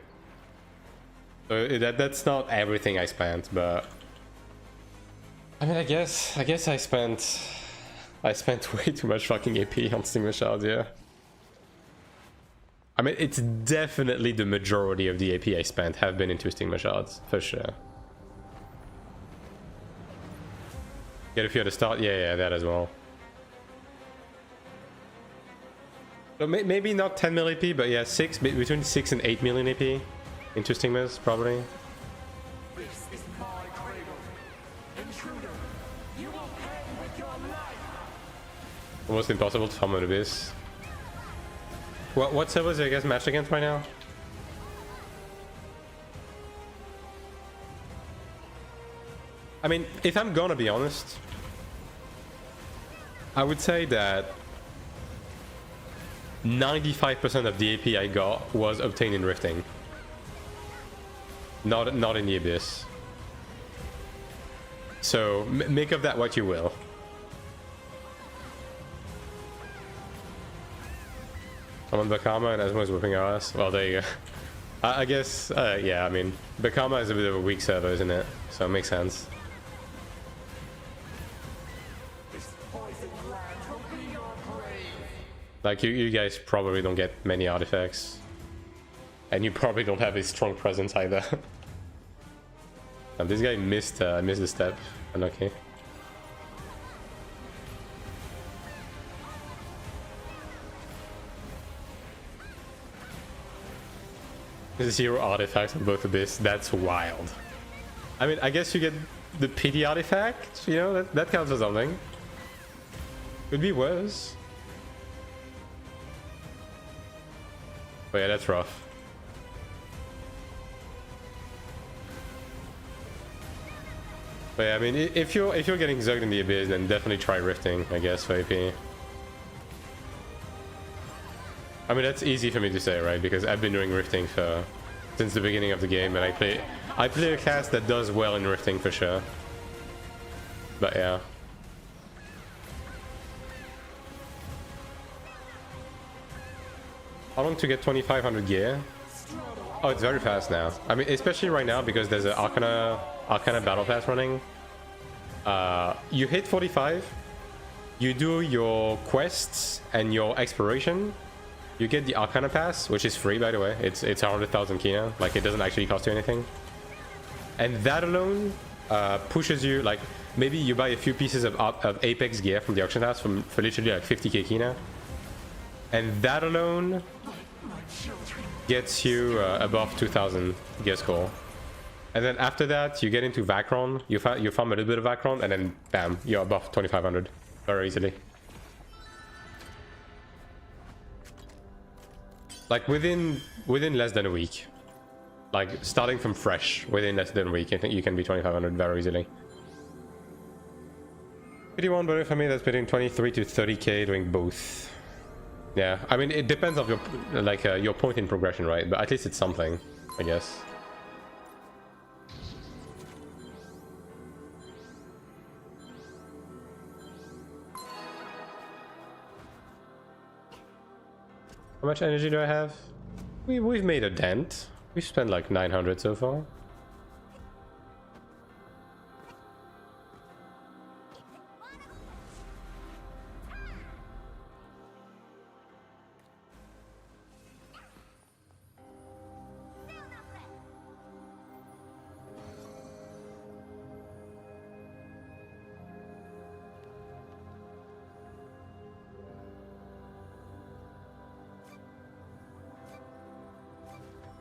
So that's not everything I spent, but I mean, I guess I spent way too much fucking AP on Stigma shards, yeah. I mean, it's definitely the majority of the AP I spent have been into Stigma shards, for sure. Get a few at the start? Yeah, that as well. So maybe not 10 mil AP, but yeah, between 6 and 8 million AP into Stigmas, probably. This is my cradle. Intruder, you will pay with your life. Almost impossible to farm an Abyss. What servers are you guys matched against right now? I mean, if I'm gonna be honest, I would say that 95% of the AP I got was obtained in Rifting. Not in the Abyss. So make of that what you will. I'm on Bakama and Asmo is whipping our ass. Well, there you go. I guess, yeah, I mean, Bakama is a bit of a weak server, isn't it? So it makes sense. This poison land will be your grave. Like, you guys probably don't get many artifacts. And you probably don't have a strong presence either. This guy missed the step. Unlucky. Zero artifacts on both Abyss. That's wild. I mean, I guess you get the pity artifact, you know, that counts for something. Could be worse. But yeah, that's rough. But yeah, I mean, if you're getting zugged in the Abyss, then definitely try Rifting, I guess, for AP. I mean, that's easy for me to say, right? Because I've been doing Rifting since the beginning of the game, and I play a class that does well in Rifting for sure. But yeah. How long to get 2500 gear? Oh, it's very fast now. I mean, especially right now because there's an Arcana Battle Pass running. You hit 45, you do your quests and your exploration. You get the Arcana Pass, which is free, by the way. It's 100,000 Kina. Like, it doesn't actually cost you anything. And that alone pushes you, like, maybe you buy a few pieces of Apex gear from the auction house for literally like 50k Kina. And that alone gets you above 2000 gear score. And then after that, you get into Vacron, you farm a little bit of Vacron, and then bam, you're above 2500 very easily. Like within less than a week. Like starting from fresh, within less than a week, I think you can be 2500 very easily. 51, but for me that's between 23 to 30k doing both. Yeah, I mean it depends on your like your point in progression, right? But at least it's something, I guess. How much energy do I have? We've made a dent. We've spent like 900 so far.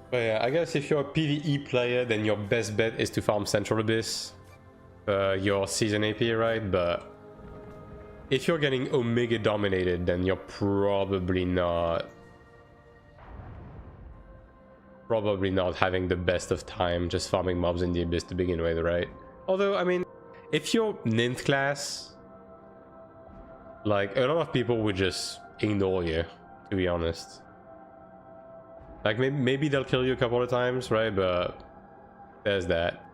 But yeah, I guess if you're a PvE player, then your best bet is to farm Central Abyss, your season AP, right? But if you're getting Omega dominated, then you're probably not having the best of time just farming mobs in the Abyss to begin with, right? Although, I mean, if you're Ninth class, like, a lot of people would just ignore you, to be honest. Like, maybe they'll kill you a couple of times, right? But there's that.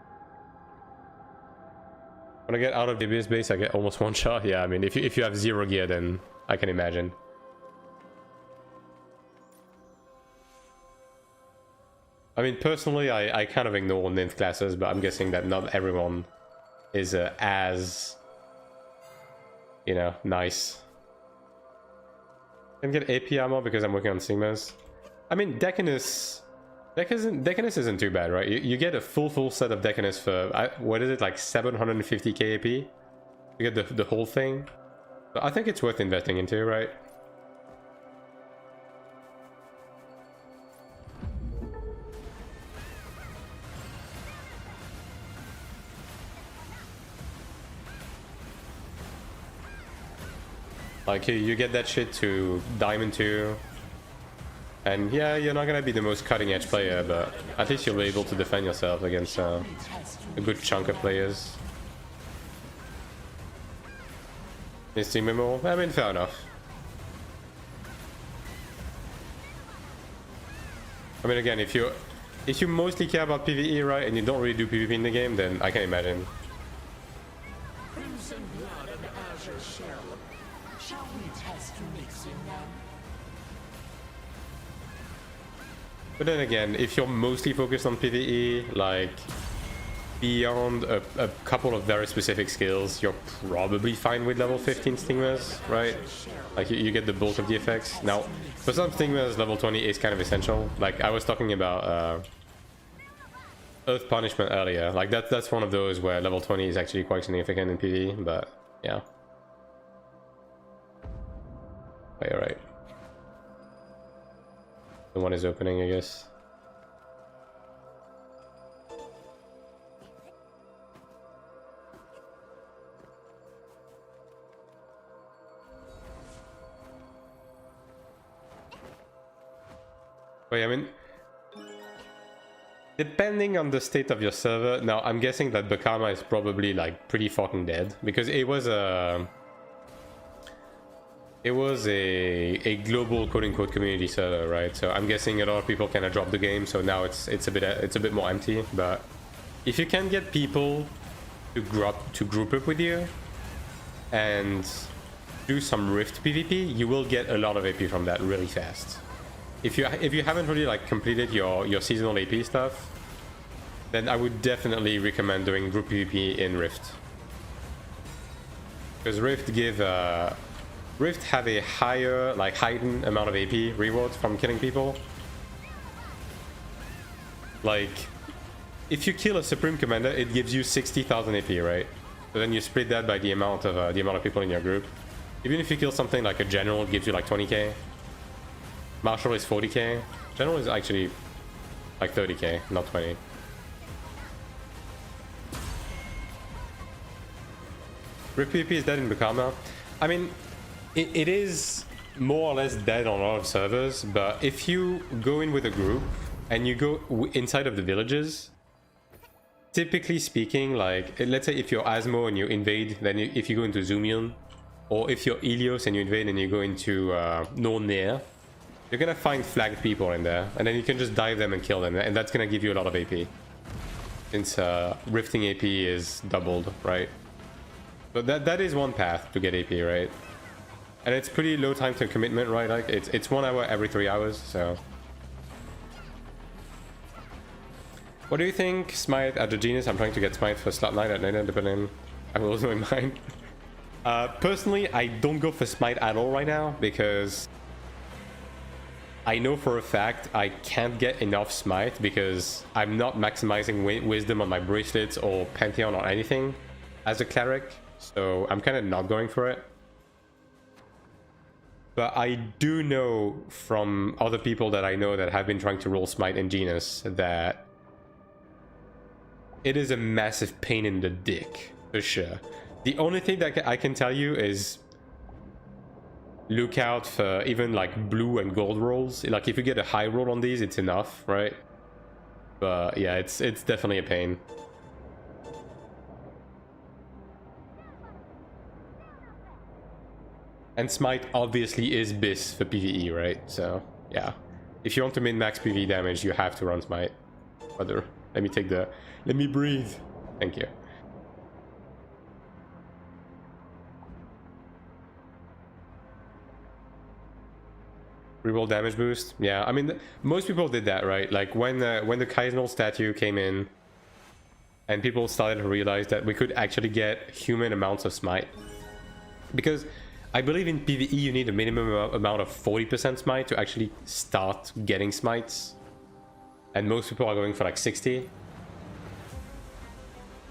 When I get out of the Abyss base, I get almost one shot. Yeah, I mean, if you have 0 gear, then I can imagine. I mean, personally, I kind of ignore Ninth classes, but I'm guessing that not everyone is as, you know, nice. I can get AP armor because I'm working on Sigmas. I mean, Decanus isn't too bad, right? You get a full set of Decanus for, what is it, like 750k AP? You get the whole thing. So I think it's worth investing into, right? Like, you get that shit to Diamond 2. And yeah, you're not gonna be the most cutting edge player, but at least you'll be able to defend yourself against a good chunk of players. Instinct Memo? I mean, fair enough. I mean, again, if you mostly care about PvE, right, and you don't really do PvP in the game, then I can imagine. Crimson blood and azure shell. Shall we test mixing them? But then again, if you're mostly focused on PvE, like beyond a couple of very specific skills, you're probably fine with level 15 Stigmas, right? Like you get the bulk of the effects. Now, for some Stigmas, level 20 is kind of essential. Like I was talking about Earth Punishment earlier. Like that's one of those where level 20 is actually quite significant in PvE, but yeah. But you're right. The one is opening, I guess. Wait, I mean, depending on the state of your server, now I'm guessing that Bakama is probably like pretty fucking dead because it was a global quote-unquote community server, right? So I'm guessing a lot of people kind of dropped the game, so now it's a bit more empty. But if you can get people to group up with you and do some Rift PvP, you will get a lot of AP from that really fast. If you haven't really like completed your seasonal AP stuff, then I would definitely recommend doing group PvP in Rift, because Rift have a higher, like heightened amount of AP rewards from killing people. Like, if you kill a Supreme Commander, it gives you 60,000 AP, right? So then you split that by the amount of people in your group. Even if you kill something like a General, it gives you like 20k. Marshal is 40k. General is actually like 30k, not 20. Rip PvP is dead in Bukama. I mean, it is more or less dead on a lot of servers, but if you go in with a group and you go inside of the villages, typically speaking, like, let's say if you're Asmo and you invade, then if you go into Zoomion, or if you're Ilios and you invade and you go into Nornir, you're gonna find flagged people in there, and then you can just dive them and kill them, and that's gonna give you a lot of AP. Since Rifting AP is doubled, right? But that is one path to get AP, right? And it's pretty low time to commitment, right? Like, it's 1 hour every 3 hours, so... What do you think? Smite at the Genius? I'm trying to get Smite for slot 9 at 9, depending. I will also in mind. Personally, I don't go for Smite at all right now, because I know for a fact I can't get enough Smite, because I'm not maximizing Wisdom on my bracelets or Pantheon or anything as a Cleric, so I'm kind of not going for it. But I do know from other people that I know that have been trying to roll Smite in Genus that it is a massive pain in the dick, for sure. The only thing that I can tell you is look out for even like blue and gold rolls. Like if you get a high roll on these, it's enough, right? But yeah, it's definitely a pain. And Smite obviously is BIS for PvE, right? So yeah, if you want to min-max PvE damage, you have to run Smite. Other, let me breathe. Thank you. Reroll damage boost. Yeah, I mean, most people did that, right? Like when the Kaisenol statue came in, and people started to realize that we could actually get human amounts of Smite, because I believe in PvE you need a minimum amount of 40% Smite to actually start getting Smites, and most people are going for like 60.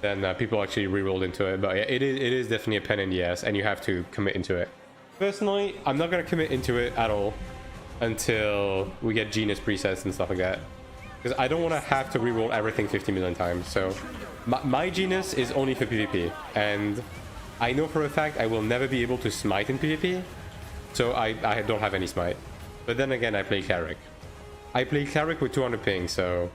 Then people actually rerolled into it, but yeah, it is definitely a pain in the ass, and you have to commit into it. Personally, I'm not gonna commit into it at all until we get Genius presets and stuff like that, because I don't want to have to reroll everything 50 million times. So my Genius is only for PvP, and I know for a fact I will never be able to smite in PvP, so I don't have any smite. But then again, I play Cleric. I play Cleric with 200 ping, so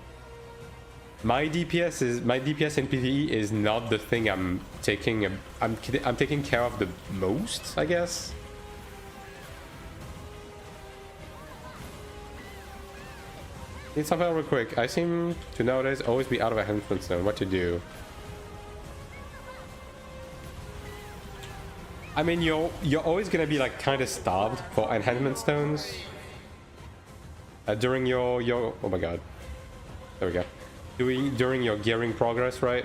my DPS in PvE is not the thing I'm taking care of the most, I guess. Need some help real quick. I seem to nowadays always be out of enhancement stone. What to do? I mean, you're always gonna be like kind of starved for enhancement stones during your oh my god, there we go. During your gearing progress, right?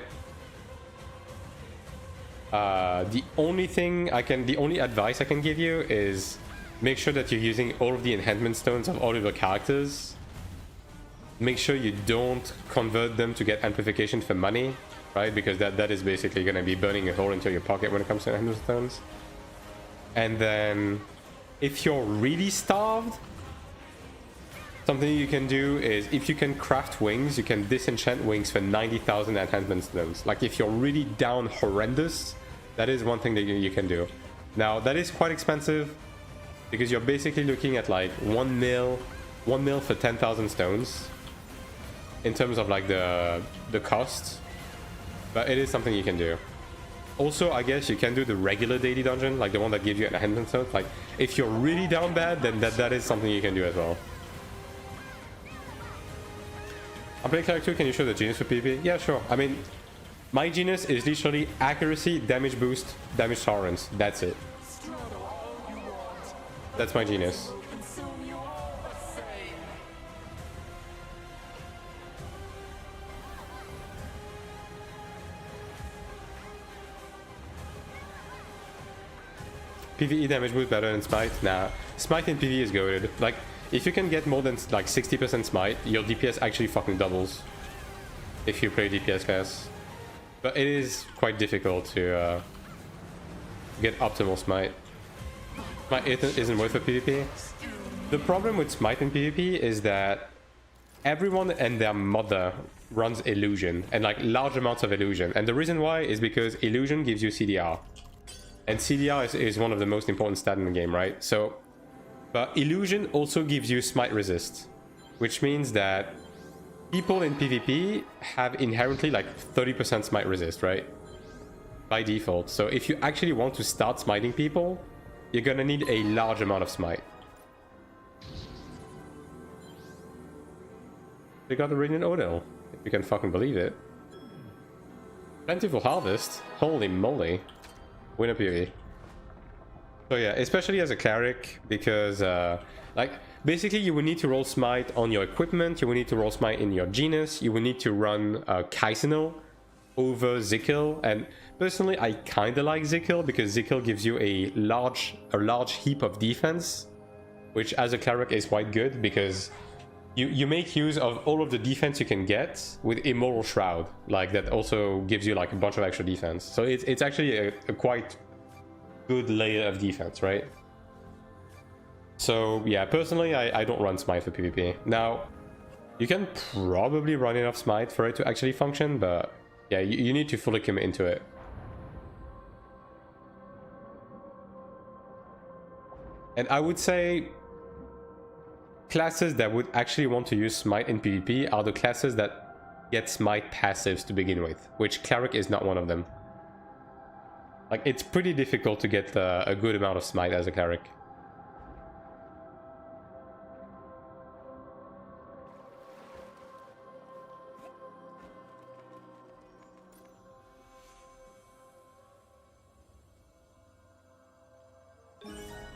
The only advice I can give you is make sure that you're using all of the enhancement stones of all of your characters. Make sure you don't convert them to get amplification for money, right? Because that is basically going to be burning a hole into your pocket when it comes to enhancement stones. And then if you're really starved, something you can do is, if you can craft wings, you can disenchant wings for 90,000 enhancement stones. Like if you're really down horrendous, that is one thing that you can do. Now that is quite expensive, because you're basically looking at like 1 mil for 10,000 stones in terms of like the cost, but it is something you can do. Also, I guess you can do the regular daily dungeon, like the one that gives you an enhancement stone. Like if you're really down bad, then that is something you can do as well. I'm playing Cleric 2, can you show the Genius for PvP? Yeah, sure. I mean, my Genius is literally accuracy, damage boost, damage tolerance. That's it. That's my Genius. PvE damage boost better than Smite? Nah. Smite in PvE is goated. Like, if you can get more than like 60% Smite, your DPS actually fucking doubles if you play DPS class. But it is quite difficult to get optimal Smite. Smite isn't worth for PvP. The problem with Smite in PvP is that everyone and their mother runs Illusion, and like large amounts of Illusion. And the reason why is because Illusion gives you CDR. And CDR is one of the most important stats in the game, right? So, but illusion also gives you smite resist, which means that people in PvP have inherently like 30% smite resist, right? By default. So if you actually want to start smiting people, you're gonna need a large amount of smite. They got the Radiant Odell, if you can fucking believe it. Plentiful harvest. Holy moly. Winner PvE. So yeah, especially as a cleric, because like basically you will need to roll smite on your equipment, you will need to roll smite in your genus, you will need to run Kaisenal over Zikil, and personally I kinda like Zikil because Zikil gives you a large heap of defense, which as a cleric is quite good because you make use of all of the defense you can get with Immortal Shroud, like that also gives you like a bunch of extra defense. So it's actually a quite good layer of defense, right? So yeah, personally I don't run smite for PvP. Now you can probably run enough smite for it to actually function, but yeah, you need to fully commit into it. And I would say classes that would actually want to use smite in PvP are the classes that get smite passives to begin with, which cleric is not one of them. Like, it's pretty difficult to get a good amount of smite as a cleric.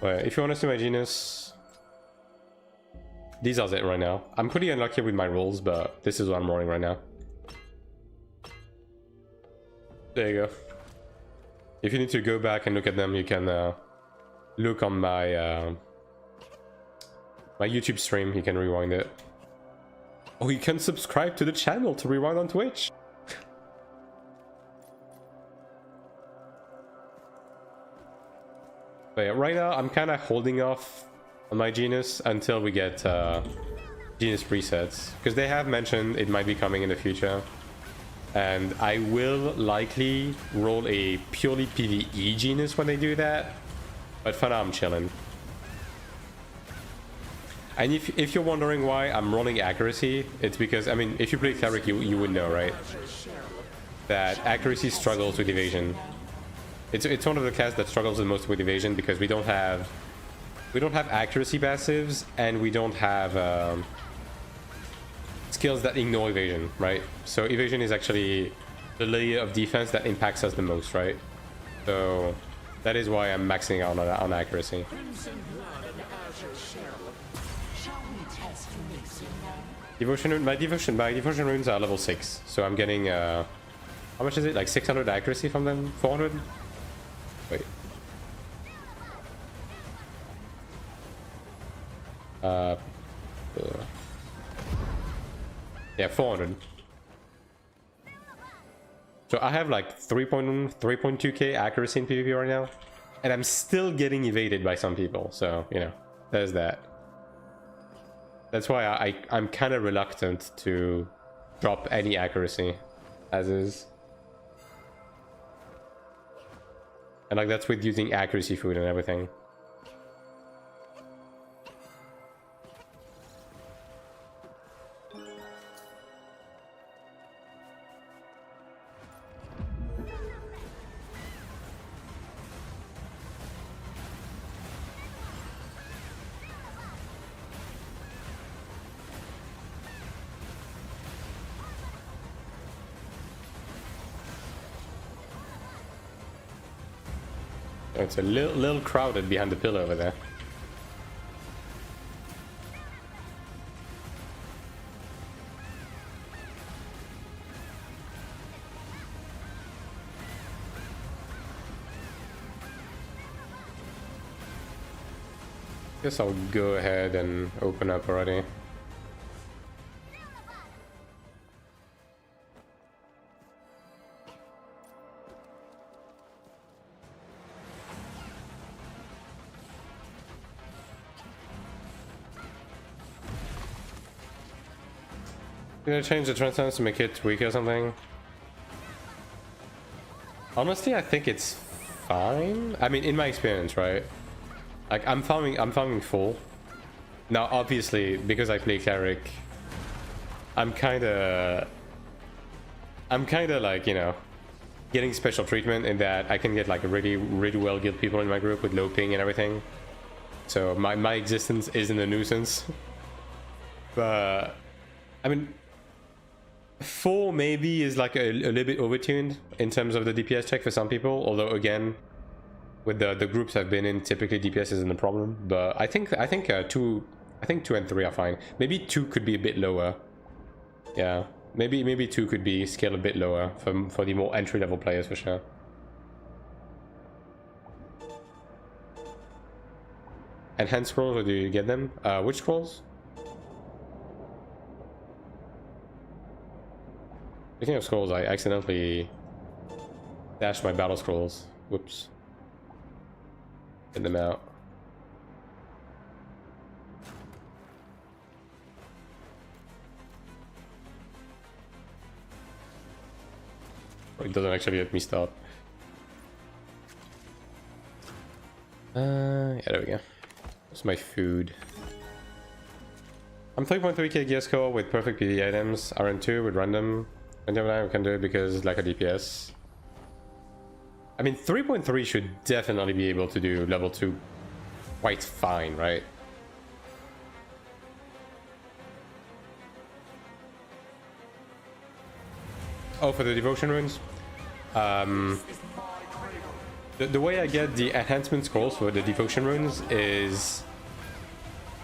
Well, if you want to see my genus, these are it right now. I'm pretty unlucky with my rolls, but this is what I'm rolling right now. There you go. If you need to go back and look at them, you can look on my my YouTube stream. You can rewind it. Oh, you can subscribe to the channel to rewind on Twitch. But yeah, right now I'm kind of holding off on my genus until we get genus presets, because they have mentioned it might be coming in the future. And I will likely roll a purely PvE genus when they do that. But for now, I'm chilling. And if you're wondering why I'm rolling accuracy, it's because, I mean, if you play Cleric, you would know, right? That accuracy struggles with evasion. It's one of the classes that struggles the most with evasion because we don't have accuracy passives, and we don't have skills that ignore evasion, right? So evasion is actually the layer of defense that impacts us the most, right? So that is why I'm maxing out on accuracy. My devotion runes are level 6, so I'm getting how much is it? Like 600 accuracy from them? 400? Wait. Yeah, 400. So I have like 3.2k accuracy in PvP right now, and I'm still getting evaded by some people. So, you know, there's that. That's why I'm kind of reluctant to drop any accuracy as is. And like that's with using accuracy food and everything. It's a little crowded behind the pillar over there. Guess I'll go ahead and open up already. You gonna change the transcendence to make it weak or something? Honestly, I think it's fine. I mean, in my experience, right? Like I'm farming full. Now, obviously, because I play Cleric, I'm kind of like, you know, getting special treatment in that I can get like really well guild people in my group with low ping and everything. So my existence isn't a nuisance. But I mean, 4 maybe is like a little bit overtuned in terms of the DPS check for some people. Although again, with the groups I've been in, typically DPS isn't a problem. But I think 2 and 3 are fine. Maybe 2 could be a bit lower. Yeah, maybe 2 could be scaled a bit lower for the more entry level players for sure. Enhanced scrolls, or do you get them? Which scrolls? Speaking of scrolls, I accidentally dashed my battle scrolls. Whoops. Get them out. It doesn't actually let me stop. Yeah, there we go. What's my food? I'm 3.3k gear score with perfect PD items. RN2 with random. And I can do it because it's like a DPS. I mean, 3.3 should definitely be able to do level 2 quite fine, right? Oh, for the devotion runes? The way I get the enhancement scrolls for the devotion runes is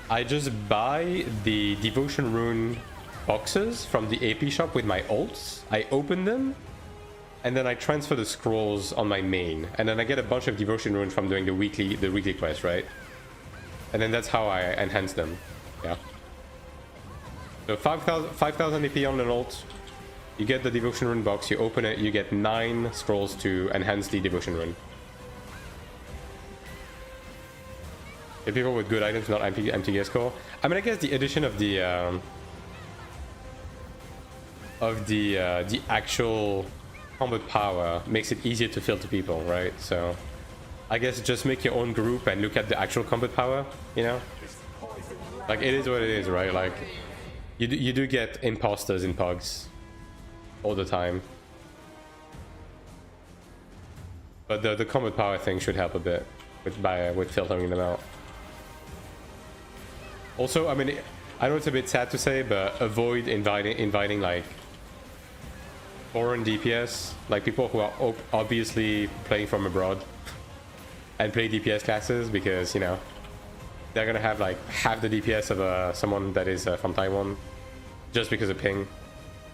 I just buy the devotion rune boxes from the AP shop with my ults. I open them and then I transfer the scrolls on my main, and then I get a bunch of devotion runes from doing the weekly quest, right? And then that's how I enhance them. Yeah. So 5,000 AP on an ult. You get the devotion rune box, you open it, you get 9 scrolls to enhance the devotion rune. If people with good items, not empty gear score. I mean, I guess the addition of the actual combat power makes it easier to filter people, right? So I guess just make your own group and look at the actual combat power, you know? Like, it is what it is, right? Like, you do get imposters in pogs all the time. But the combat power thing should help a bit with filtering them out. Also, I mean, I know it's a bit sad to say, but avoid inviting like foreign DPS, like people who are obviously playing from abroad and play DPS classes, because, you know, they're gonna have like half the DPS of someone that is from Taiwan just because of ping.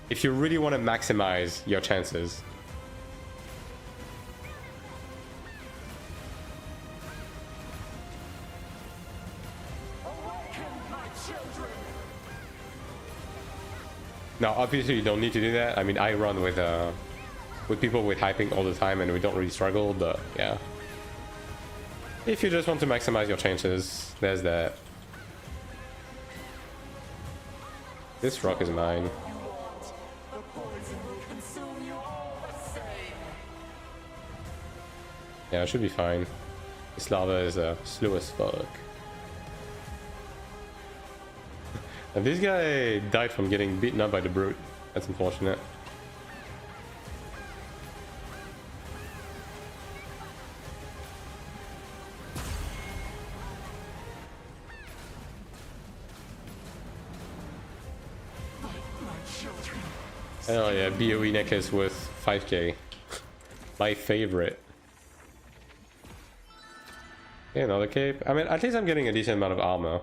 If you really want to maximize your chances, now obviously you don't need to do that. I mean, I run with people with high ping all the time and we don't really struggle, but yeah, if you just want to maximize your chances, there's that. This rock is mine. Yeah, it should be fine. This lava is slow as fuck. And this guy died from getting beaten up by the brute. That's unfortunate. Hell yeah, BOE necklace worth 5k. My favorite. Yeah, another cape. I mean, at least I'm getting a decent amount of armor.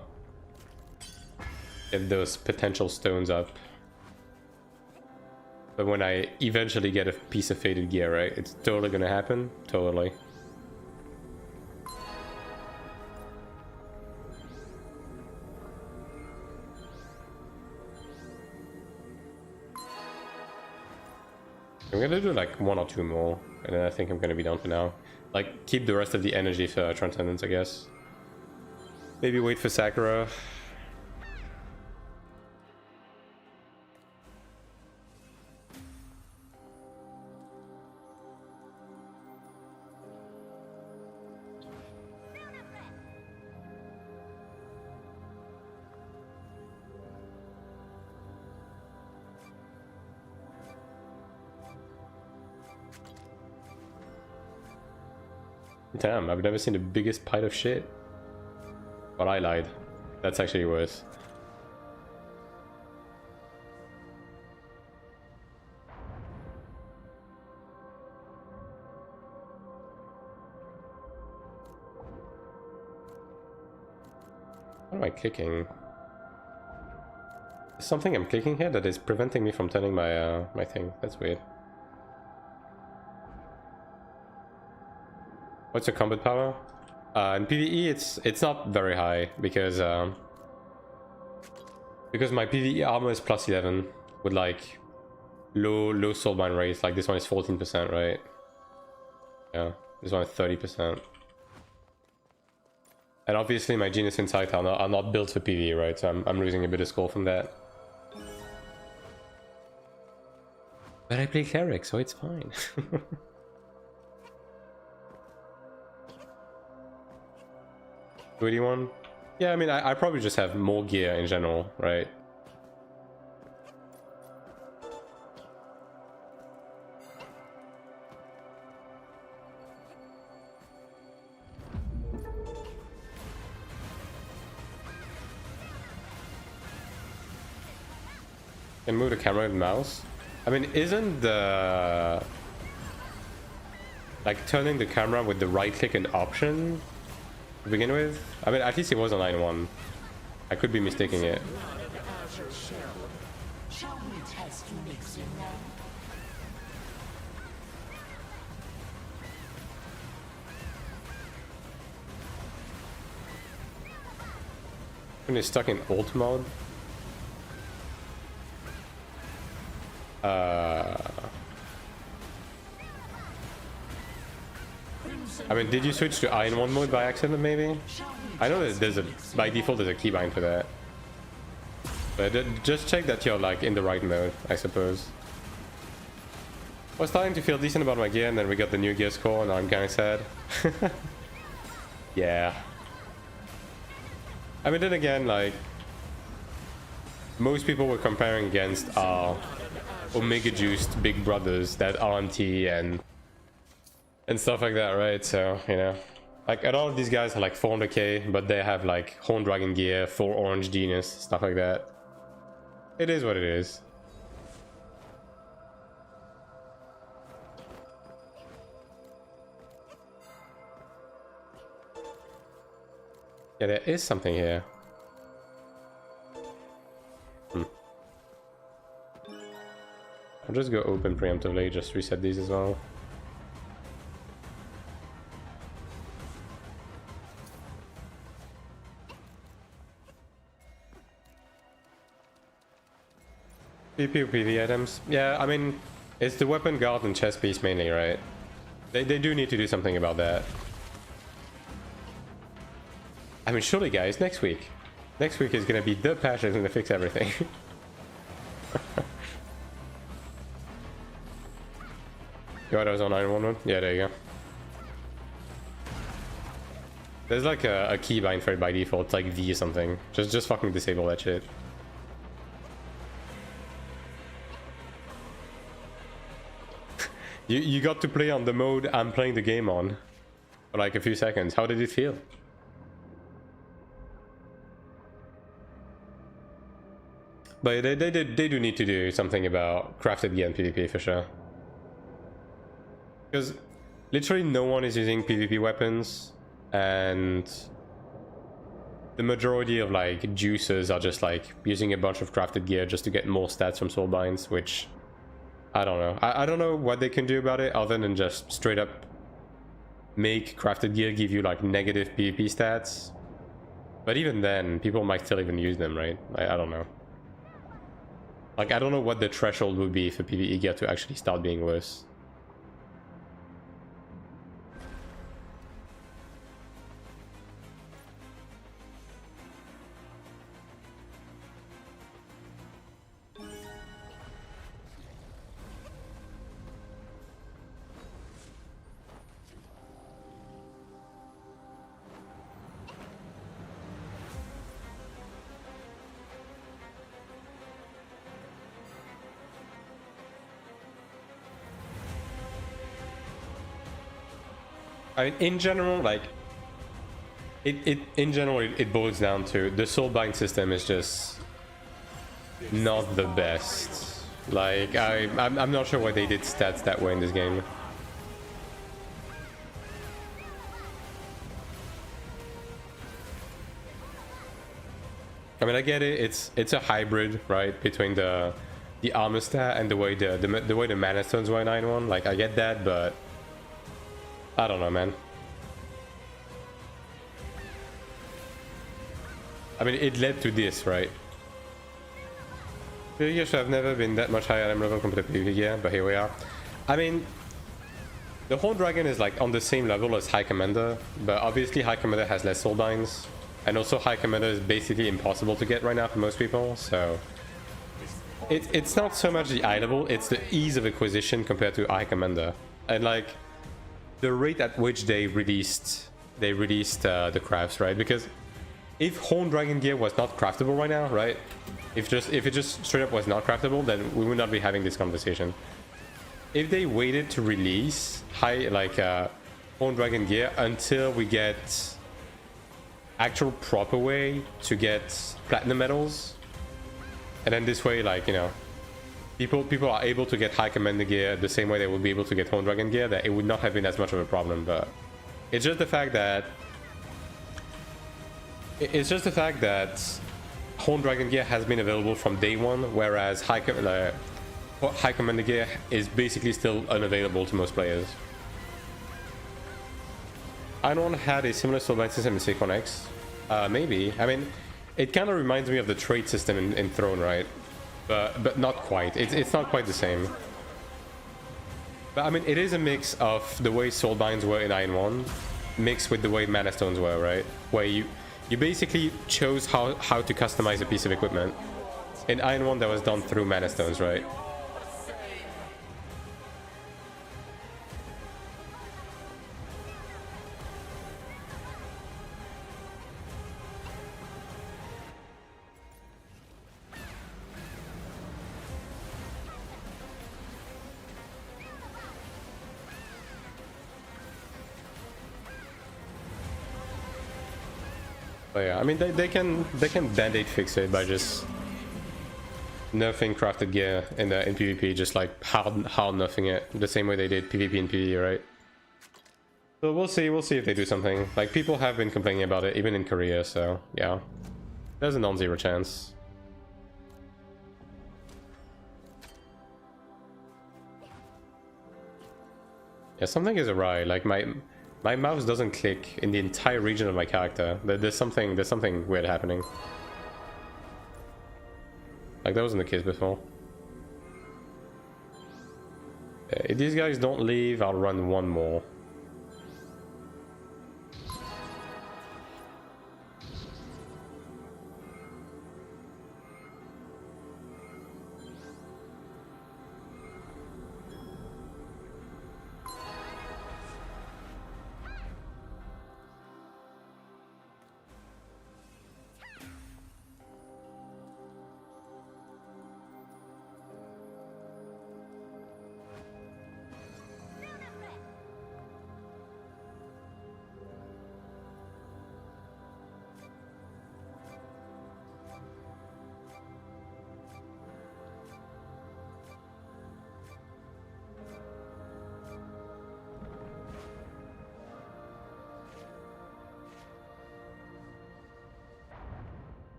Get those potential stones up. But when I eventually get a piece of faded gear, right? It's totally gonna happen. Totally. I'm gonna do like 1 or 2 more, and then I think I'm gonna be done for now. Like, keep the rest of the energy for Transcendence, I guess. Maybe wait for Sakura. Damn, I've never seen the biggest pile of shit. But I lied. That's actually worse. What am I clicking? There's something I'm clicking here that is preventing me from turning my my thing. That's weird. What's your combat power? In PvE, it's not very high because my PvE armor is plus 11 with like low soulbind rates. Like this one is 14%, right? Yeah, this one is 30%. And obviously my Genius Insight are not built for PvE, right? So I'm losing a bit of score from that. But I play Cleric, so it's fine. 21? Yeah, I mean, I probably just have more gear in general, right? Can move the camera with the mouse. I mean, isn't the... like, turning the camera with the right click an option to begin with? I mean, at least it was on line 1. I could be mistaking it. Shall we test mixing now? When it's stuck in alt mode. I mean, did you switch to Iron 1 mode by accident, maybe? I know that there's a, by default, there's a keybind for that. But just check that you're, like, in the right mode, I suppose. I was starting to feel decent about my gear, and then we got the new gear score, and now I'm kinda sad. Yeah. I mean, then again, like, most people were comparing against our Omega Juiced big brothers that RMT and stuff like that, right? So, you know, like, a lot of these guys are like 400k, but they have like Horn Dragon gear, 4 Orange Genius, stuff like that. It is what it is. Yeah, there is something here. I'll just go open preemptively, just reset these as well. PvP or PV items? Yeah, I mean, it's the weapon guard and chest piece mainly, right? They do need to do something about that. I mean, surely guys, next week is gonna be the patch that's gonna fix everything. You got those on 911? Yeah, there you go. There's like a keybind for it by default, it's like V or something. Just fucking disable that shit. You got to play on the mode I'm playing the game on for like a few seconds. How did it feel? But they do need to do something about crafted gear and PvP for sure. Because literally no one is using PvP weapons, and the majority of like juicers are just like using a bunch of crafted gear just to get more stats from soulbinds, which I don't know. I don't know what they can do about it other than just straight up make crafted gear give you like negative PvP stats. But even then, people might still even use them, right? I don't know. Like, I don't know what the threshold would be for PvE gear to actually start being worse. I mean, in general, like, it boils down to the soulbind system is just not the best. Like, I'm not sure why they did stats that way in this game. I mean, I get it. It's a hybrid, right, between the armor stat and the way the way the mana stones were in 9-1. Like, I get that, but I don't know, man. I mean, it led to this, right? PvP should have never been that much higher item level compared to PvP gear, but here we are. I mean, the Horned Dragon is like on the same level as High Commander, but obviously High Commander has less soulbinds. And also High Commander is basically impossible to get right now for most people, so... It's not so much the eye level, it's the ease of acquisition compared to High Commander. And like, the rate at which they released the crafts, right? Because if Horned Dragon gear was not craftable right now, right? If it just straight up was not craftable, then we would not be having this conversation. If they waited to release Horned Dragon gear until we get actual proper way to get platinum medals, and then this way, like, you know, people are able to get High Commander gear the same way they would be able to get Horned Dragon gear, that it would not have been as much of a problem. But it's just the fact that Horned Dragon gear has been available from day one, whereas High Commander gear is basically still unavailable to most players. Iron had a similar soulbind system in Sequon X. Maybe. I mean, it kind of reminds me of the trade system in Throne, right? But not quite. It's not quite the same. But I mean, it is a mix of the way soulbinds were in Iron 1, mixed with the way mana stones were, right? Where you basically chose how to customize a piece of equipment. In Iron 1, that was done through mana stones, right? But yeah, I mean, they can band-aid fix it by just nerfing crafted gear in PvP, just like hard nerfing it the same way they did PvP and PvE, right? So we'll see if they do something. Like, people have been complaining about it even in Korea, so yeah, there's a non-zero chance. Yeah, something is awry. Like, my mouse doesn't click in the entire region of my character. There's something weird happening. Like, that wasn't the case before. If these guys don't leave, I'll run one more.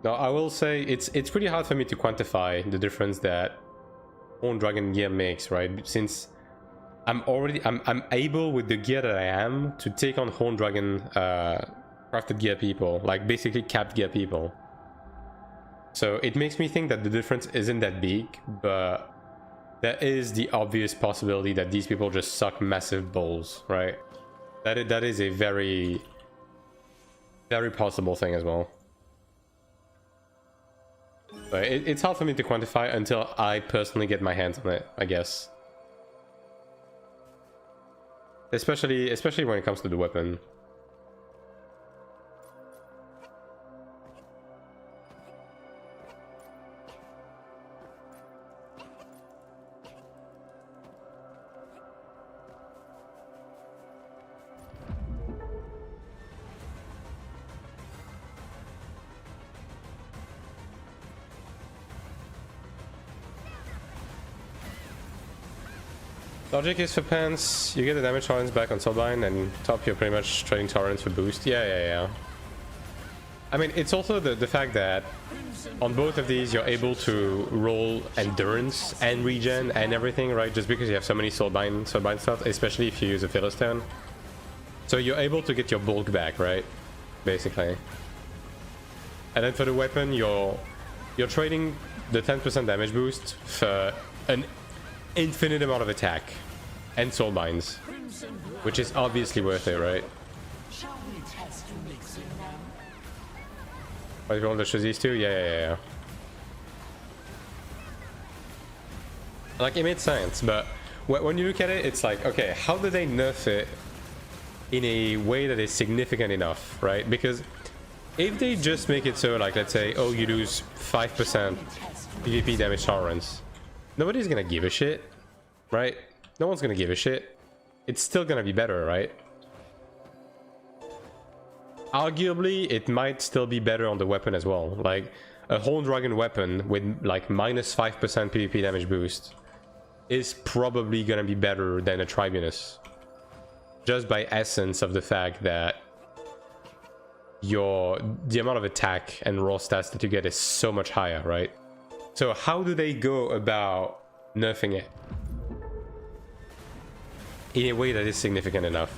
Now, I will say it's pretty hard for me to quantify the difference that Horned Dragon gear makes, right? Since I'm able with the gear that I am to take on Horned Dragon crafted gear people, like basically capped gear people. So it makes me think that the difference isn't that big, but there is the obvious possibility that these people just suck massive balls, right? That is a very, very possible thing as well. But it's hard for me to quantify until I personally get my hands on it, I guess. Especially when it comes to the weapon. Logic is for pants, you get the damage tolerance back on Soulbind, and top you're pretty much trading tolerance for boost. Yeah. I mean, it's also the fact that on both of these you're able to roll endurance and regen and everything, right? Just because you have so many Soulbind stuff, especially if you use a Philistone. So you're able to get your bulk back, right? Basically. And then for the weapon, you're trading the 10% damage boost for an infinite amount of attack and Soulbinds, which is obviously worth it, right? Shall we test your mixing them? What, if you want to choose these two? Yeah. Like, it made sense, but when you look at it, it's like, okay, how do they nerf it in a way that is significant enough, right? Because if they just make it so, like, let's say, oh, you lose 5% PvP damage tolerance, nobody's gonna give a shit, right? No one's gonna give a shit. It's still gonna be better, right? Arguably, it might still be better on the weapon as well. Like, a Horned Dragon weapon with, like, minus 5% PvP damage boost is probably gonna be better than a Tribunus. Just by essence of the fact that the amount of attack and raw stats that you get is so much higher, right? So how do they go about nerfing it in a way that is significant enough?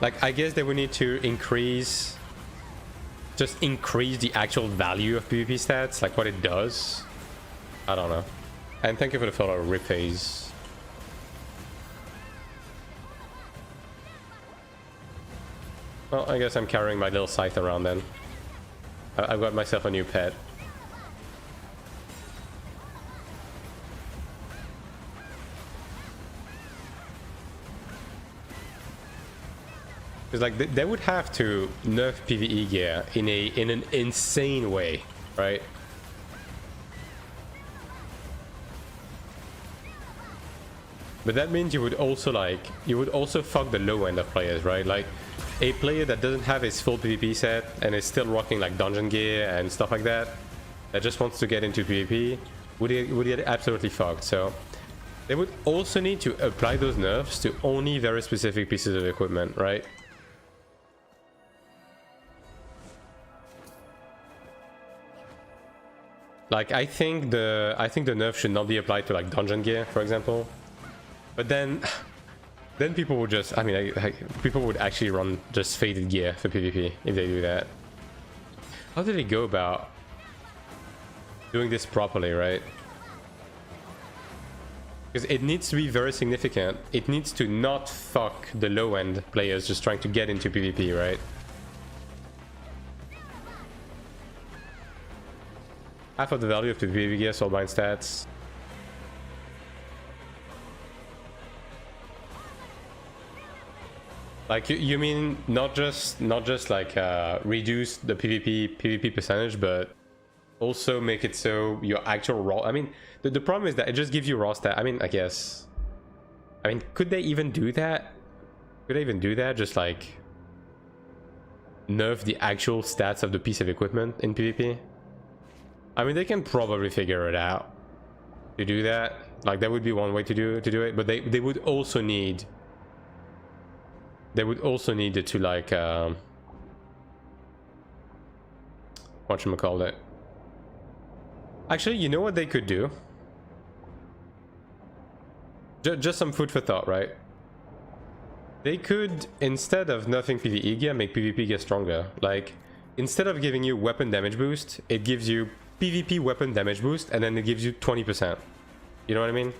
Like, I guess they would need to increase the actual value of PvP stats, like what it does. I don't know. And thank you for the follow, Rip Phase. Well, I guess I'm carrying my little scythe around then. I've got myself a new pet. Because, like, they would have to nerf PvE gear in an insane way, right? But that means you would also fuck the low end of players, right? Like, a player that doesn't have his full PvP set and is still rocking like dungeon gear and stuff like that just wants to get into PvP would get absolutely fucked. So they would also need to apply those nerfs to only very specific pieces of equipment, right? Like, I think the nerf should not be applied to like dungeon gear, for example. But then people would just, I mean, people would actually run just faded gear for PvP if they do that. How do they go about doing this properly, right? Because it needs to be very significant. It needs to not fuck the low end players just trying to get into PvP, right? Half of the value of the PvP gear, Soulbind stats. Like, you mean not just like reduce the PvP percentage, but also make it so your actual raw. I mean, the problem is that it just gives you raw stat. I mean, I guess. I mean, could they even do that? Could they even do that? Just like nerf the actual stats of the piece of equipment in PvP? I mean, they can probably figure it out to do that. Like, that would be one way to do it, but they would also need. They would also need it to, like, whatchamacallit. Actually, you know what they could do? Just some food for thought, right? They could, instead of nerfing PvE gear, make PvP gear stronger. Like, instead of giving you weapon damage boost, it gives you PvP weapon damage boost, and then it gives you 20%. You know what I mean?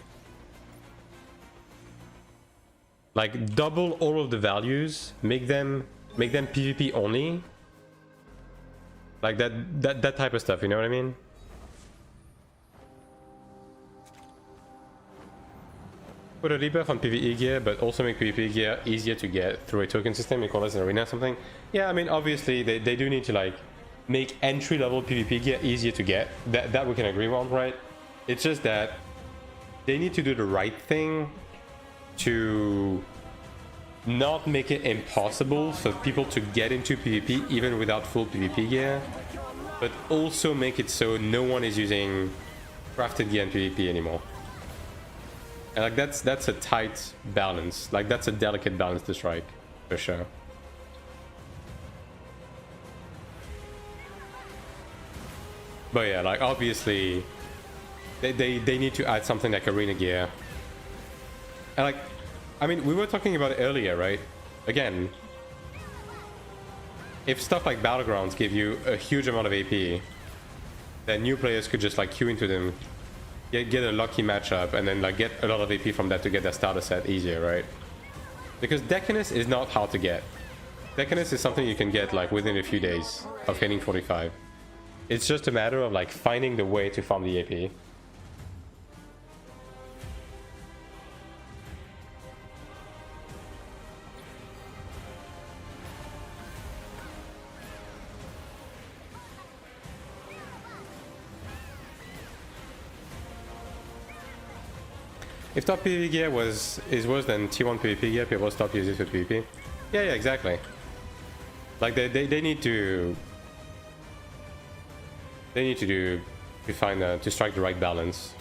Like, double all of the values, make them PvP only. Like that type of stuff, you know what I mean? Put a debuff on PvE gear, but also make PvP gear easier to get through a token system, equalize an arena or something. Yeah, I mean, obviously they do need to, like, make entry-level PvP gear easier to get. That we can agree on, right? It's just that they need to do the right thing to not make it impossible for people to get into PvP even without full PvP gear, but also make it so no one is using crafted gear in PvP anymore. And like that's a tight balance. Like that's a delicate balance to strike, for sure. But yeah, like obviously they need to add something like arena gear. And like, I mean, we were talking about it earlier, right? Again, if stuff like Battlegrounds give you a huge amount of AP, then new players could just like queue into them, get a lucky matchup, and then like get a lot of AP from that to get their starter set easier, right? Because Decanus is not hard to get. Decanus is something you can get like within a few days of hitting 45. It's just a matter of like finding the way to farm the AP. If top PvP gear is worse than T1 PvP gear, people stop using it for PvP. Yeah, exactly. Like they need to to strike the right balance.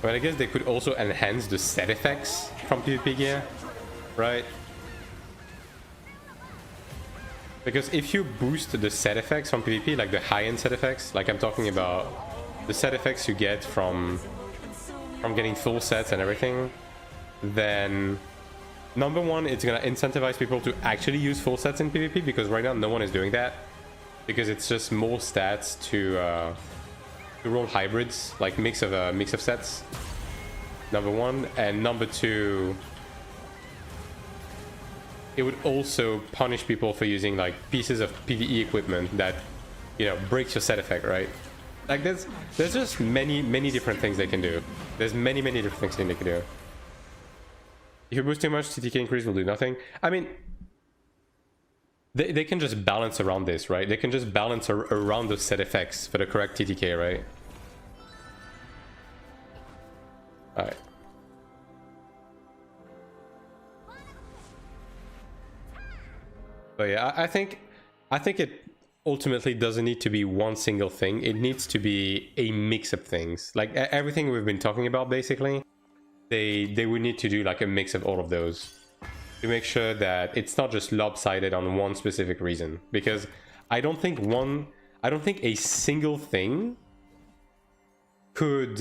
But I guess they could also enhance the set effects from PvP gear, right? Because if you boost the set effects from PvP, like the high-end set effects, like I'm talking about the set effects you get from getting full sets and everything, then number one, it's gonna incentivize people to actually use full sets in PvP, because right now no one is doing that, because it's just more stats to roll hybrids, like mix of sets. Number one, and number two, it would also punish people for using like pieces of PvE equipment that, you know, breaks your set effect, right? Like there's just many different things they can do. There's many different things they can do. If you boost too much, TTK increase will do nothing. I mean, they can just balance around this, right? They can just balance around those set effects for the correct TTK, right? Alright. But yeah, I think it ultimately doesn't need to be one single thing. It needs to be a mix of things. Like everything we've been talking about, basically, they would need to do like a mix of all of those to make sure that it's not just lopsided on one specific reason. Because I don't think a single thing could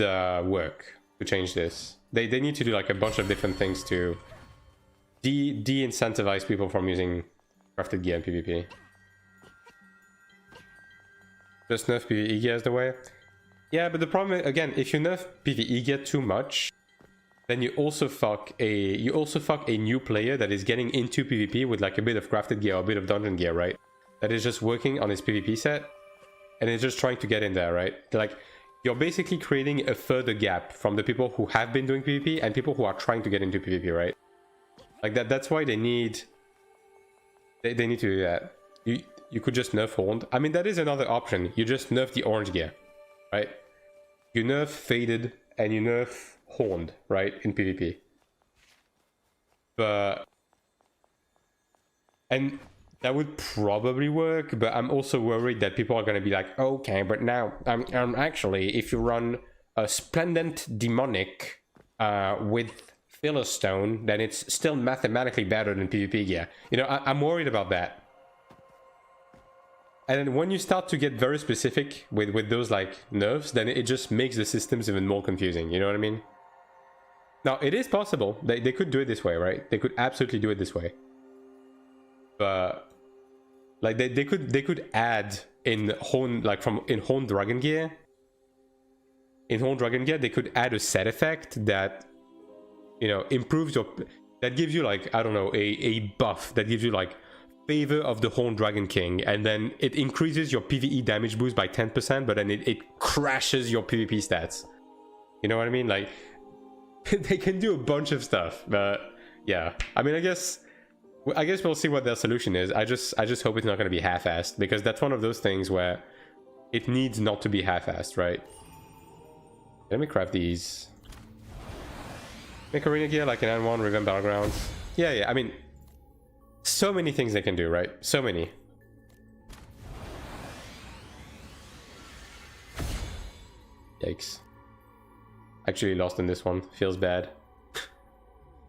work to change this. They need to do like a bunch of different things to de-incentivize people from using crafted gear in PvP. Just nerf PvE gear is the way. Yeah, but the problem is, again, if you nerf PvE gear too much, then you also fuck a new player that is getting into PvP with like a bit of crafted gear or a bit of dungeon gear, right? That is just working on his PvP set and is just trying to get in there, right? Like, you're basically creating a further gap from the people who have been doing PvP and people who are trying to get into PvP, right? Like that's why they need to do that. You could just nerf Horned. I mean, that is another option. You just nerf the orange gear, right? You nerf Faded and you nerf Horned, right, in PvP. And that would probably work, but I'm also worried that people are going to be like, okay, but now actually, if you run a Splendent Demonic with Philistone, then it's still mathematically better than PvP gear. You know, I'm worried about that. And then when you start to get very specific with those like nerfs, then it just makes the systems even more confusing. You know what I mean? Now, it is possible. They could do it this way, right? They could absolutely do it this way. But like they could add in Horn, like in Horn Dragon Gear. In Horn Dragon Gear, they could add a set effect that, you know, improves your, that gives you like, I don't know, a buff that gives you like favor of the Horn Dragon King, and then it increases your PvE damage boost by 10%, but then it crashes your PvP stats. You know what I mean? Like, they can do a bunch of stuff, but yeah. I mean, I guess I guess we'll see what their solution is. I just hope it's not going to be half-assed, because that's one of those things where it needs not to be half-assed, right? Let me craft these. Make arena gear like an N1, revamp battlegrounds. Yeah, I mean, so many things they can do, right? So many. Yikes. Actually lost in this one. Feels bad.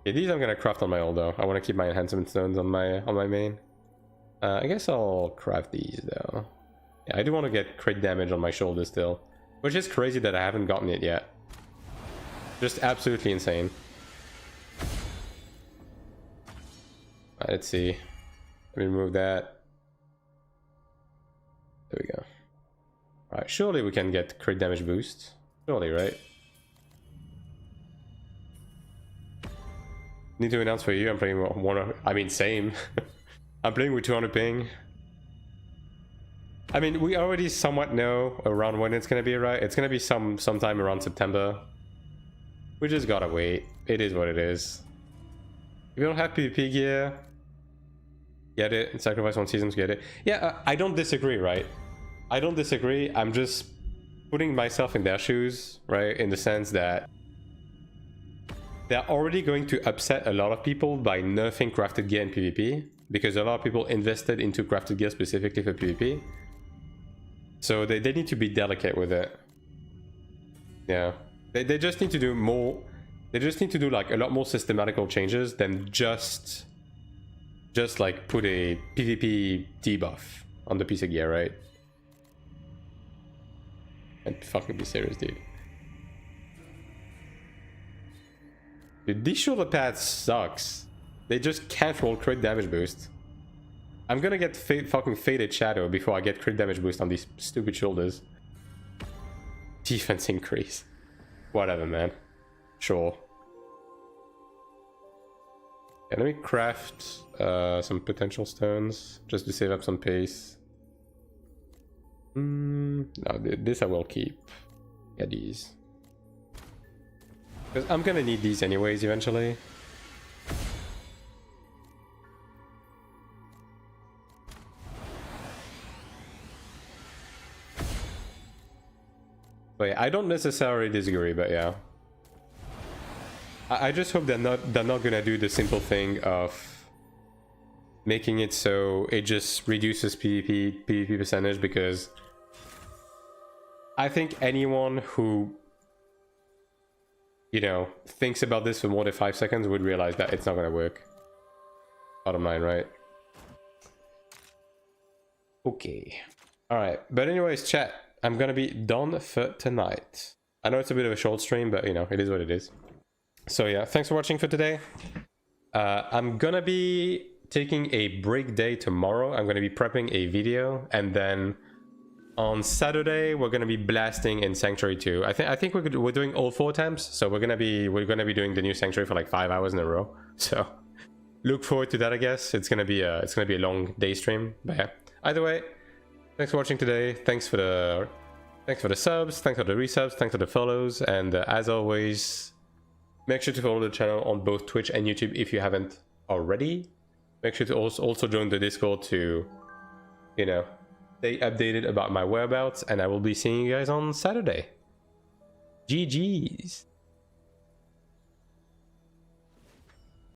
Yeah, these I'm gonna craft on my old though. I want to keep my enhancement stones on my main. I guess I'll craft these though. Yeah, I do want to get crit damage on my shoulder still, which is crazy that I haven't gotten it yet. Just absolutely insane. Let's see. Let me remove that. There we go. Alright, surely we can get crit damage boost. Surely, right? Need to announce for you, I'm playing one. I mean, same. I'm playing with 200 ping. I mean, we already somewhat know around when it's gonna be, right? It's gonna be sometime around September. We just gotta wait. It is what it is. If you don't have PvP gear, get it. Sacrifice one season to get it. Yeah, I don't disagree, right? I don't disagree. I'm just putting myself in their shoes, right? In the sense that they're already going to upset a lot of people by nerfing crafted gear in PvP, because a lot of people invested into crafted gear specifically for PvP. So they need to be delicate with it. Yeah. They just need to do more. They just need to do like a lot more systematical changes than just like put a PvP debuff on the piece of gear, right? And fucking be serious, dude. Dude, these shoulder pads sucks. They just can't roll crit damage boost. I'm gonna get fucking Faded Shadow before I get crit damage boost on these stupid shoulders. Defense increase. Whatever, man. Sure. Yeah, let me craft some potential stones just to save up some pace. No, this I will keep. Yeah, these. Because I'm gonna need these anyways eventually. But yeah, I don't necessarily disagree, but yeah. I just hope they're not gonna do the simple thing of making it so it just reduces PvP percentage, because I think anyone who, you know, thinks about this for more than 5 seconds would realize that it's not gonna work. Bottom line, right? Okay. Alright, but anyways, chat, I'm gonna be done for tonight. I know it's a bit of a short stream, but you know, it is what it is. So yeah, thanks for watching for today. I'm gonna be taking a break day tomorrow. I'm gonna be prepping a video, and then on Saturday we're gonna be blasting in Sanctuary 2. I think we're doing all 4 attempts, so we're gonna be doing the new Sanctuary for like 5 hours in a row. So look forward to that. I guess it's gonna be a long day stream. But yeah, either way, thanks for watching today. Thanks for the subs, thanks for the resubs, thanks for the follows, and as always, make sure to follow the channel on both Twitch and YouTube if you haven't already. Make sure to also join the Discord to, you know, stay updated about my whereabouts, and I will be seeing you guys on Saturday. GG's.